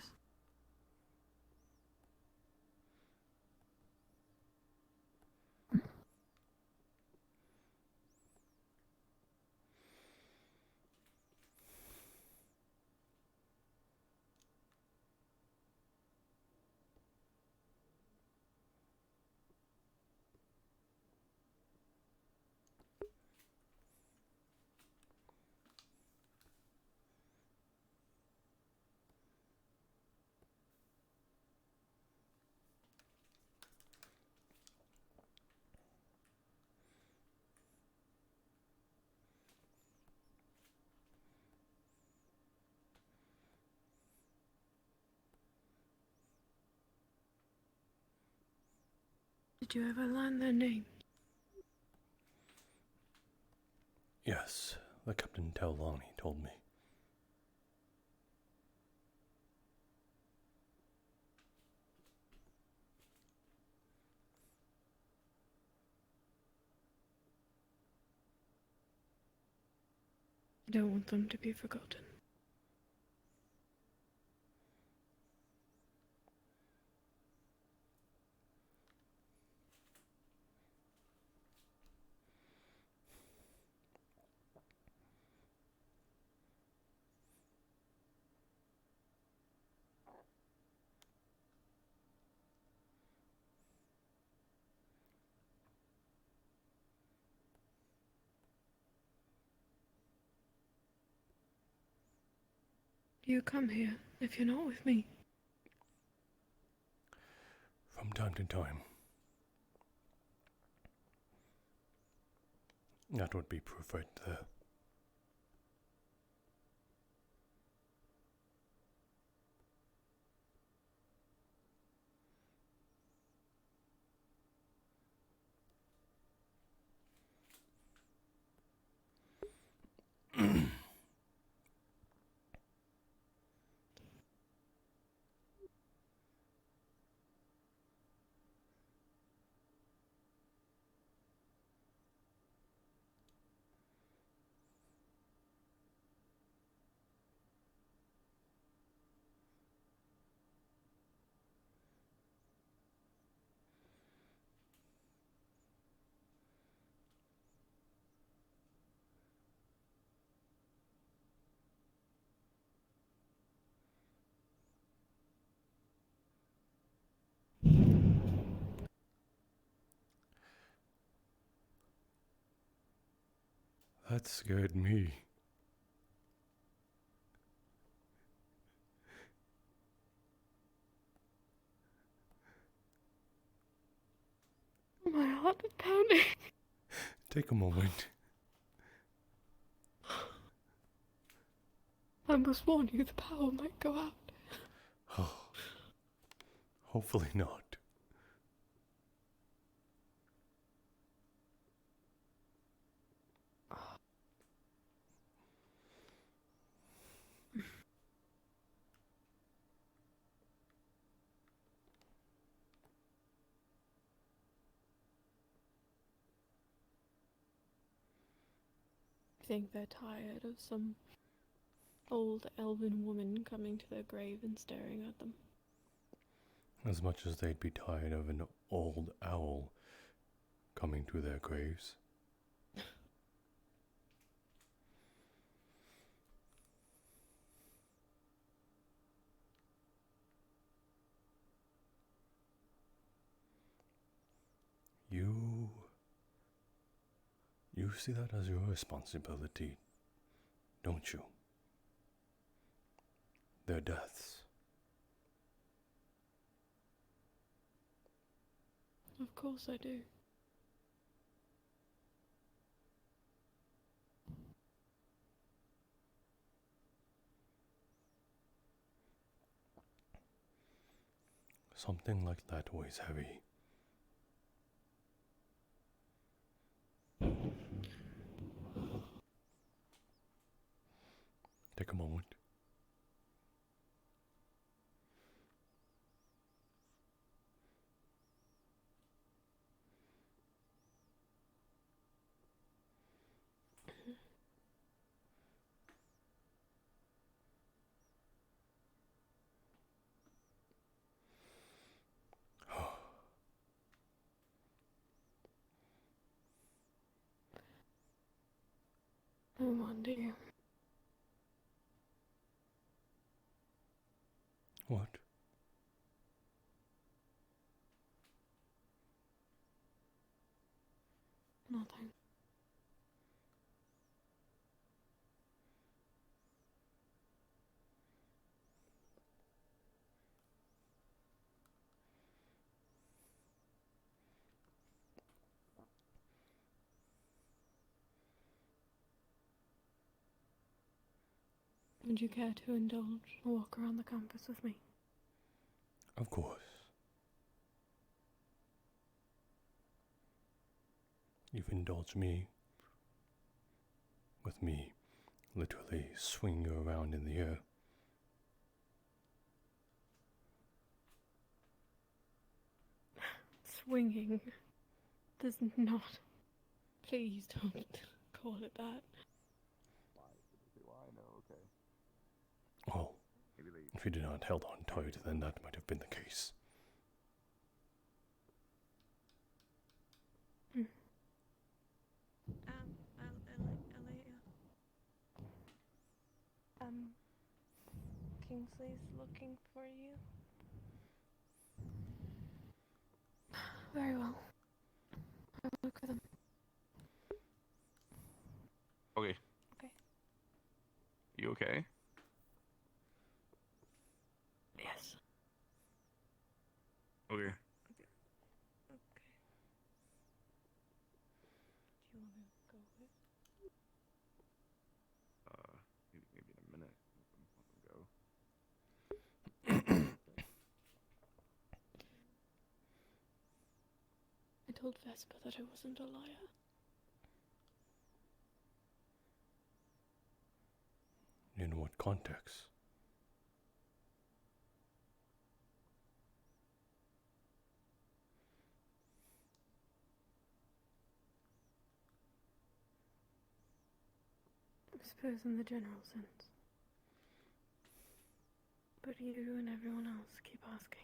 Did you ever learn their name? Yes, the Captain Taolani told me. I don't want them to be forgotten. You come here if you're not with me. From time to time. That would be preferred there. That scared me. My heart is pounding. Take a moment. I must warn you, the power might go out. Oh, hopefully not. think they're tired of some old elven woman coming to their grave and staring at them. As much as they'd be tired of an old owl coming to their graves. You see that as your responsibility, don't you? Their deaths. Of course I do. Something like that weighs heavy. Take a moment. Oh, Monty. What? Nothing. Would you care to indulge a walk around the campus with me? Of course. You've indulged me with me literally swinging you around in the air. Swinging. There's not. Please don't call it that. Well, if you did not held on tight, then that might have been the case. Kingsley's looking for you. Very well. I will look for them. Okay. Okay. You okay? Yes. Okay. Okay. Do you want to go with? Maybe in a minute. Let them go. I told Vespa that I wasn't a liar. In what context? I suppose in the general sense. But you and everyone else keep asking.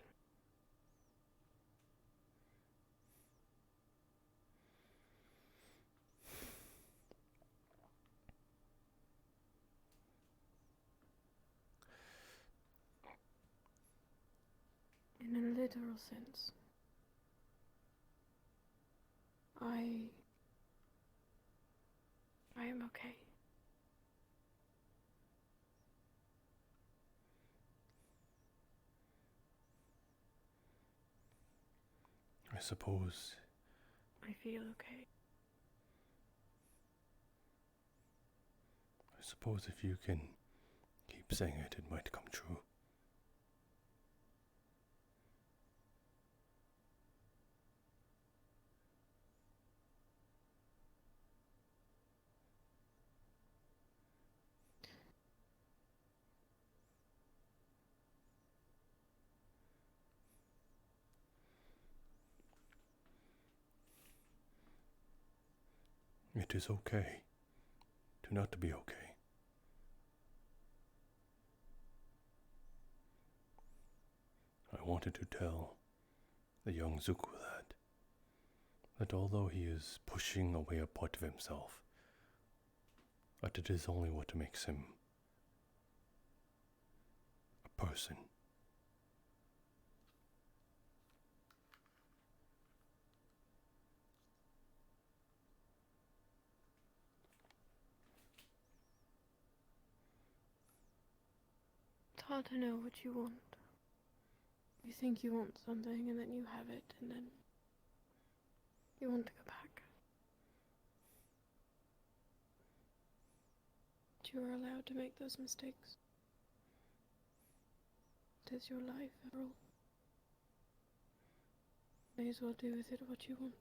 In a literal sense, I am okay. I suppose. I feel okay. I suppose if you can keep saying it, it might come true. It is okay turned out to be okay. I wanted to tell the young Zuko that although he is pushing away a part of himself, that it is only what makes him a person. It's hard to know what you want. You think you want something and then you have it and then you want to go back. But you are allowed to make those mistakes. It is your life, after all. May as well do with it what you want.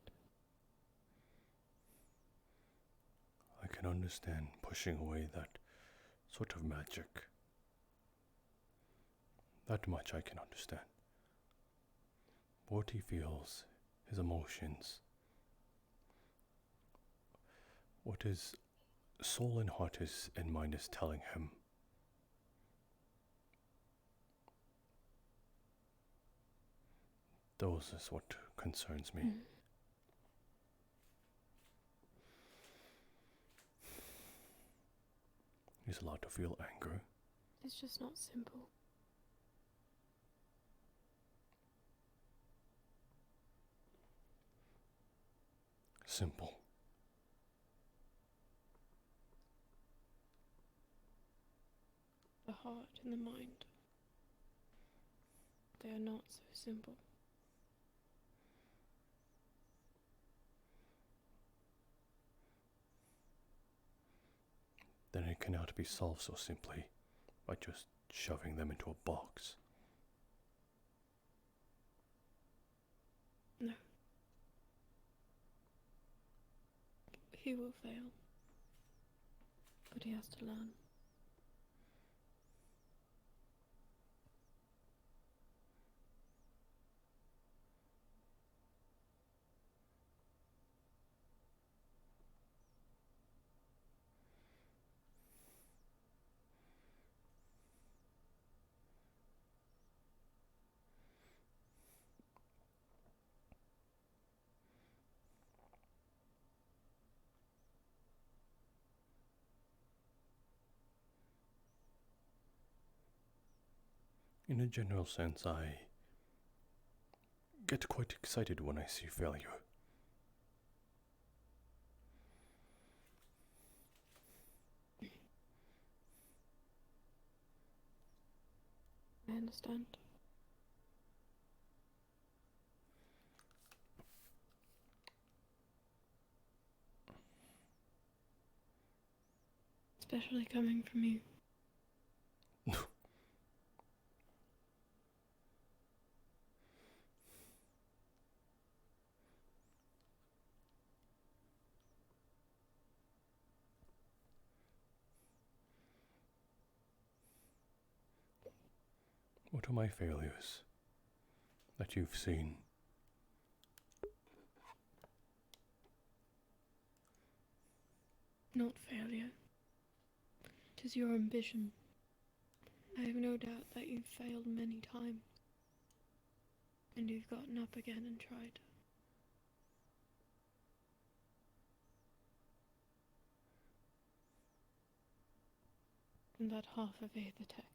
I can understand pushing away that sort of magic. That much I can understand. What he feels, his emotions, what his soul and heart and mind is telling him. Those is what concerns me. He's allowed to feel anger. It's just not simple. Simple. The heart and the mind. They are not so simple. Then it cannot be solved so simply by just shoving them into a box. No. He will fail. But he has to learn. In a general sense, I get quite excited when I see failure. I understand. Especially coming from you. What are my failures that you've seen? Not failure. It is your ambition. I have no doubt that you've failed many times. And you've gotten up again and tried. And that half of the tech.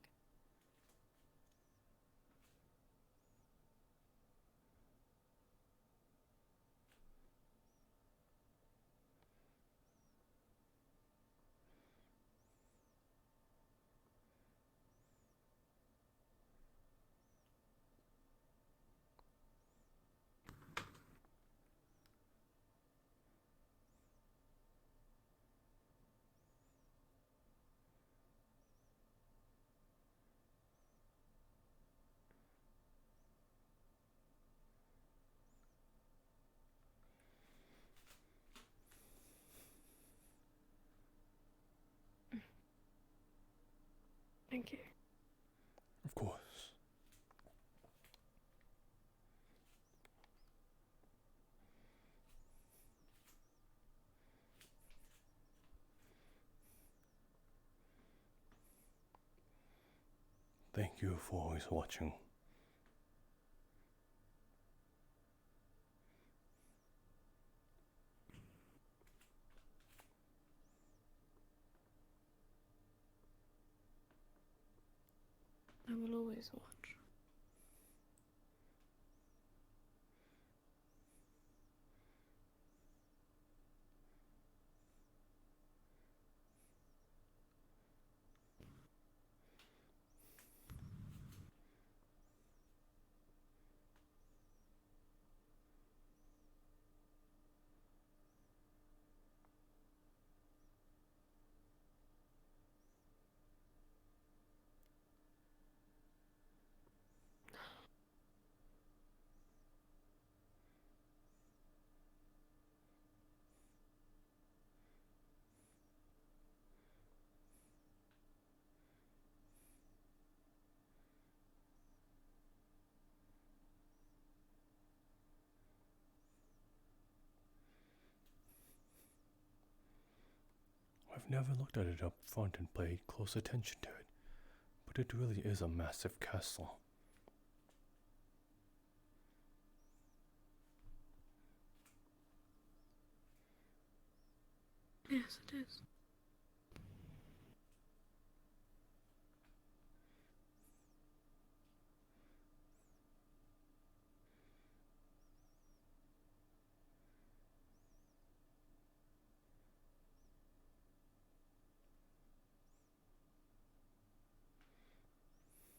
Thank you. Of course. Thank you for always watching. I will always watch. I've never looked at it up front and paid close attention to it, but it really is a massive castle. Yes, it is.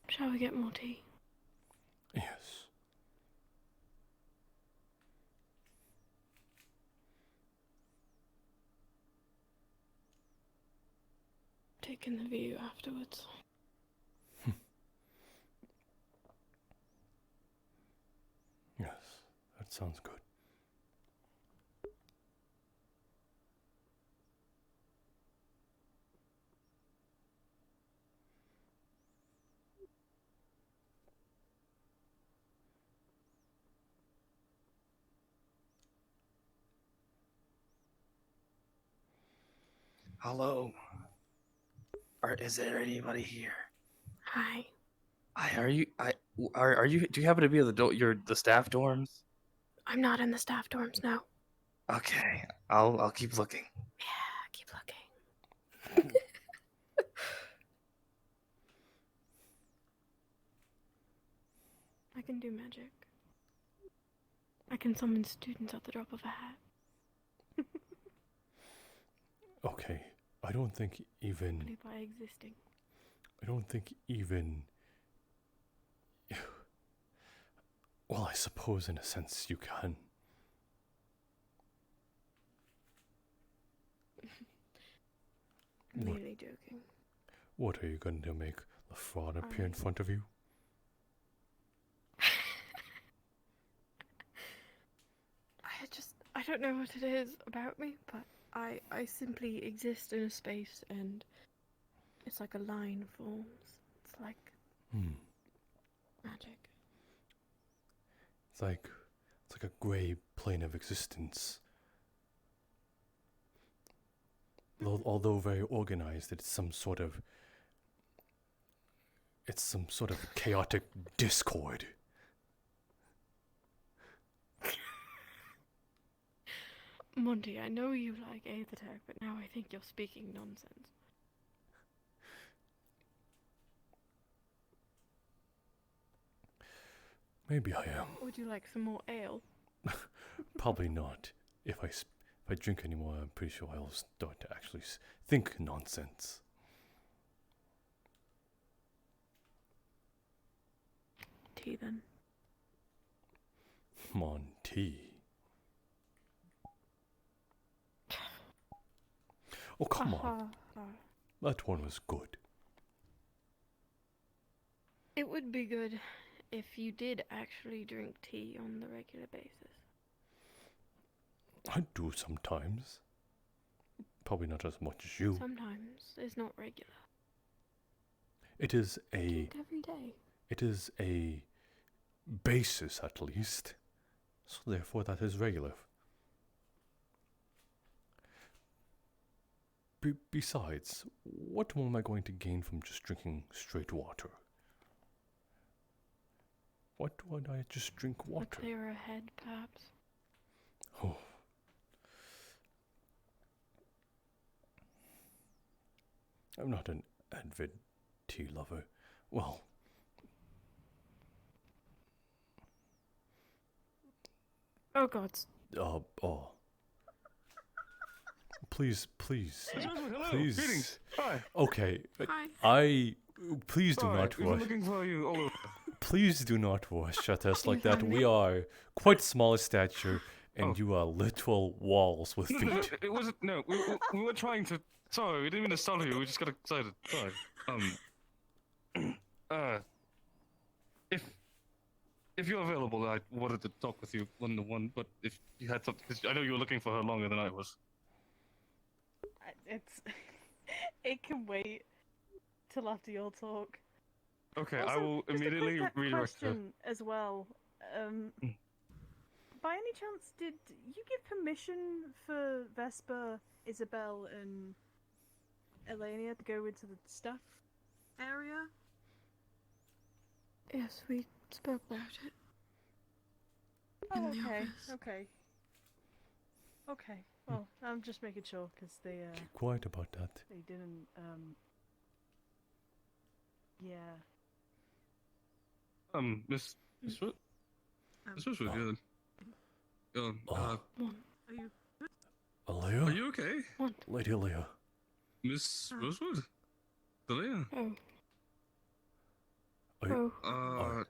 Shall we get more tea? Yes. Taking the view afterwards. Yes, that sounds good. Hello. Is there anybody here? Hi. Hi, are you? Are you? Do you happen to be at the staff dorms? I'm not in the staff dorms now. Okay, I'll keep looking. Yeah, keep looking. I can do magic. I can summon students at the drop of a hat. Okay, I don't think even. Only by existing. I don't think even. Well, I suppose in a sense you can. Merely joking. What are you going to make the fraud appear in front of you? I don't know what it is about me, but I simply exist in a space and it's like a line forms. It's like magic. It's like a grey plane of existence. Although very organized, it's some sort of chaotic discord. Monty, I know you like Aethertech, but now I think you're speaking nonsense. Maybe I am. Would you like some more ale? Probably not. If I drink anymore, I'm pretty sure I'll start to actually think nonsense. Tea then. Monty. Oh, come on. That one was good. It would be good if you did actually drink tea on the regular basis. I do sometimes. Probably not as much as you. Sometimes it's not regular. It is a. Drink every day. It is a basis, at least. So therefore, that is regular. Besides, what more am I going to gain from just drinking straight water? Why don't I just drink A water? clearer head, perhaps. Oh. I'm not an avid tea lover. Well, Oh God. oh. Please, Hello, please. greetings. Hi. Okay, Hi. please do Hi, not we've been rush. looking for you all over. Please do not rush at us like that. We are quite small in stature, and you are literal walls with No, no, feet. it wasn't. No, we were trying to. Sorry, we didn't mean to startle you. We just got excited. Sorry. If you're available, I wanted to talk with you one to one. But if you had something, because I know you were looking for her longer than I was. It can wait till after your talk. Okay, Also, I will just immediately a quick redirect her. question as well. By any chance, did you give permission for Vesper, Isabel, and Elenia to go into the staff area? Yes, we spoke about it. Oh, In the okay, office. okay. Okay, well, I'm just making sure, because they, Keep quiet about that. they didn't, yeah. Miss Wood? Miss Rosewood, yeah. Are you Alea? Are you okay? Lady Alea. Miss Rosewood? Alea?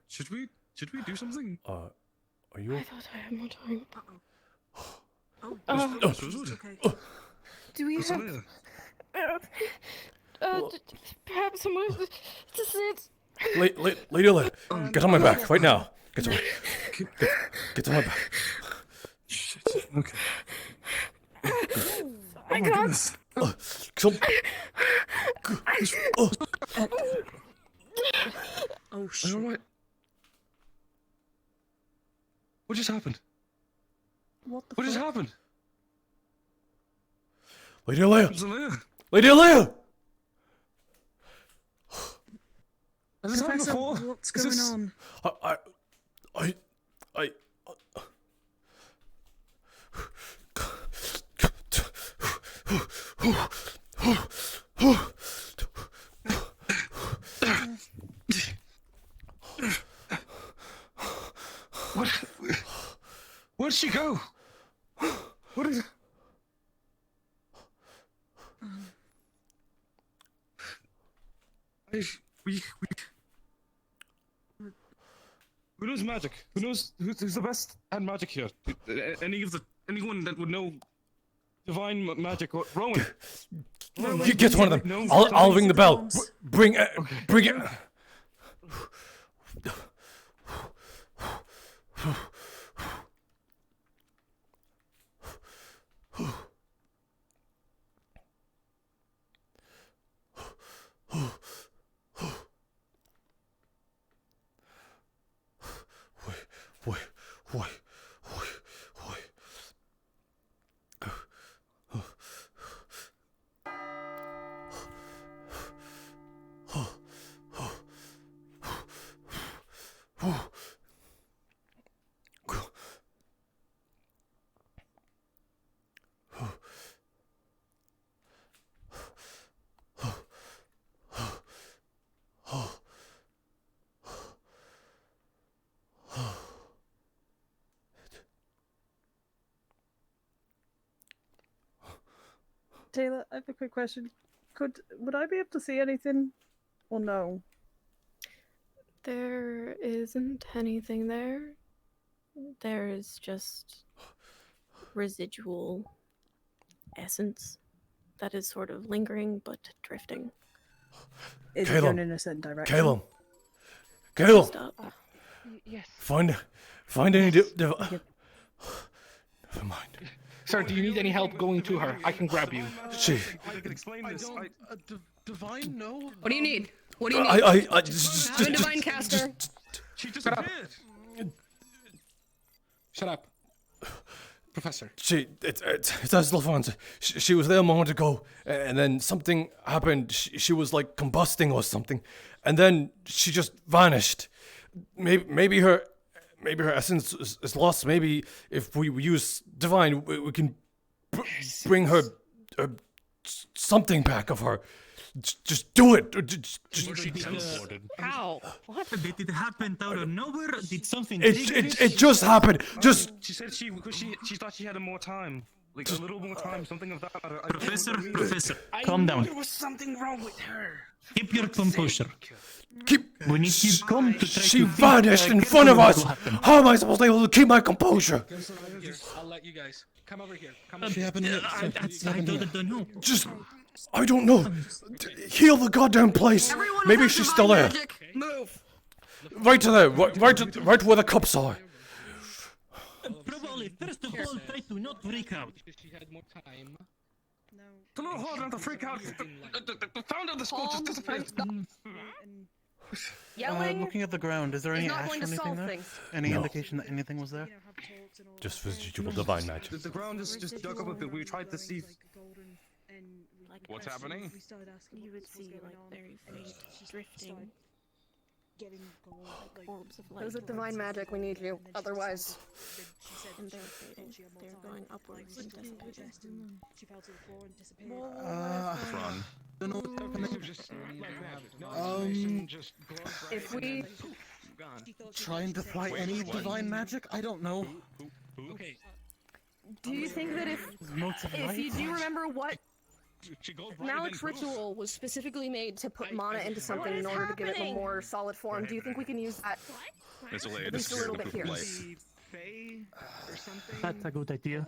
Should we do something? Are you? I thought I had more time. Miss Rosewood? Okay. Do we Miss have... Alea? Perhaps someone to sit. Lady Alea, get on my back right now. Get on my back. Shit. Okay. Oh my goodness. Oh shit. Alright. What just happened? What the What just fuck? happened? Lady Alea! Miss Alea? Lady Alea! Has this happened Professor, before? what's Is going this- on? Where'd she go? What is... Who knows magic? Who knows who's the best at magic here? Anyone that would know divine magic or Rowan? You get one of them. I'll ring the bell. Bring it. Taylor, I have a quick question. Would I be able to see anything, or no? There isn't anything there. There is just residual essence that is sort of lingering but drifting. Is it going in a certain direction? Caleb! Stop. Yes. Find any Never mind. Sir, do you need any help going to her? I can grab you. She. I can explain this. Divine, no. What do you need? What do you need? I just. I'm a divine caster. She disappeared. Shut up, Professor. It's Alfonso. She was there a moment ago, and then something happened. She was like combusting or something, and then she just vanished. maybe her essence is lost. Maybe if we use divine, we can bring her something back of her. Just do it. How? What? Did it happen out of nowhere? Did something? It just happened. Just. She said she thought she had more time. Like a little more time, something of that. Professor, calm down. There was something wrong with her. Keep your composure. When you come to try She to vanished in front of us. How am I supposed to be able to keep my composure? I'll let you guys come over here. Come She happened here. I don't know. Just, I don't know. Heal the goddamn place. Maybe she's still there. Move. Right to there. Right where the cups are. Probably, first of all, try to not freak out. She had more time. It's a little hard not to freak out. The founder of the school just disappeared. Yelling. Looking at the ground, is there any not ash or going to anything solve there? things. Any No. indication that anything was there? Just residual divine magic. The ground is just dug up a bit. We tried to see. What's happening? You would see like very faint drifting. Like orbs of light. Those with divine magic, we need you. Otherwise, And they're fading. They're going upwards and dissipating. She fell to the floor and disappeared. Run. If we try and deploy any divine magic, I don't know. Okay. do you think that if you do remember what Malik's ritual was specifically made to put mana into something in order to give it a more solid form, do you think we can use that It's a at least a little bit here? That's a good idea.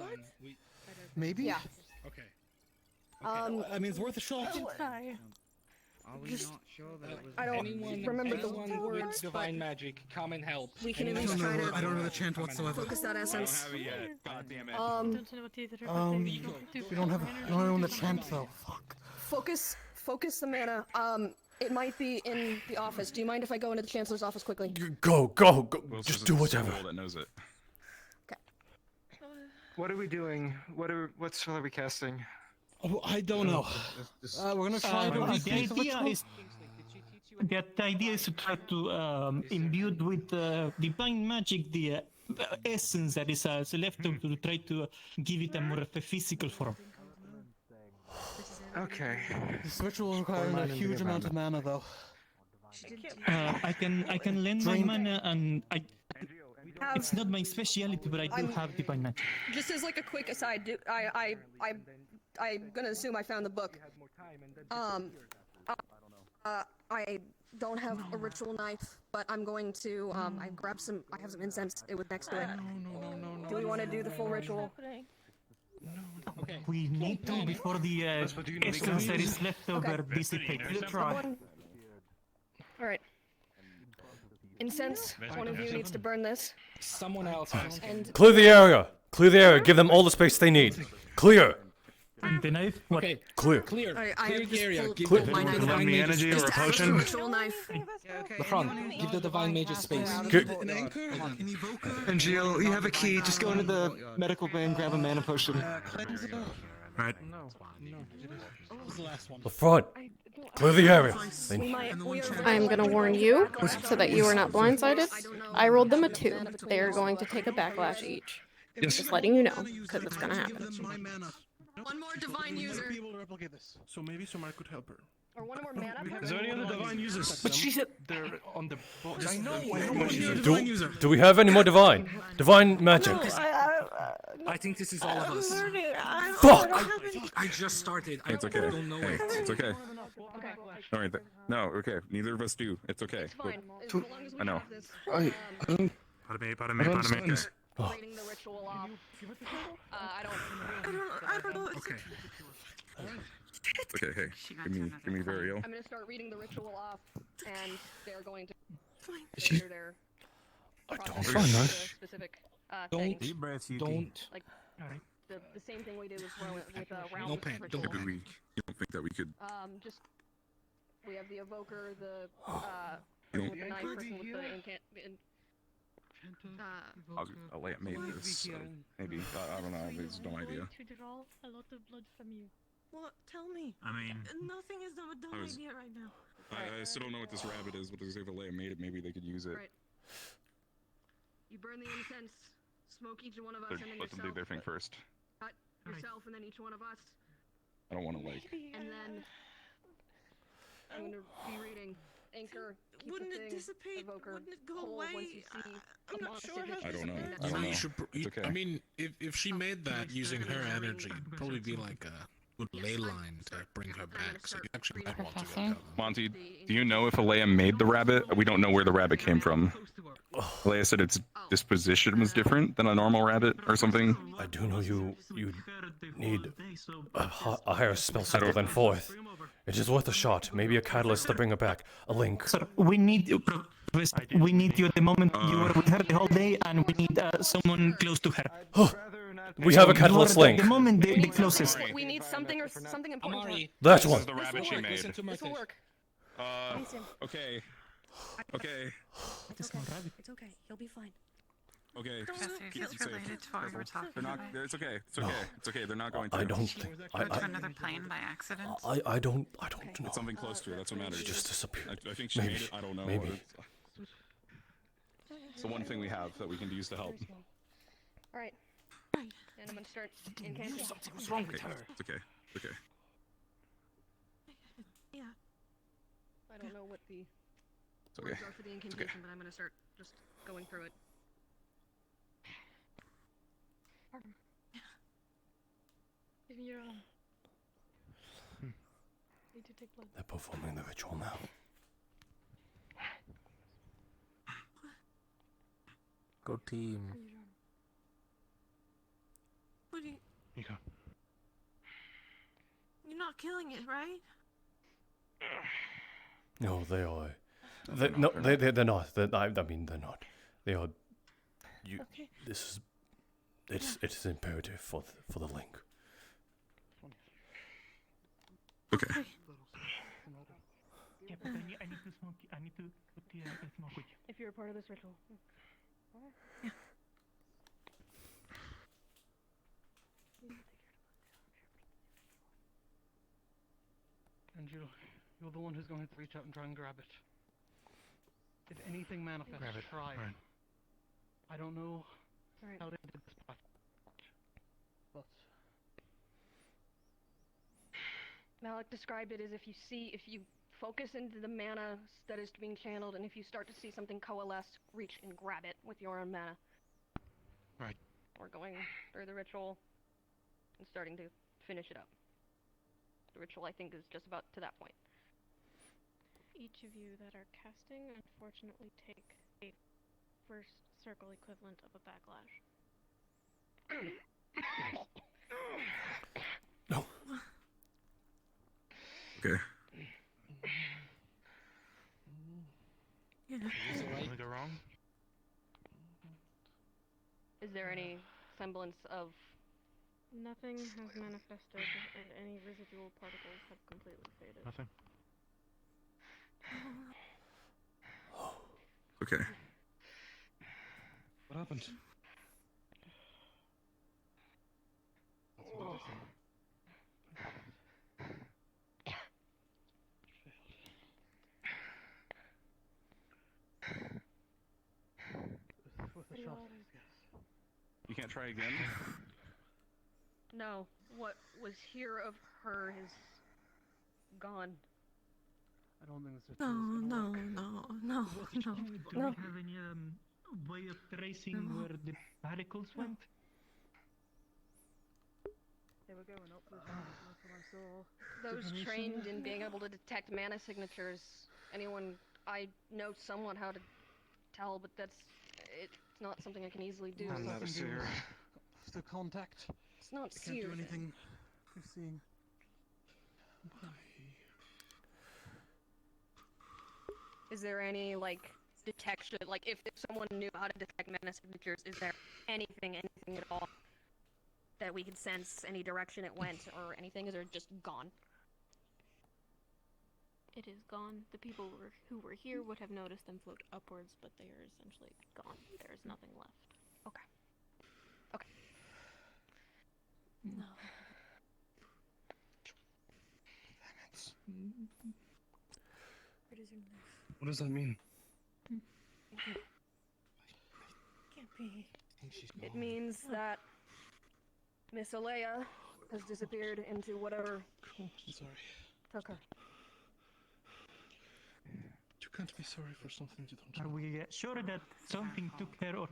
Maybe? Yeah. Okay. I mean, it's worth a shot. Are we Just- not sure that it was I don't remember the anyone words, with divine magic? Come and help. We can at Anyone least with try to I don't know the chant whatsoever. focus that essence. God damn it. We don't have anyone to chant though. Fuck. Focus the mana. It might be in the office. Do you mind if I go into the Chancellor's office quickly? Go. Just do whatever. That knows it. What are we doing? What spell are we casting? Oh, I don't know. We're gonna try to The idea is to try to imbue with divine magic the essence that is left over to try to give it a more of a physical form. Okay. This ritual will require a huge amount of mana though. I can lend my mana, and it's not my speciality, but I do have divine magic. Just as like a quick aside, I'm gonna assume I found the book. I don't have a ritual knife, but I'm going to I have some incense. It was next to it. Do we want to do the full ritual? Okay. We need to before the essence that is left over dissipates. All right. Incense. One of you needs to burn this. Someone else. And Clear the area. Clear the area. Give them all the space they need. Clear. The knife? What? Okay. Clear. Clear I the area. Give Clear. the Give divine me mage energy or a just ask for potion. a ritual knife. The front. Give the divine mage a space. An anchor? An evoker? And Jill, you have a key. Just go into the medical bay and grab a mana potion. Right. The front. Clear the area. I'm gonna warn you so that you are not blindsided. I rolled them a 2. They are going to take a backlash each. Yes. Just letting you know, because it's gonna happen. One more divine user. So maybe Sumar could help her. Or one more mana. Is there any other divine users? But she said they're on the box. I know. Do we have any more divine magic? I think this is all of us. Fuck! I just started. It's okay. don't know Hey, it. it's okay. All right. No, okay. Neither of us do. It's okay. I know. Pardon me. Reading the ritual off. I don't know. Okay. Okay. Hey, give me Variel. I'm gonna start reading the ritual off, and they're going to She- enter their Don't process find for that. the specific Don't. thing. Don't. Like the same thing we did with round No panic. ritual. Did we? You don't think that we could? Just we have the evoker, the You person don't- with the knife, person with the incant. I'll lay it made this. Maybe. I don't know. There's no idea. To draw a lot of blood from you. What? Tell me. I mean, Nothing is a dumb idea right now. I still don't know what this rabbit is, but if Alea made it, maybe they could use it. Right. You burn the incense, smoke each one of us, They're- and then let them do yourself. their thing first. Cut yourself, and then each one of us. I don't want to like. And then I'm gonna be reading Anchor. Keep Wouldn't the it thing, dissipate? Evoker, Wouldn't it go whole away? Once you see I'm a not monster sure how signature, I don't know. something I that's don't know. You should. It's okay. I mean, if she made that using her energy, it'd probably be like a good ley line to bring her back. So you actually might want to go tell them. Monty, do you know if Alea made the rabbit? We don't know where the rabbit came from. Alea said its disposition was different than a normal rabbit or something. I do know you need a higher spell cycle than fourth. It is worth a shot. Maybe a catalyst to bring her back. A link. Sir, we need you. We need you at the moment. You were with her the whole day, and we need someone close to her. We have a catalyst link. At the moment, the closest. We need something or something important. Amari, That This one. is the rabbit she made. listen to my This will pitch. work. Okay. Okay. It's okay. It's okay. He'll be fine. Okay. Jesse, Keep is it this safe. related to what we were Careful. talking They're not. about? It's okay. It's okay. It's okay. They're not going to. I don't think. Go to another plane by accident? I don't know. It's something close to her. That's what matters. Just disappeared. I think she Maybe. made it. I don't know. Maybe. It's the one thing we have that we can use to help. All right. And I'm gonna start incanting. What's wrong with her? It's okay. It's okay. Yeah. I don't know what the It's okay. words are for the incantation, but I'm gonna start just going through it. Give me your Need to take blood. They're performing the ritual now. Go team. What do you? You go. You're not killing it, right? No, they are. They're not. I mean, they're not. They are. You. Okay. This is. It's imperative for the link. Okay. Yeah, but I need to smoke. I need to put the smoke with you. If you're a part of this ritual. Yeah. And you're the one who's going to reach out and try and grab it. If anything manifests, Grab it. try. Right. I don't know Alright. how they did this path, but Malik described it as if you focus into the mana that is being channeled, and if you start to see something coalesce, reach and grab it with your own mana. Right. We're going through the ritual and starting to finish it up. The ritual, I think, is just about to that point. Each of you that are casting, unfortunately, take a first circle equivalent of a backlash. No. Okay. Yeah. Something go wrong? Is there any semblance of... Nothing has manifested, and any residual particles have completely faded. Nothing. Okay. What happened? with a shot. You can't try again. No, what was here of her is gone. I don't think this is No, no, no. Do we have any way of tracing where the particles went? They were going up this way, that's what I saw. Those trained in being able to detect mana signatures, I know somewhat how to tell, but it's not something I can easily do. I'm not a seer. The contact. It's not I can't do seer. anything. You're seeing. Is there any, detection, if someone knew how to detect mana signatures, is there anything at all that we could sense, any direction it went, or anything? Is it just gone? It is gone. The people who were here would have noticed them float upwards, but they are essentially gone. There is nothing left. Okay. Okay. No. What does that mean? be? It means that Miss Alea has disappeared into whatever Sorry. took her. You can't be sorry for something you don't Are we sure that something took her, or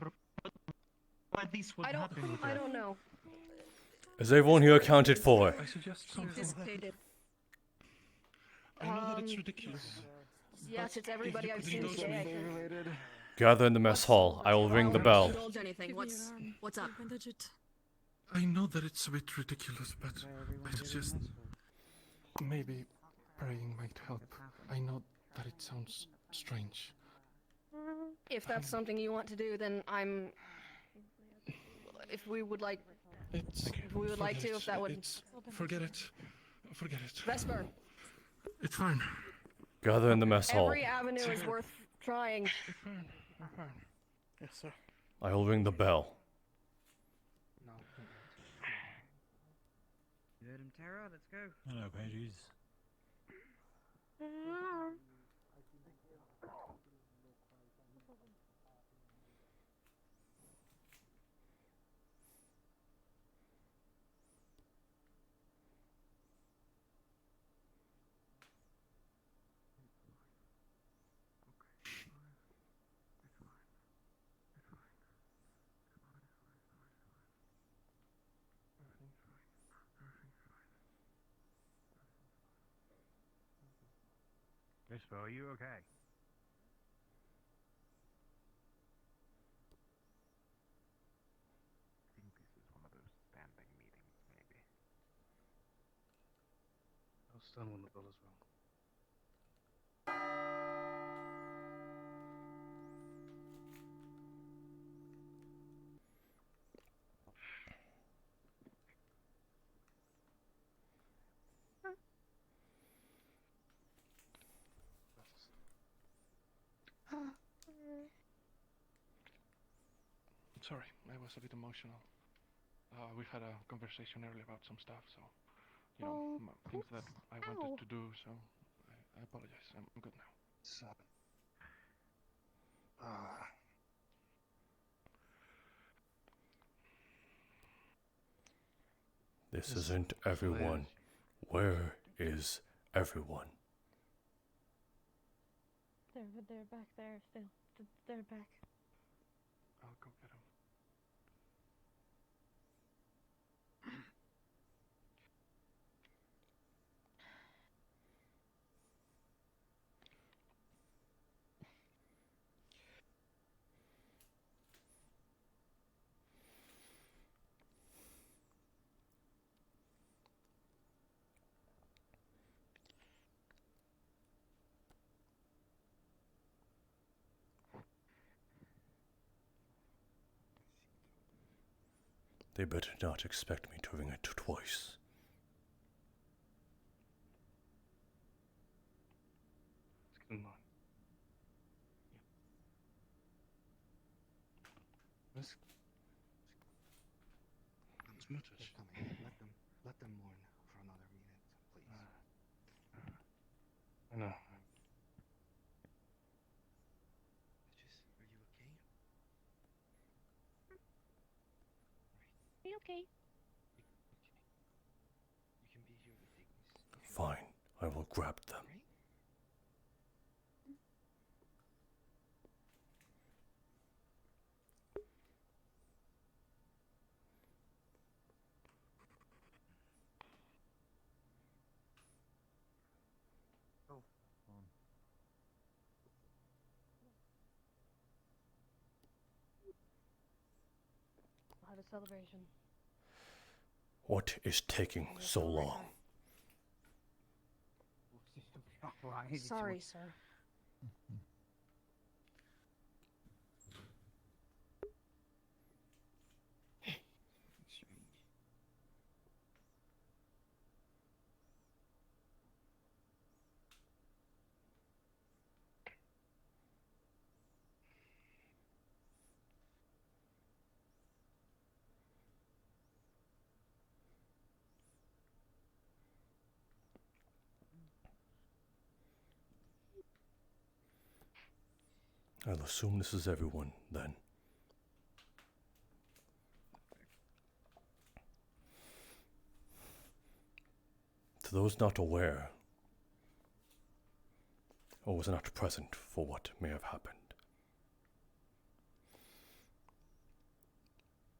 what this would happen with her? I don't know. Is everyone here accounted for? I suggest something. Dissipated. I know that it's ridiculous. Yes, it's everybody I've seen today. Gather in the mess hall. I will ring the bell. Indulge anything. What's up? I know that it's a bit ridiculous, but I suggest maybe praying might help. I know that it sounds strange. If that's something you want to do, then I'm. If we would like. If that would. Forget it. Forget it. Vesper. It's fine. Gather in the mess hall. Every avenue is worth trying. Fine. Yes, sir. I will ring the bell. You heard him, Tara? Let's go. Hello, Pages. Whisper, are you okay? I think this is one of those standing meetings, maybe. I'll stand on the bell as well. Sorry, I was a bit emotional. We had a conversation earlier about some stuff, so you know, things that I wanted to do. So I apologize. I'm good now. So, This isn't everyone. Where is everyone? They're back there still. They're back. I'll go get him. They better not expect me to ring it twice. let's get in line. Let's They're coming. Let them mourn for another minute, please. I know. Are you okay? Are you okay? You can be here with Ignis. Fine, I will grab them. We'll have a celebration. What is taking so long? Sorry, sir. I'll assume this is everyone, then. to those not aware, or was not present for what may have happened,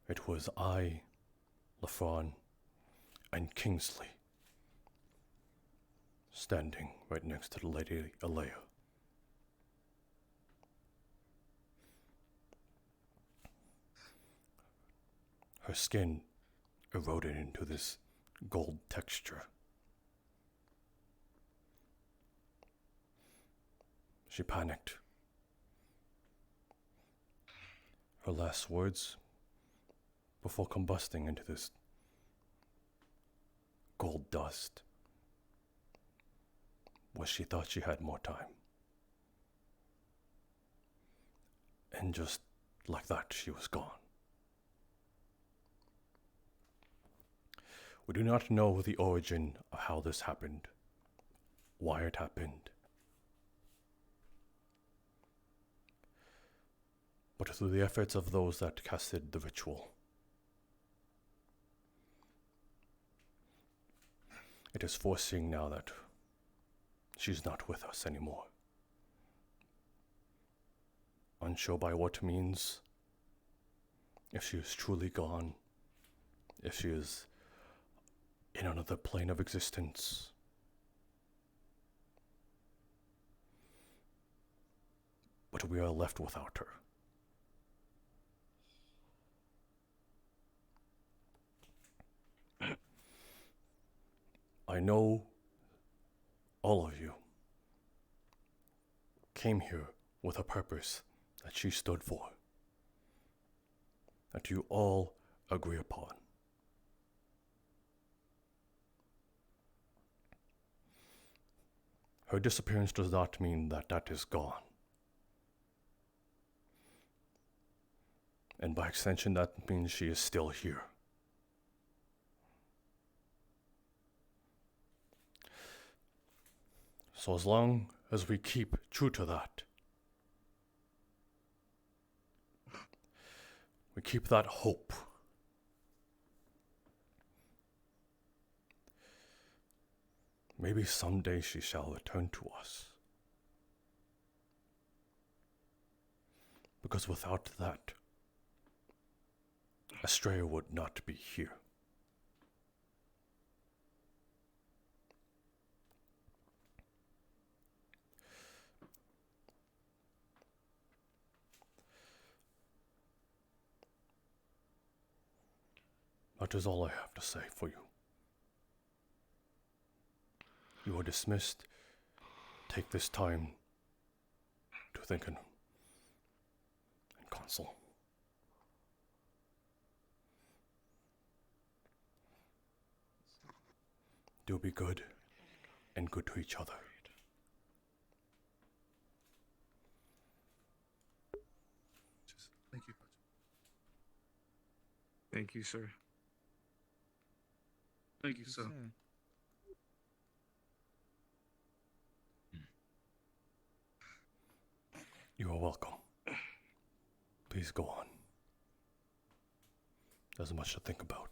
it was I, Lafron, and Kingsley standing right next to the Lady Alea. Her skin eroded into this gold texture. She panicked. Her last words, before combusting into this gold dust, was she thought she had more time. And just like that, she was gone. We do not know the origin of how this happened, why it happened. But through the efforts of those that casted the ritual, it is foreseeing now that she's not with us anymore. Unsure by what means, if she is truly gone, if she is in another plane of existence. But we are left without her. I know all of you came here with a purpose that she stood for, that you all agree upon. Her disappearance does not mean that that is gone. And by extension, that means she is still here. So as long as we keep true to that, we keep that hope, maybe someday she shall return to us. Because without that, Estrella would not be here. That is all I have to say for you. You are dismissed. Take this time to think and console. Do be good and good to each other. Thank you. Thank you, sir. Thank you, sir. You are welcome. Please go on. There's much to think about.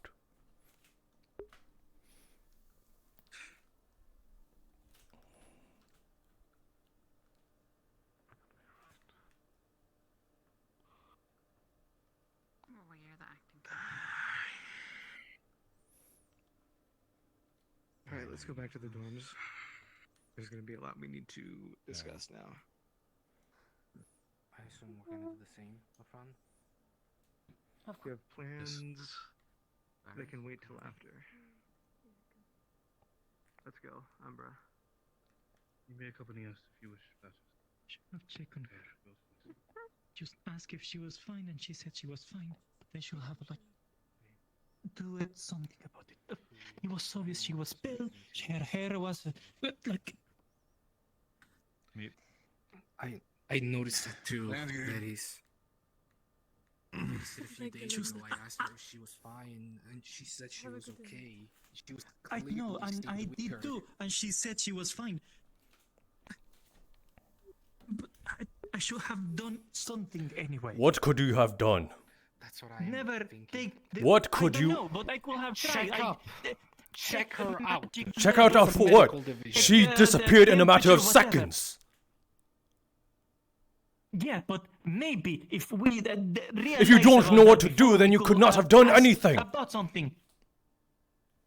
Alright, let's go back to the dorms. There's gonna be a lot we need to discuss now. I assume we're gonna do the same, Lafron? If you have plans, they can wait till after. Let's go, Umbra. You may accompany us if you wish, Patches. Should have checked on her. Just ask if she was fine, and she said she was fine. Then she'll have do it something about it. It was obvious she was pale. Her hair was like. I noticed it too. That is. A few days ago, I asked her if she was fine, and she said she was okay. She was I know, and still I weaker. did too, and she said she was fine. But I should have done something anyway. What could you have done? That's what I Never take. What could I you? don't know, but I could have tried. Shut up! check her out. Check out for what? She disappeared in a matter of seconds. Yeah, but maybe if we If you don't know what to do, then you could not have done anything. About something.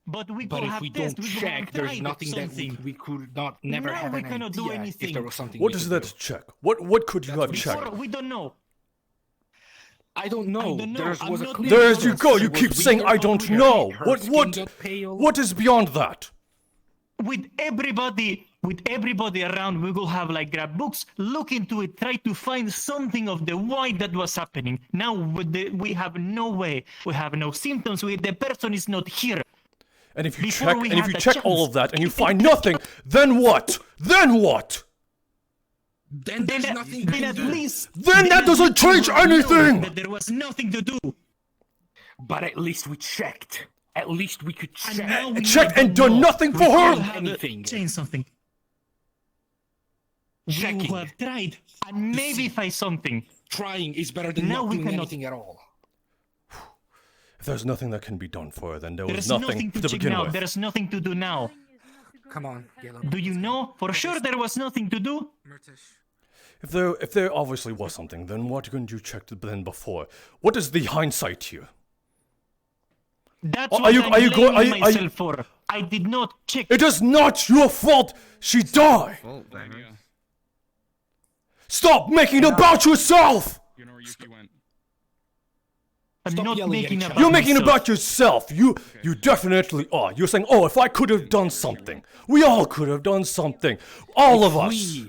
But we But could if have we tested, don't we could check, have there's tried nothing that something. we could not never Now have we an cannot do idea anything. if there was something. What we is could that do. to check? What could you have Before, checked? we don't know. I don't know. There was a clear There you difference. go. You She keep was saying weaker I on don't her know. head, her skin got pale. What is beyond that? With everybody around, we will have like grab books, look into it, try to find something of the why that was happening. Now we have no way. We have no symptoms. The person is not here. And if you Before we had the check all chance. of that and you find nothing, then what? Then what? Then there's nothing. Then at least. Then that doesn't change anything. That there was nothing to do. But at least we checked. At least we could check. And now we Checked don't and done know. nothing We for her? could have Anything. Change something. Checking. We have tried and maybe find something. Trying is better than Now not we doing cannot. anything at all. If there's nothing that can be done for her, then there was There's nothing nothing to to check begin now. with. There's nothing to do now. Come on, Yellow. Do you know for sure there was nothing to do? If there obviously was something, then what couldn't you check then before? What is the hindsight here? That's Are what you- I'm are you go- blaming are you- are you- myself for. I did not check. It is not your fault. She died. Stop making it about yourself. You know where Yuki went. I'm Stop not yelling at making each about other. You're making it myself. about yourself. You definitely are. You're saying, oh, if I could have done something. We all could have done something. All of us.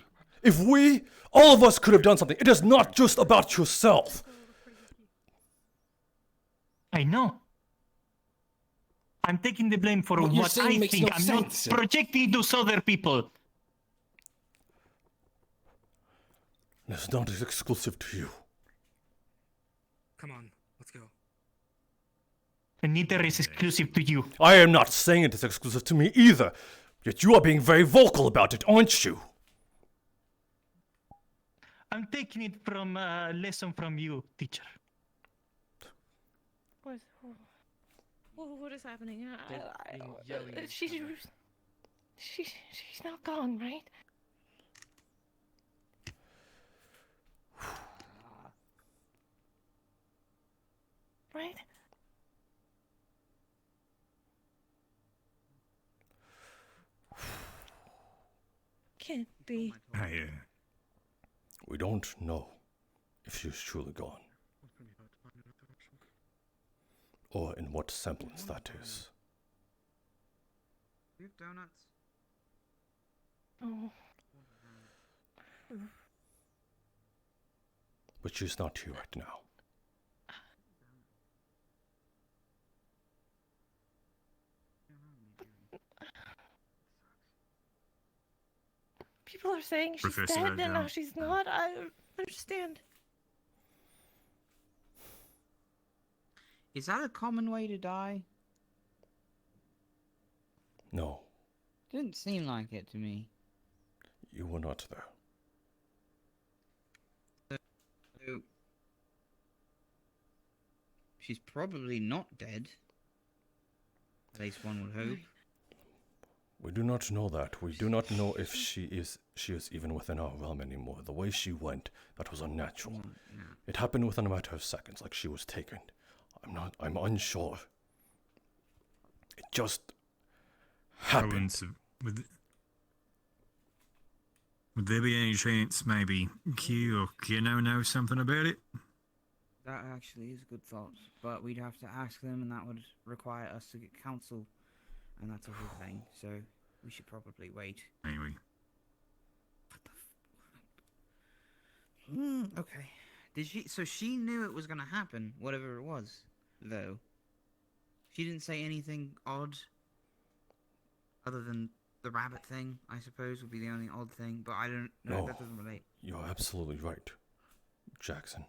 If we, all of us could have done something. It is not just about yourself. I know. I'm taking the blame for What you're what saying I makes think. no I'm sense. not projecting those other people. It's not exclusive to you. Come on, let's go. And neither is exclusive to you. I am not saying it is exclusive to me either. Yet you are being very vocal about it, aren't you? I'm taking it from a lesson from you, teacher. What is happening? She's not gone, right? Right? Can't be. We don't know if she's truly gone. Or in what semblance that is. Do you have donuts? Oh. But she's not here right now. People are saying she's Professor dead and now O'Donnell. she's not. I don't understand. Is that a common way to die? No, Didn't seem like it to me. you were not there. So, she's probably not dead. At least one would hope. We do not know that. We do not know if she is even within our realm anymore. The way she went, that was unnatural. It happened within a matter of seconds, like she was taken. I'm unsure. It just happened. Would there be any chance maybe Q or Kino know something about it? That actually is a good thought, but we'd have to ask them, and that would require us to get counsel, and that's a whole thing. So we should probably wait. Anyway. Okay. Did she? So she knew it was gonna happen, whatever it was, though. She didn't say anything odd, other than the rabbit thing. I suppose would be the only odd thing, but I don't know. No, That doesn't relate. you're absolutely right, Jackson.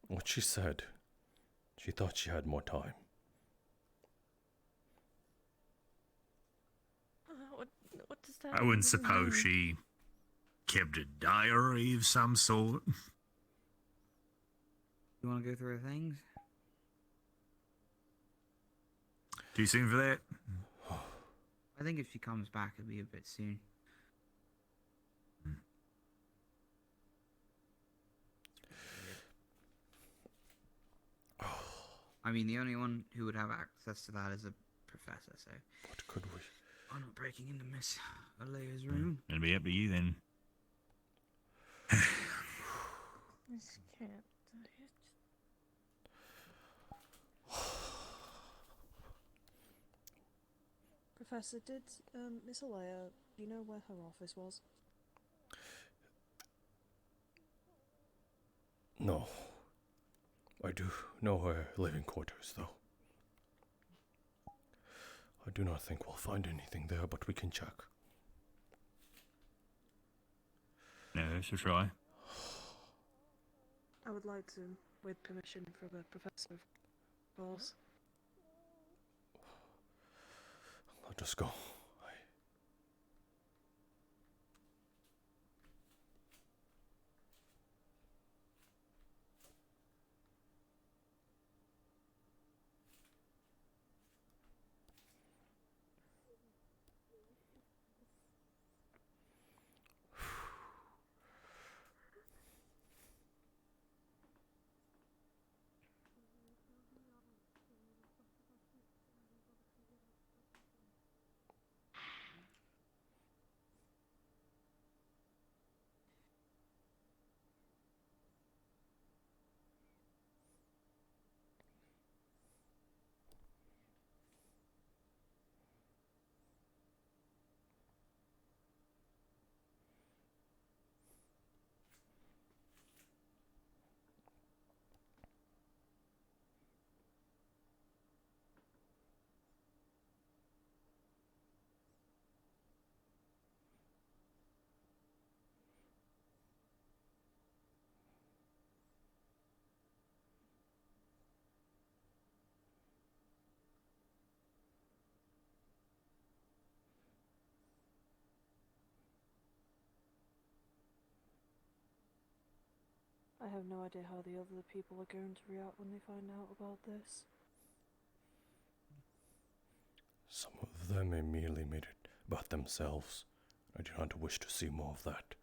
What she said, she thought she had more time. What does that I wouldn't even suppose mean? she kept a diary of some sort. You want to go through her things? Too soon for that? I think if she comes back, it'll be a bit soon. I mean, the only one who would have access to that is a professor, so... What could we... I'm not breaking into Miss Alea's room. It'll be up to you then. This can't Professor, did Miss Alea, do you know where her office was? No. I do know her living quarters, though. I do not think we'll find anything there, but we can check. No, it's a try. I would like to, with permission from the professor, of course. Let us go. I have no idea how the other people are going to react when they find out about this. Some of them merely made it about themselves. I do not wish to see more of that.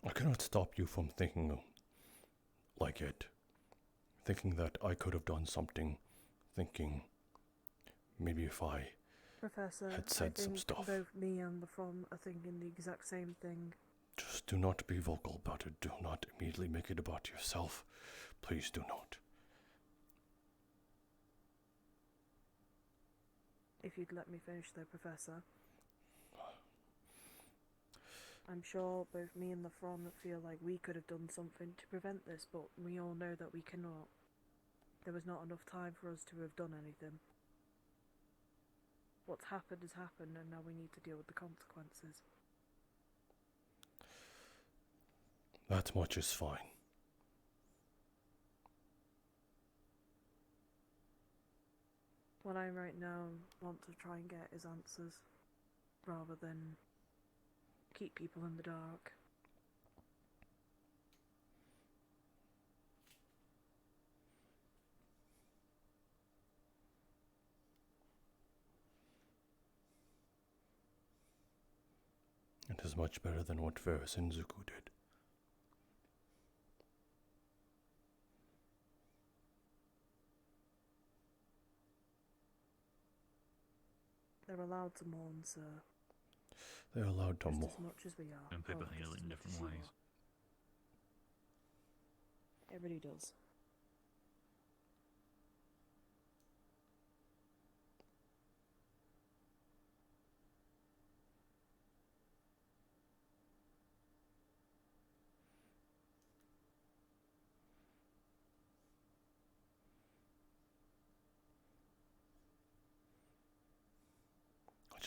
I cannot stop you from thinking like it. Thinking that I could have done something. Thinking maybe if I Professor, had said I some think stuff. both me and the From are thinking the exact same thing. Just do not be vocal about it. Do not immediately make it about yourself. Please do not. If you'd let me finish though, Professor. I'm sure both me and the From feel like we could have done something to prevent this, but we all know that we cannot. There was not enough time for us to have done anything. What's happened has happened, and now we need to deal with the consequences. That much is fine. What I right now want to try and get is answers, rather than keep people in the dark. It is much better than what Ferris and Zuko did. They're allowed to mourn, sir. They're allowed to Just mourn. as much as we are. And people Well, heal just in as much different as you ways. are. Everybody does.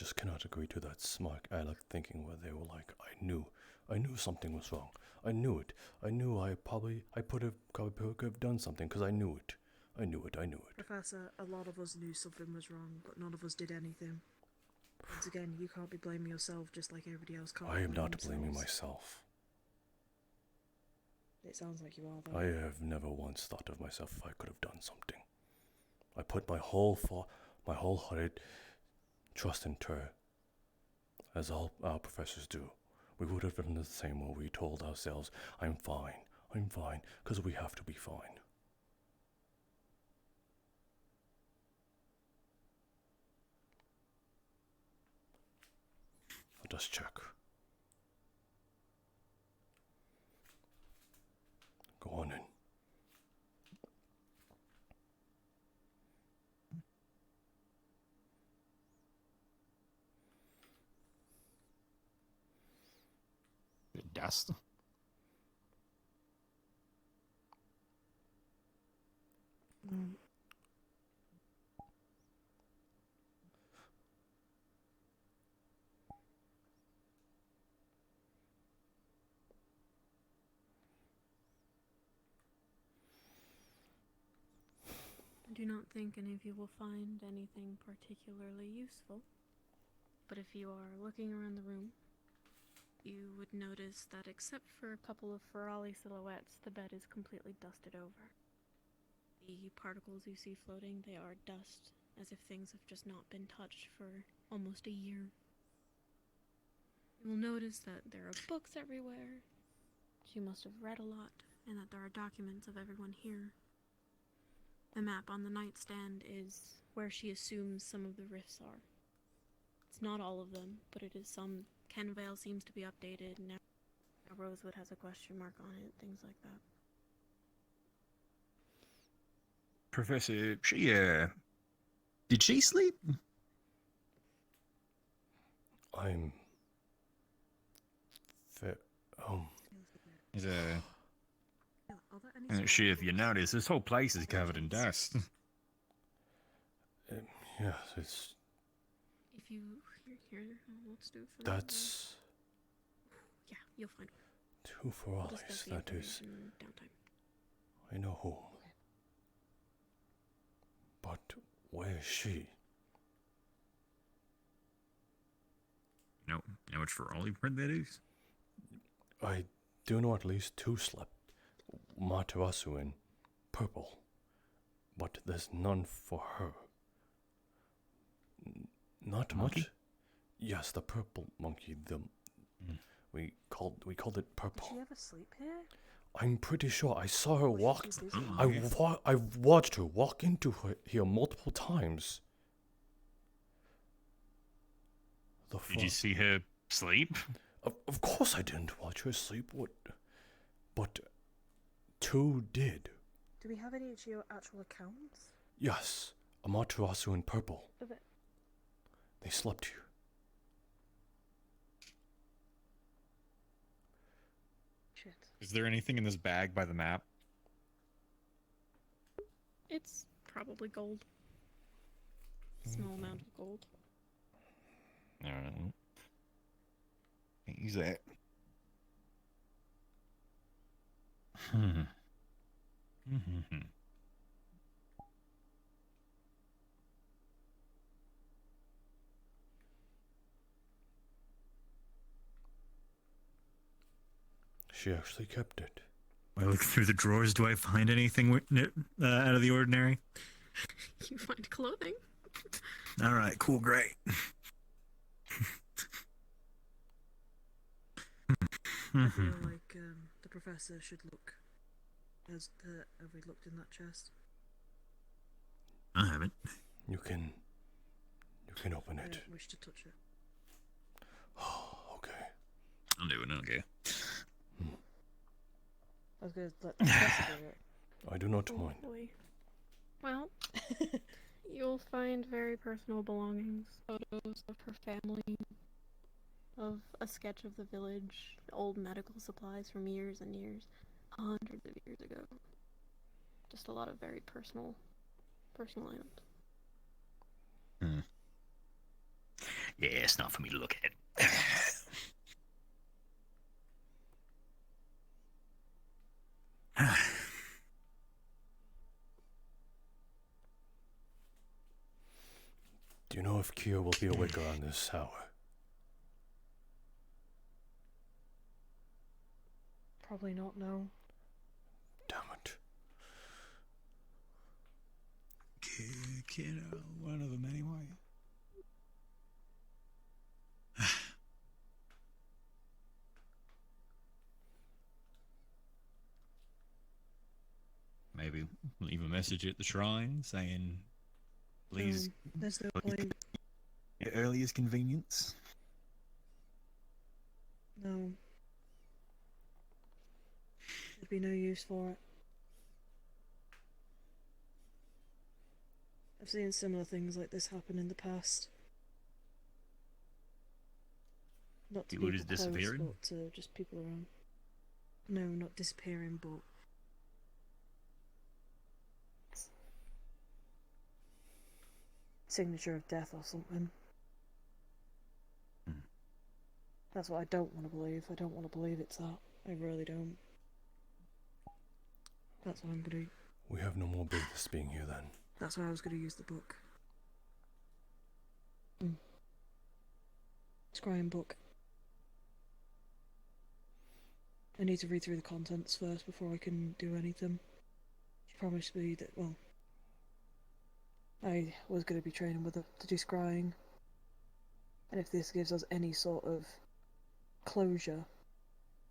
just cannot agree to that smart aleck thinking where they were like, I knew something was wrong. I knew it. I knew I probably could have done something because I knew it. I knew it. Professor, a lot of us knew something was wrong, but none of us did anything. Once again, you can't be blaming yourself just like everybody else can't. I am blame not blaming themselves. myself. It sounds like you are, though. I have never once thought of myself if I could have done something. I put my wholehearted trust into her, as all our professors do. We would have done the same when we told ourselves, I'm fine, because we have to be fine. Let us check. Go on in. Dust. I do not think any of you will find anything particularly useful, but if you are looking around the room, you would notice that except for a couple of Ferrari silhouettes, the bed is completely dusted over. The particles you see floating, they are dust, as if things have just not been touched for almost a year. You will notice that there are books everywhere. She must have read a lot, and that there are documents of everyone here. The map on the nightstand is where she assumes some of the rifts are. It's not all of them, but it is some. Kenvale seems to be updated, now Rosewood has a question mark on it, things like that. Professor, did she sleep? I'm... If you notice, this whole place is covered in dust. Yes, it's... If you here, let's do it for That's... Yeah, you'll find Two Ferraris, that is... I know whom. But where is she? You know which Ferrari print that is? I do know at least two slept. Materasu in purple. But there's none for her. Not Monkey? much. Yes, the purple monkey. We called it purple. Did she ever sleep here? I'm pretty sure I saw her walk. Oh, I've watched her walk into here multiple times. Did you see her sleep? Of course I didn't watch her sleep. But two did. Do we have any of your actual accounts? Yes, Amaterasu in purple. Of it? They slept here. Shit. Is there anything in this bag by the map? It's probably gold. Small amount of gold. Alright. Can't use that. She actually kept it. I look through the drawers. Do I find anything out of the ordinary? You find clothing. All right, cool, great. I feel like the professor should look. Have we looked in that chest? I haven't. You can open I it. don't wish to touch it. Okay. I'll do it. Okay. I was going to let the professor do it. I do not mind. Boy. Well, you'll find very personal belongings, photos of her family, of a sketch of the village, old medical supplies from years and years, hundreds of years ago. Just a lot of very personal items. Yeah, it's not for me to look at. Do you know if Kia will be awake around this hour? Probably not, no. Damn it. Kid, one of them anyway. Maybe leave a message at the shrine saying, please. There's no point. At earliest convenience. No. There'd be no use for it. I've seen similar things like this happen in the past. Not to People people just close, disappearing? but to just people around. No, not disappearing, but signature of death or something. That's what I don't want to believe. I don't want to believe it's that. I really don't. That's what I'm gonna. We have no more business being here then. That's why I was gonna use the book. Scrying book. I need to read through the contents first before I can do anything. She promised me that, well, I was going to be training with her to do scrying. And if this gives us any sort of closure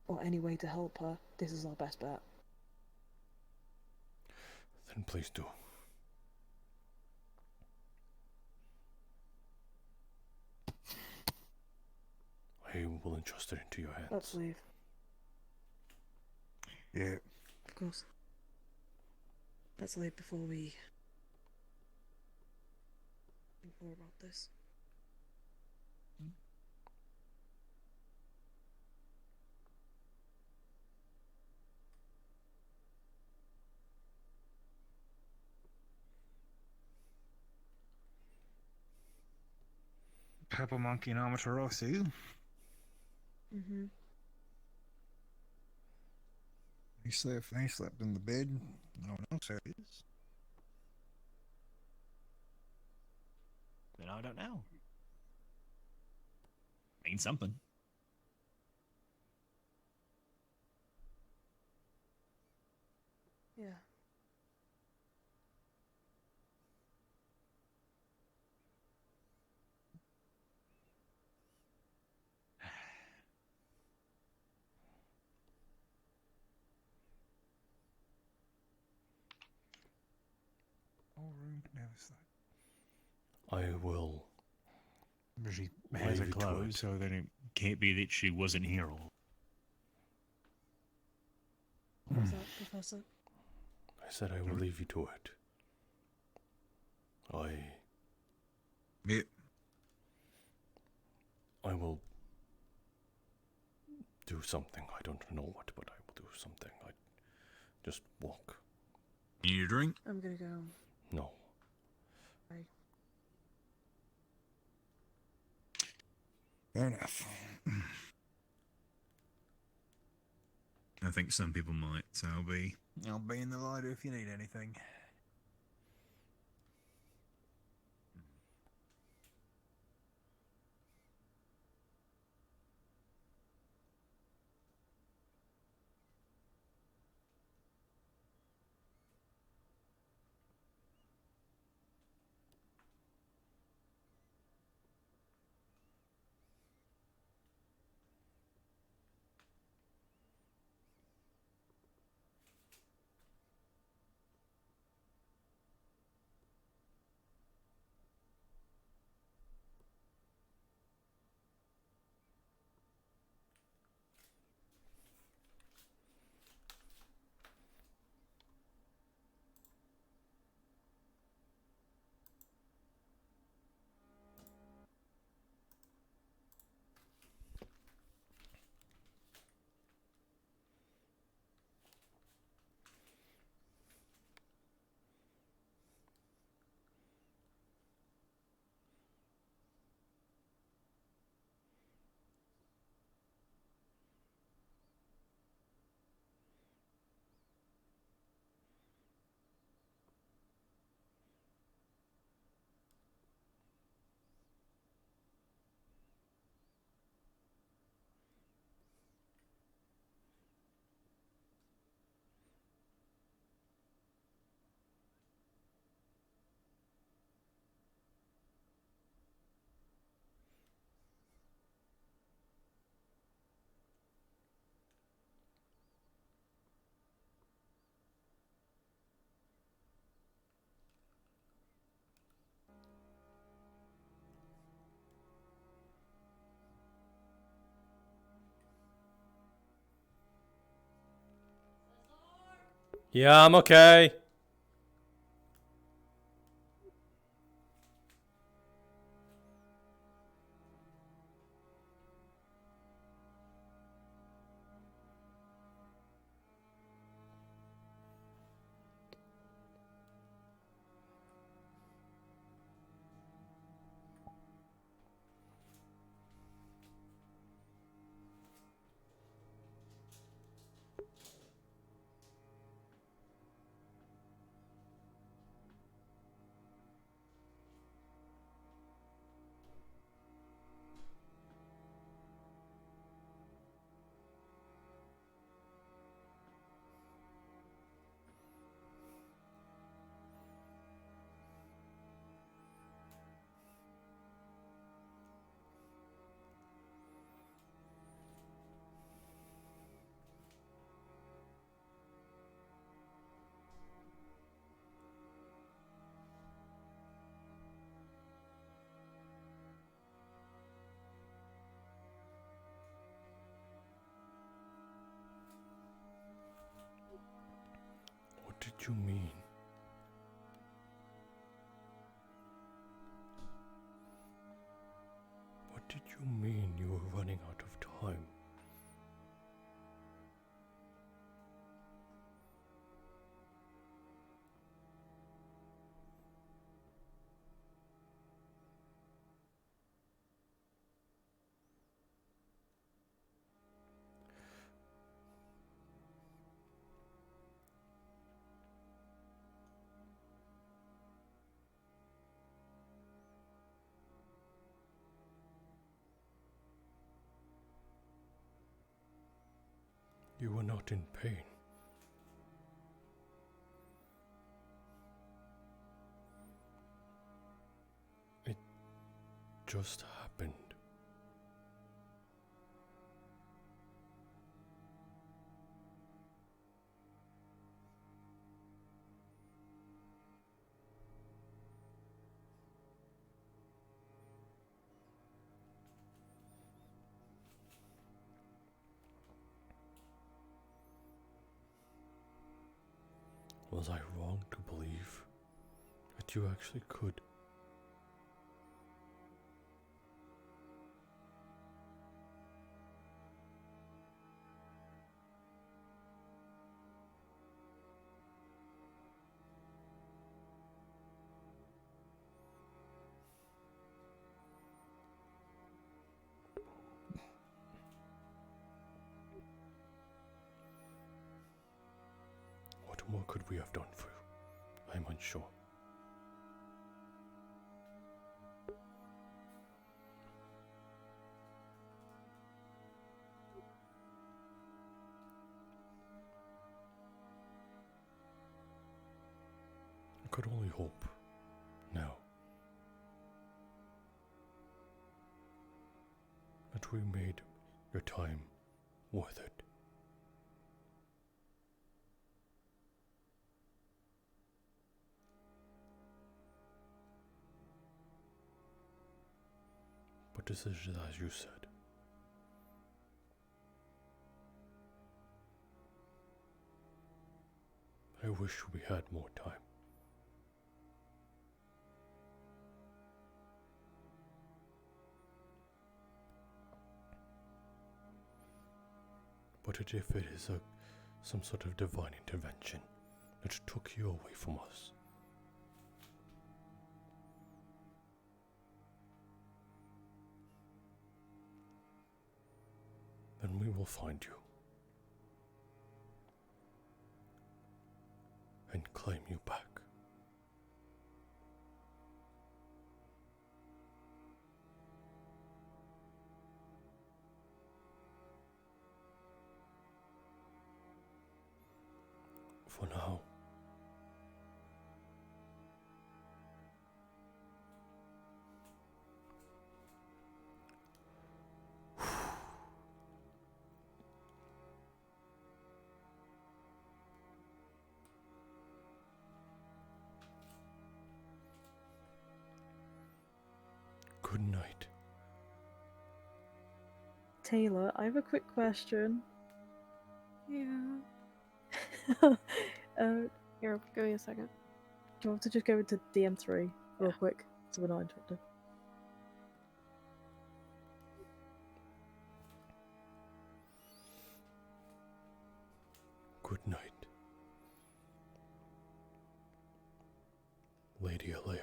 or any way to help her, this is our best bet. Then please do. I will entrust it into your hands. Let's leave. Yeah. Of course. Let's leave before we think more about this. Purple monkey and Amaterasu. Mm-hmm. They slept in the bed. No one else has. Then I don't know. Means something. Yeah. I will. She has leave her you to clothes, it. so then it can't be that she wasn't here all. What's that, Professor? I said I will leave you to it. Yeah. I will do something. I don't know what, but I will do something. I just walk. You need a drink? I'm gonna go. No. Bye. Fair enough. I think some people might, so I'll be in the lighter if you need anything. Yeah, I'm okay. What did you mean? What did you mean you were running out of time? You were not in pain. It just happened. Was I wrong to believe that you actually could? What more could we have done for you? I'm unsure. I could only hope now that we made your time worth it. But this is as you said. I wish we had more time. But if it is some sort of divine intervention that took you away from us, then we will find you and claim you back. For now, good night. Taylor, I have a quick question. Yeah. Here, give me a second. Do you want to just go into DM3 real quick so we're not interrupted? Good night, Lady Alejo.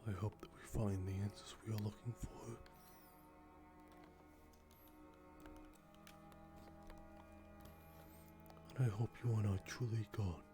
I hope that we find the answers we are looking for. And I hope you are not truly gone.